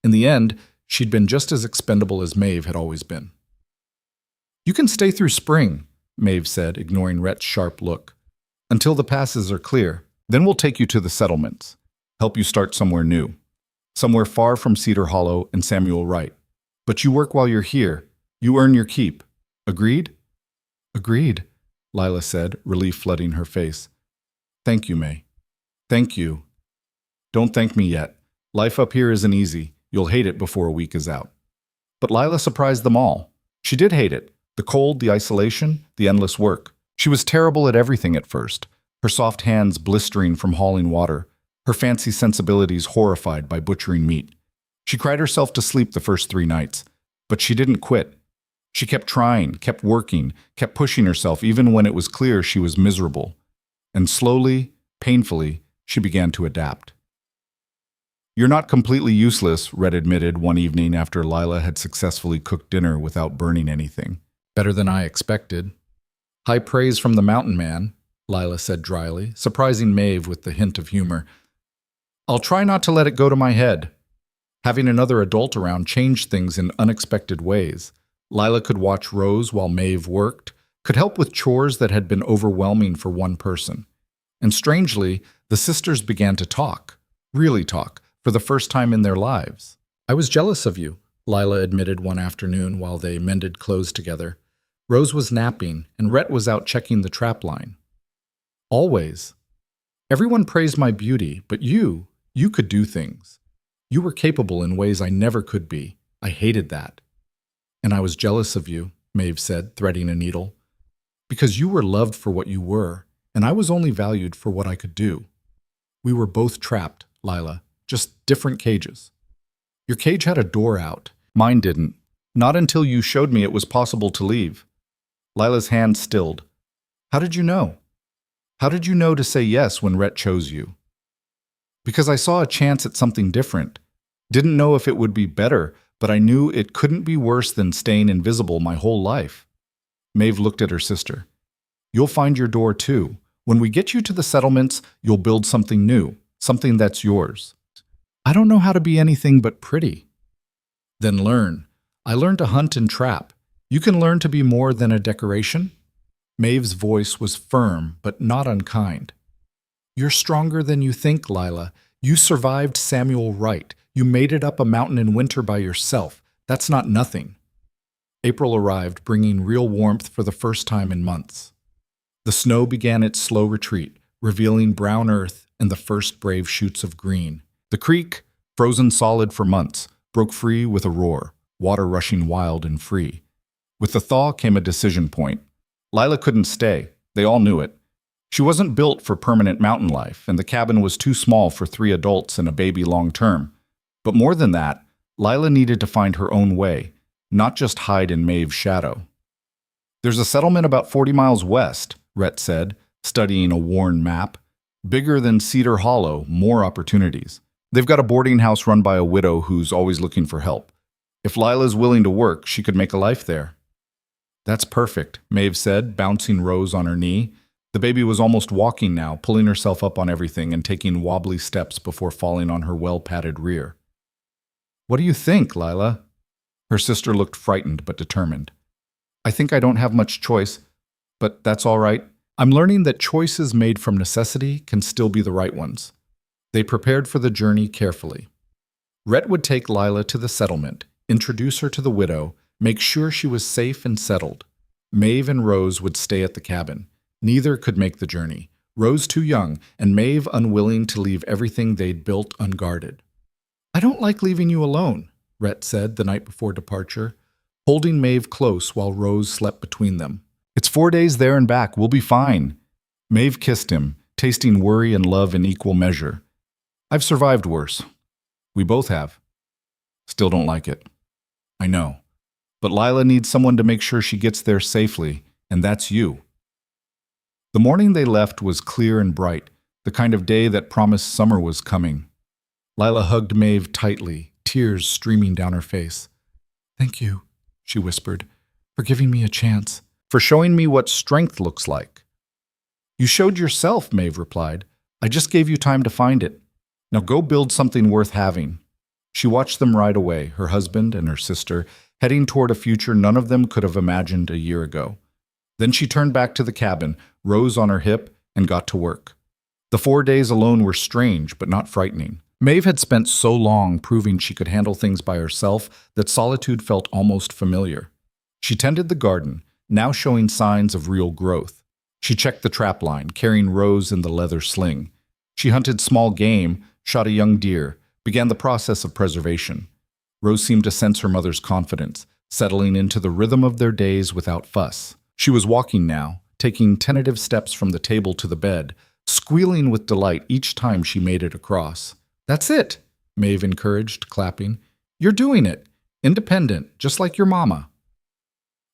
In the end, she'd been just as expendable as Maeve had always been. "You can stay through spring," Maeve said, ignoring Rhett's sharp look. "Until the passes are clear. Then we'll take you to the settlements. Help you start somewhere new. Somewhere far from Cedar Hollow and Samuel Wright. But you work while you're here. You earn your keep. Agreed?" "Agreed," Lila said, relief flooding her face. "Thank you, May. Thank you." "Don't thank me yet. Life up here isn't easy. You'll hate it before a week is out." But Lila surprised them all. She did hate it. The cold, the isolation, the endless work. She was terrible at everything at first, her soft hands blistering from hauling water, her fancy sensibilities horrified by butchering meat. She cried herself to sleep the first 3 nights, but she didn't quit. She kept trying, kept working, kept pushing herself even when it was clear she was miserable. And slowly, painfully, she began to adapt. "You're not completely useless," Rhett admitted one evening after Lila had successfully cooked dinner without burning anything. "Better than I expected." High praise from the mountain man, Lila said dryly, surprising Maeve with the hint of humor. I'll try not to let it go to my head. Having another adult around changed things in unexpected ways. Lila could watch Rose while Maeve worked, could help with chores that had been overwhelming for one person. And strangely, the sisters began to talk, really talk, for the first time in their lives. I was jealous of you, Lila admitted one afternoon while they mended clothes together. Rose was napping, and Rhett was out checking the trap line. Always. Everyone praised my beauty, but you could do things. You were capable in ways I never could be. I hated that. And I was jealous of you, Maeve said, threading a needle. Because you were loved for what you were, and I was only valued for what I could do. We were both trapped, Lila, just different cages. Your cage had a door out. Mine didn't. Not until you showed me it was possible to leave. Lila's hand stilled. How did you know? How did you know to say yes when Rhett chose you? Because I saw a chance at something different. Didn't know if it would be better, but I knew it couldn't be worse than staying invisible my whole life. Maeve looked at her sister. You'll find your door too. When we get you to the settlements, you'll build something new, something that's yours. I don't know how to be anything but pretty. Then learn. I learned to hunt and trap. You can learn to be more than a decoration. Maeve's voice was firm, but not unkind. You're stronger than you think, Lila. You survived Samuel Wright. You made it up a mountain in winter by yourself. That's not nothing. April arrived, bringing real warmth for the first time in months. The snow began its slow retreat, revealing brown earth and the first brave shoots of green. The creek, frozen solid for months, broke free with a roar, water rushing wild and free. With the thaw came a decision point. Lila couldn't stay. They all knew it. She wasn't built for permanent mountain life, and the cabin was too small for 3 adults and a baby long term. But more than that, Lila needed to find her own way, not just hide in Maeve's shadow. There's a settlement about 40 miles west, Rhett said, studying a worn map. Bigger than Cedar Hollow, more opportunities. They've got a boarding house run by a widow who's always looking for help. If Lila's willing to work, she could make a life there. That's perfect, Maeve said, bouncing Rose on her knee. The baby was almost walking now, pulling herself up on everything and taking wobbly steps before falling on her well-padded rear. What do you think, Lila? Her sister looked frightened but determined. I think I don't have much choice, but that's all right. I'm learning that choices made from necessity can still be the right ones. They prepared for the journey carefully. Rhett would take Lila to the settlement, introduce her to the widow, make sure she was safe and settled. Maeve and Rose would stay at the cabin. Neither could make the journey. Rose too young, and Maeve unwilling to leave everything they'd built unguarded. I don't like leaving you alone, Rhett said the night before departure, holding Maeve close while Rose slept between them. It's 4 days there and back. We'll be fine. Maeve kissed him, tasting worry and love in equal measure. I've survived worse. We both have. Still don't like it. I know. But Lila needs someone to make sure she gets there safely, and that's you. The morning they left was clear and bright, the kind of day that promised summer was coming. Lila hugged Maeve tightly, tears streaming down her face. Thank you, she whispered, for giving me a chance, for showing me what strength looks like. You showed yourself, Maeve replied. I just gave you time to find it. Now go build something worth having. She watched them ride away, her husband and her sister, heading toward a future none of them could have imagined a year ago. Then she turned back to the cabin, Rose on her hip, and got to work. The 4 days alone were strange, but not frightening. Maeve had spent so long proving she could handle things by herself that solitude felt almost familiar. She tended the garden, now showing signs of real growth. She checked the trap line, carrying Rose in the leather sling. She hunted small game, shot a young deer, began the process of preservation. Rose seemed to sense her mother's confidence, settling into the rhythm of their days without fuss. She was walking now, taking tentative steps from the table to the bed, squealing with delight each time she made it across. That's it, Maeve encouraged, clapping. You're doing it. Independent, just like your mama.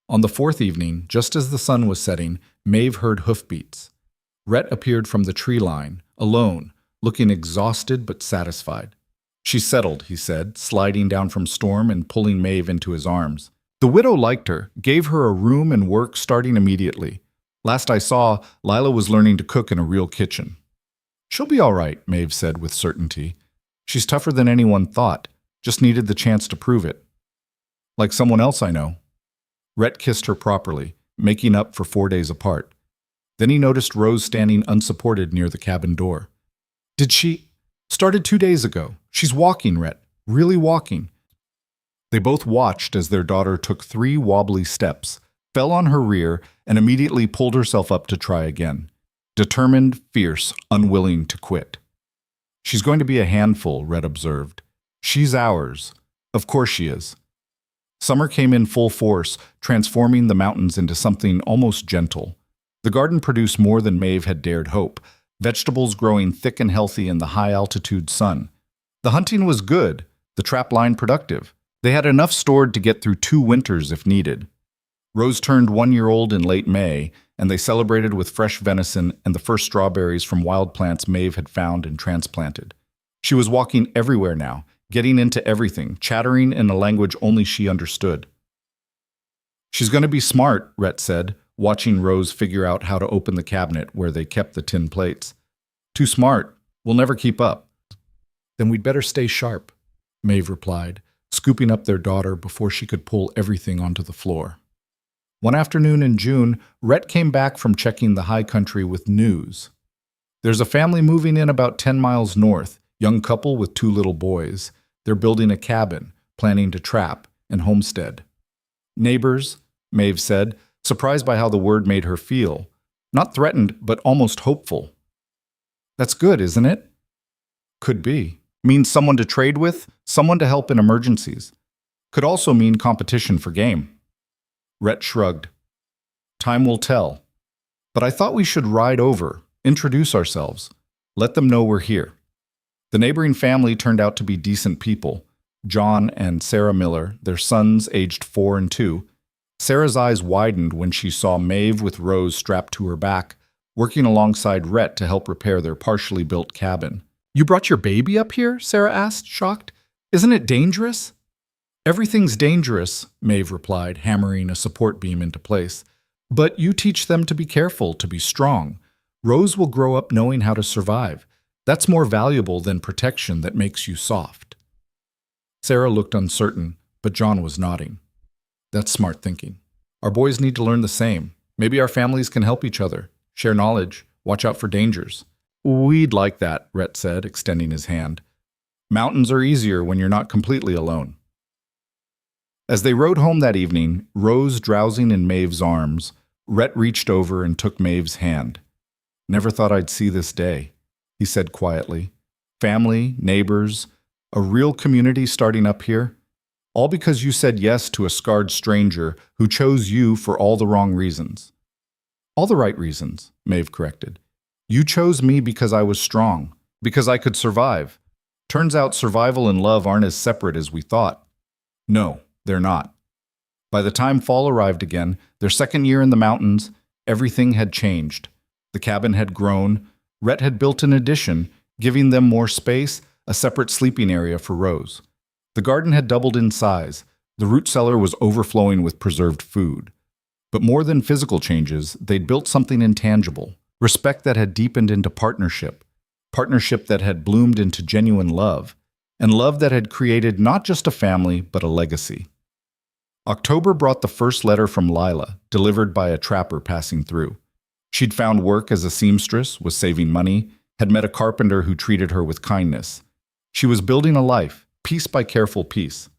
On the 4th evening, just as the sun was setting, Maeve heard hoofbeats. Rhett appeared from the tree line, alone, looking exhausted but satisfied. She settled, he said, sliding down from Storm and pulling Maeve into his arms. The widow liked her, gave her a room and work starting immediately. Last I saw, Lila was learning to cook in a real kitchen. She'll be all right, Maeve said with certainty. She's tougher than anyone thought, just needed the chance to prove it. Like someone else I know. Rhett kissed her properly, making up for 4 days apart. Then he noticed Rose standing unsupported near the cabin door. Did she? Started 2 days ago. She's walking, Rhett. Really walking. They both watched as their daughter took 3 wobbly steps, fell on her rear, and immediately pulled herself up to try again. Determined, fierce, unwilling to quit. She's going to be a handful, Rhett observed. She's ours. Of course she is. Summer came in full force, transforming the mountains into something almost gentle. The garden produced more than Maeve had dared hope, vegetables growing thick and healthy in the high-altitude sun. The hunting was good, the trap line productive. They had enough stored to get through 2 winters if needed. Rose turned 1-year-old in late May, and they celebrated with fresh venison and the first strawberries from wild plants Maeve had found and transplanted. She was walking everywhere now, getting into everything, chattering in a language only she understood. She's going to be smart, Rhett said, watching Rose figure out how to open the cabinet where they kept the tin plates. Too smart. We'll never keep up. Then we'd better stay sharp, Maeve replied, scooping up their daughter before she could pull everything onto the floor. One afternoon in June, Rhett came back from checking the high country with news. There's a family moving in about 10 miles north, young couple with 2 little boys. They're building a cabin, planning to trap and homestead. Neighbors, Maeve said, surprised by how the word made her feel. Not threatened, but almost hopeful. That's good, isn't it? Could be. Means someone to trade with, someone to help in emergencies. Could also mean competition for game. Rhett shrugged. Time will tell. But I thought we should ride over, introduce ourselves, let them know we're here. The neighboring family turned out to be decent people. John and Sarah Miller, their sons aged 4 and 2. Sarah's eyes widened when she saw Maeve with Rose strapped to her back, working alongside Rhett to help repair their partially built cabin. You brought your baby up here? Sarah asked, shocked. Isn't it dangerous? Everything's dangerous, Maeve replied, hammering a support beam into place. But you teach them to be careful, to be strong. Rose will grow up knowing how to survive. That's more valuable than protection that makes you soft. Sarah looked uncertain, but John was nodding. That's smart thinking. Our boys need to learn the same. Maybe our families can help each other, share knowledge, watch out for dangers. We'd like that, Rhett said, extending his hand. Mountains are easier when you're not completely alone. As they rode home that evening, Rose drowsing in Maeve's arms, Rhett reached over and took Maeve's hand. Never thought I'd see this day, he said quietly. Family, neighbors, a real community starting up here. All because you said yes to a scarred stranger who chose you for all the wrong reasons. All the right reasons, Maeve corrected. You chose me because I was strong, because I could survive. Turns out survival and love aren't as separate as we thought. No, they're not. By the time fall arrived again, their second year in the mountains, everything had changed. The cabin had grown. Rhett had built an addition, giving them more space, a separate sleeping area for Rose. The garden had doubled in size. The root cellar was overflowing with preserved food. But more than physical changes, they'd built something intangible, respect that had deepened into partnership that had bloomed into genuine love, and love that had created not just a family, but a legacy. October brought the first letter from Lila, delivered by a trapper passing through. She'd found work as a seamstress, was saving money, had met a carpenter who treated her with kindness. She was building a life, piece by careful piece.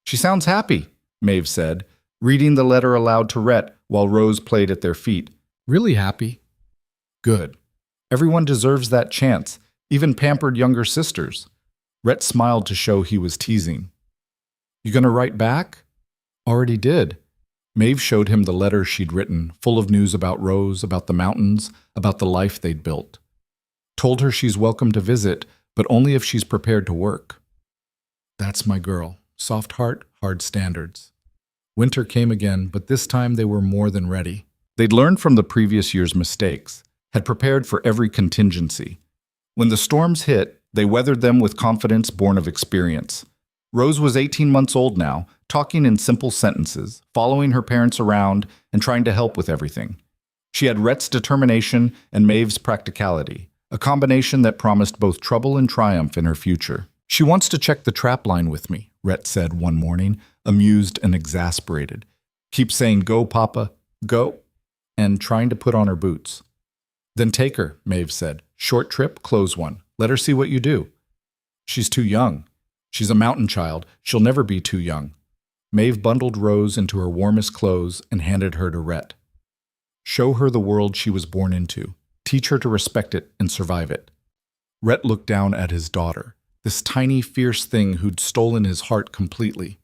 She sounds happy, Maeve said, reading the letter aloud to Rhett while Rose played at their feet. Really happy? Good. Everyone deserves that chance, even pampered younger sisters. Rhett smiled to show he was teasing. You gonna write back? Already did. Maeve showed him the letter she'd written, full of news about Rose, about the mountains, about the life they'd built. Told her she's welcome to visit, but only if she's prepared to work. That's my girl. Soft heart, hard standards. Winter came again, but this time they were more than ready. They'd learned from the previous year's mistakes, had prepared for every contingency. When the storms hit, they weathered them with confidence born of experience. Rose was 18 months old now, talking in simple sentences, following her parents around and trying to help with everything. She had Rhett's determination and Maeve's practicality, a combination that promised both trouble and triumph in her future. "She wants to check the trap line with me," Rhett said one morning, amused and exasperated. "Keep saying, 'Go, Papa, go,' and trying to put on her boots." "Then take her," Maeve said. "Short trip, close one. Let her see what you do." "She's too young. She's a mountain child. She'll never be too young." Maeve bundled Rose into her warmest clothes and handed her to Rhett. "Show her the world she was born into. Teach her to respect it and survive it." Rhett looked down at his daughter, this tiny, fierce thing who'd stolen his heart completely.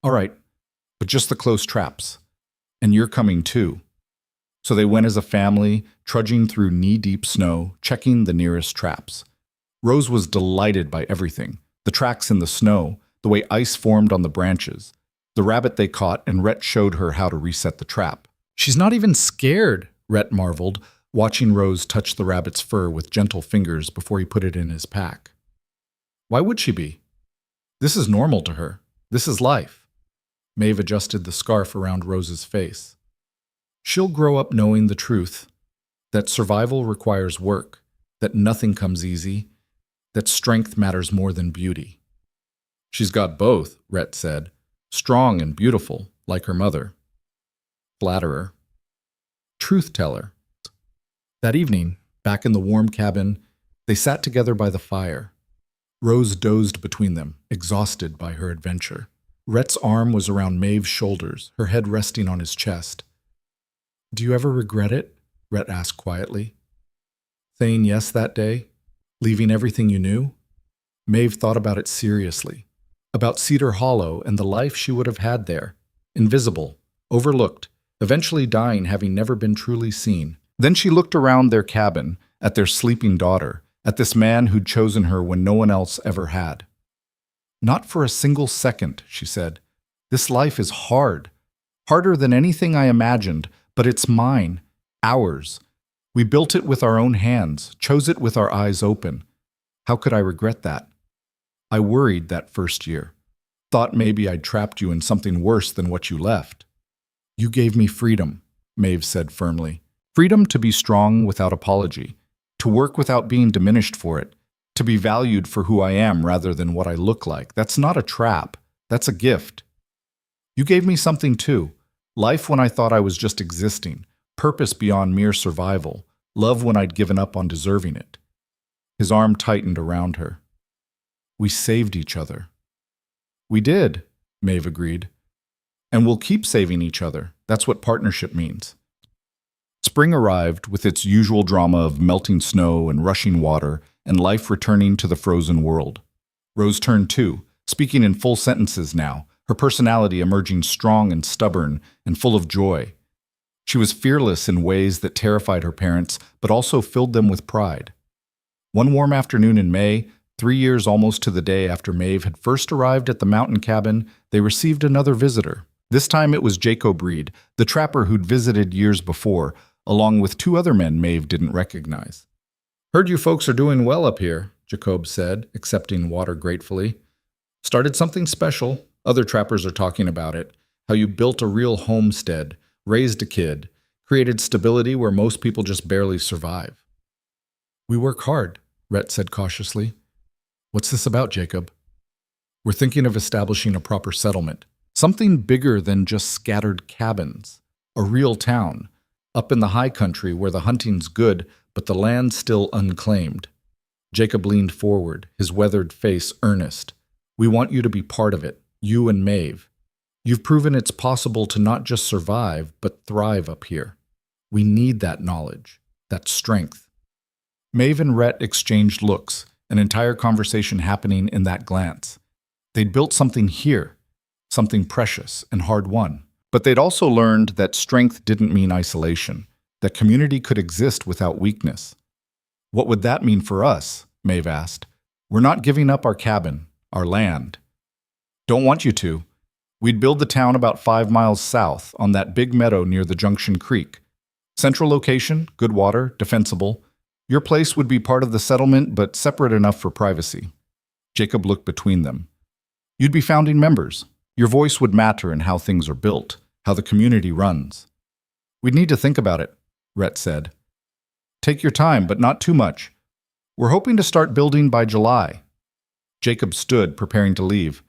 "All right, but just the close traps. And you're coming too." So they went as a family, trudging through knee-deep snow, checking the nearest traps. Rose was delighted by everything: the tracks in the snow, the way ice formed on the branches, the rabbit they caught, and Rhett showed her how to reset the trap. "She's not even scared," Rhett marveled, watching Rose touch the rabbit's fur with gentle fingers before he put it in his pack. "Why would she be? This is normal to her. This is life." Maeve adjusted the scarf around Rose's face. "She'll grow up knowing the truth, that survival requires work, that nothing comes easy, that strength matters more than beauty." "She's got both," Rhett said. "Strong and beautiful, like her mother." Flatterer. Truth-teller. That evening, back in the warm cabin, they sat together by the fire. Rose dozed between them, exhausted by her adventure. Rhett's arm was around Maeve's shoulders, her head resting on his chest. "Do you ever regret it?" Rhett asked quietly. "Saying yes that day? Leaving everything you knew?" Maeve thought about it seriously, about Cedar Hollow and the life she would have had there, invisible, overlooked, eventually dying having never been truly seen. Then she looked around their cabin, at their sleeping daughter, at this man who'd chosen her when no one else ever had. "Not for a single second," she said. "This life is hard, harder than anything I imagined, but it's mine, ours. We built it with our own hands, chose it with our eyes open. How could I regret that? I worried that first year. Thought maybe I'd trapped you in something worse than what you left." "You gave me freedom," Maeve said firmly. "Freedom to be strong without apology, to work without being diminished for it, to be valued for who I am rather than what I look like. That's not a trap. That's a gift. You gave me something too. Life when I thought I was just existing, purpose beyond mere survival, love when I'd given up on deserving it." His arm tightened around her. "We saved each other." "We did," Maeve agreed. "And we'll keep saving each other. That's what partnership means." Spring arrived with its usual drama of melting snow and rushing water and life returning to the frozen world. Rose turned 2, speaking in full sentences now, her personality emerging strong and stubborn and full of joy. She was fearless in ways that terrified her parents, but also filled them with pride. One warm afternoon in May, 3 years almost to the day after Maeve had first arrived at the mountain cabin, they received another visitor. This time it was Jacob Reed, the trapper who'd visited years before, along with 2 other men Maeve didn't recognize. "Heard you folks are doing well up here," Jacob said, accepting water gratefully. "Started something special. Other trappers are talking about it. How you built a real homestead, raised a kid, created stability where most people just barely survive." "We work hard," Rhett said cautiously. "What's this about, Jacob?" "We're thinking of establishing a proper settlement. Something bigger than just scattered cabins. A real town. Up in the high country where the hunting's good, but the land's still unclaimed." Jacob leaned forward, his weathered face earnest. "We want you to be part of it, you and Maeve. You've proven it's possible to not just survive, but thrive up here. We need that knowledge, that strength." Maeve and Rhett exchanged looks, an entire conversation happening in that glance. They'd built something here, something precious and hard-won. But they'd also learned that strength didn't mean isolation, that community could exist without weakness. "What would that mean for us?" Maeve asked. "We're not giving up our cabin, our land." "Don't want you to. We'd build the town about 5 miles south, on that big meadow near the Junction Creek. Central location, good water, defensible. Your place would be part of the settlement, but separate enough for privacy." Jacob looked between them. "You'd be founding members. Your voice would matter in how things are built, how the community runs." "We'd need to think about it," Rhett said. Take your time, but not too much. We're hoping to start building by July. Jacob stood, preparing to leave.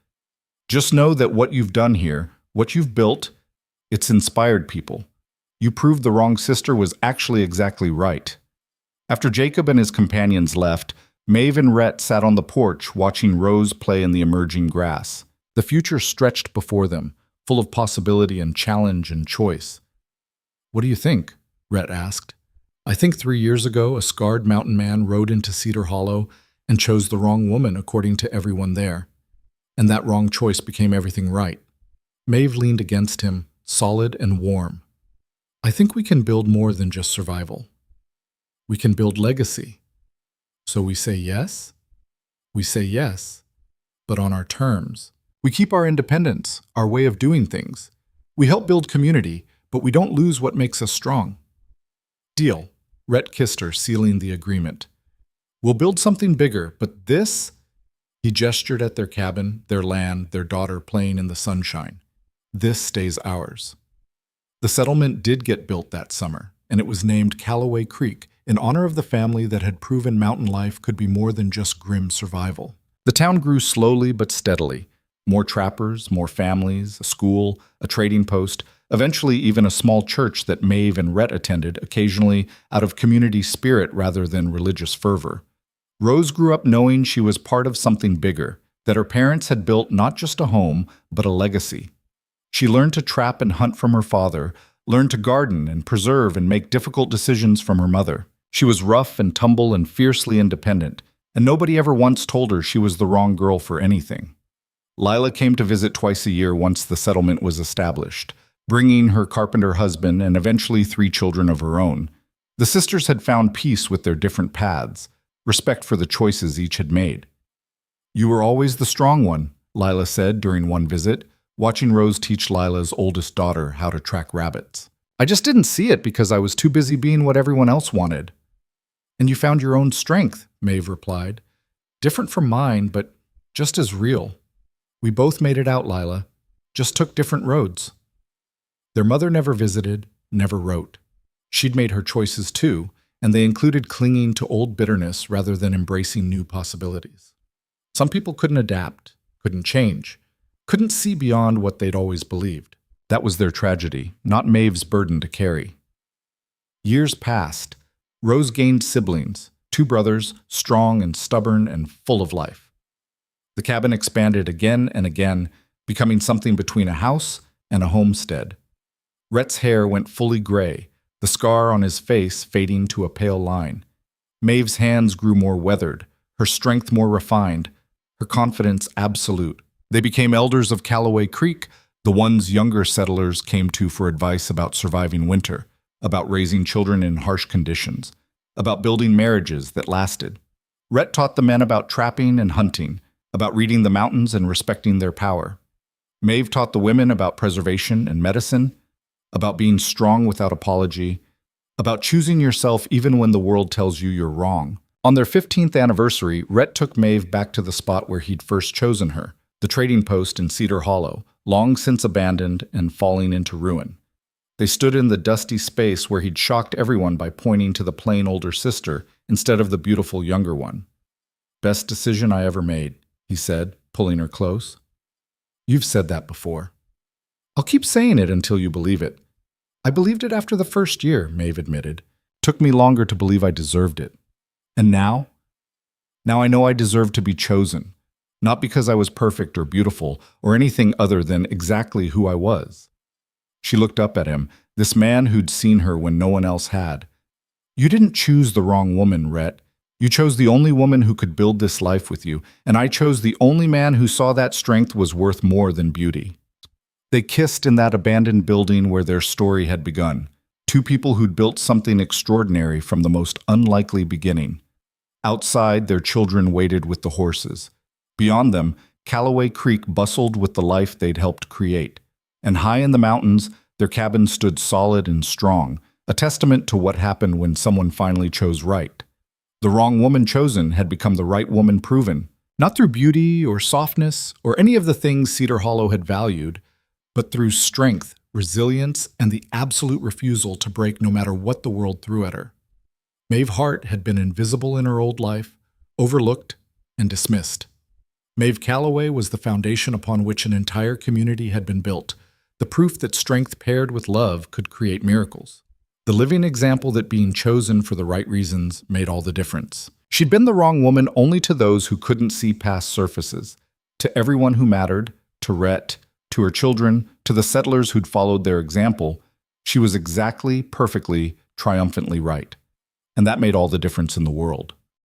Just know that what you've done here, what you've built, it's inspired people. You proved the wrong sister was actually exactly right. After Jacob and his companions left, Maeve and Rhett sat on the porch watching Rose play in the emerging grass. The future stretched before them, full of possibility and challenge and choice. What do you think? Rhett asked. I think 3 years ago a scarred mountain man rode into Cedar Hollow and chose the wrong woman according to everyone there. And that wrong choice became everything right. Maeve leaned against him, solid and warm. I think we can build more than just survival. We can build legacy. So we say yes? We say yes, but on our terms. We keep our independence, our way of doing things. We help build community, but we don't lose what makes us strong. Deal. Rhett kissed her, sealing the agreement. We'll build something bigger, but this... He gestured at their cabin, their land, their daughter playing in the sunshine. This stays ours. The settlement did get built that summer, and it was named Callaway Creek, in honor of the family that had proven mountain life could be more than just grim survival. The town grew slowly but steadily. More trappers, more families, a school, a trading post, eventually even a small church that Maeve and Rhett attended, occasionally out of community spirit rather than religious fervor. Rose grew up knowing she was part of something bigger, that her parents had built not just a home, but a legacy. She learned to trap and hunt from her father, learned to garden and preserve and make difficult decisions from her mother. She was rough and tumble and fiercely independent, and nobody ever once told her she was the wrong girl for anything. Lila came to visit twice a year once the settlement was established, bringing her carpenter husband and eventually 3 children of her own. The sisters had found peace with their different paths, respect for the choices each had made. You were always the strong one, Lila said during one visit, watching Rose teach Lila's oldest daughter how to track rabbits. I just didn't see it because I was too busy being what everyone else wanted. And you found your own strength, Maeve replied. Different from mine, but just as real. We both made it out, Lila. Just took different roads. Their mother never visited, never wrote. She'd made her choices too, and they included clinging to old bitterness rather than embracing new possibilities. Some people couldn't adapt, couldn't change, couldn't see beyond what they'd always believed. That was their tragedy, not Maeve's burden to carry. Years passed. Rose gained siblings, 2 brothers, strong and stubborn and full of life. The cabin expanded again and again, becoming something between a house and a homestead. Rhett's hair went fully gray, the scar on his face fading to a pale line. Maeve's hands grew more weathered, her strength more refined, her confidence absolute. They became elders of Callaway Creek, the ones younger settlers came to for advice about surviving winter, about raising children in harsh conditions, about building marriages that lasted. Rhett taught the men about trapping and hunting, about reading the mountains and respecting their power. Maeve taught the women about preservation and medicine, about being strong without apology, about choosing yourself even when the world tells you you're wrong. On their 15th anniversary, Rhett took Maeve back to the spot where he'd first chosen her, the trading post in Cedar Hollow, long since abandoned and falling into ruin. They stood in the dusty space where he'd shocked everyone by pointing to the plain older sister instead of the beautiful younger one. Best decision I ever made, he said, pulling her close. You've said that before. I'll keep saying it until you believe it. I believed it after the first year, Maeve admitted. Took me longer to believe I deserved it. And now? Now I know I deserve to be chosen, not because I was perfect or beautiful or anything other than exactly who I was. She looked up at him, this man who'd seen her when no one else had. You didn't choose the wrong woman, Rhett. You chose the only woman who could build this life with you, and I chose the only man who saw that strength was worth more than beauty. They kissed in that abandoned building where their story had begun. 2 people who'd built something extraordinary from the most unlikely beginning. Outside, their children waited with the horses. Beyond them, Callaway Creek bustled with the life they'd helped create. And high in the mountains, their cabin stood solid and strong, a testament to what happened when someone finally chose right. The wrong woman chosen had become the right woman proven, not through beauty or softness or any of the things Cedar Hollow had valued, but through strength, resilience, and the absolute refusal to break no matter what the world threw at her. Maeve Hart had been invisible in her old life, overlooked, and dismissed. Maeve Calloway was the foundation upon which an entire community had been built, the proof that strength paired with love could create miracles. The living example that being chosen for the right reasons made all the difference. She'd been the wrong woman only to those who couldn't see past surfaces, to everyone who mattered, to Rhett, to her children, to the settlers who'd followed their example. She was exactly, perfectly, triumphantly right. And that made all the difference in the world.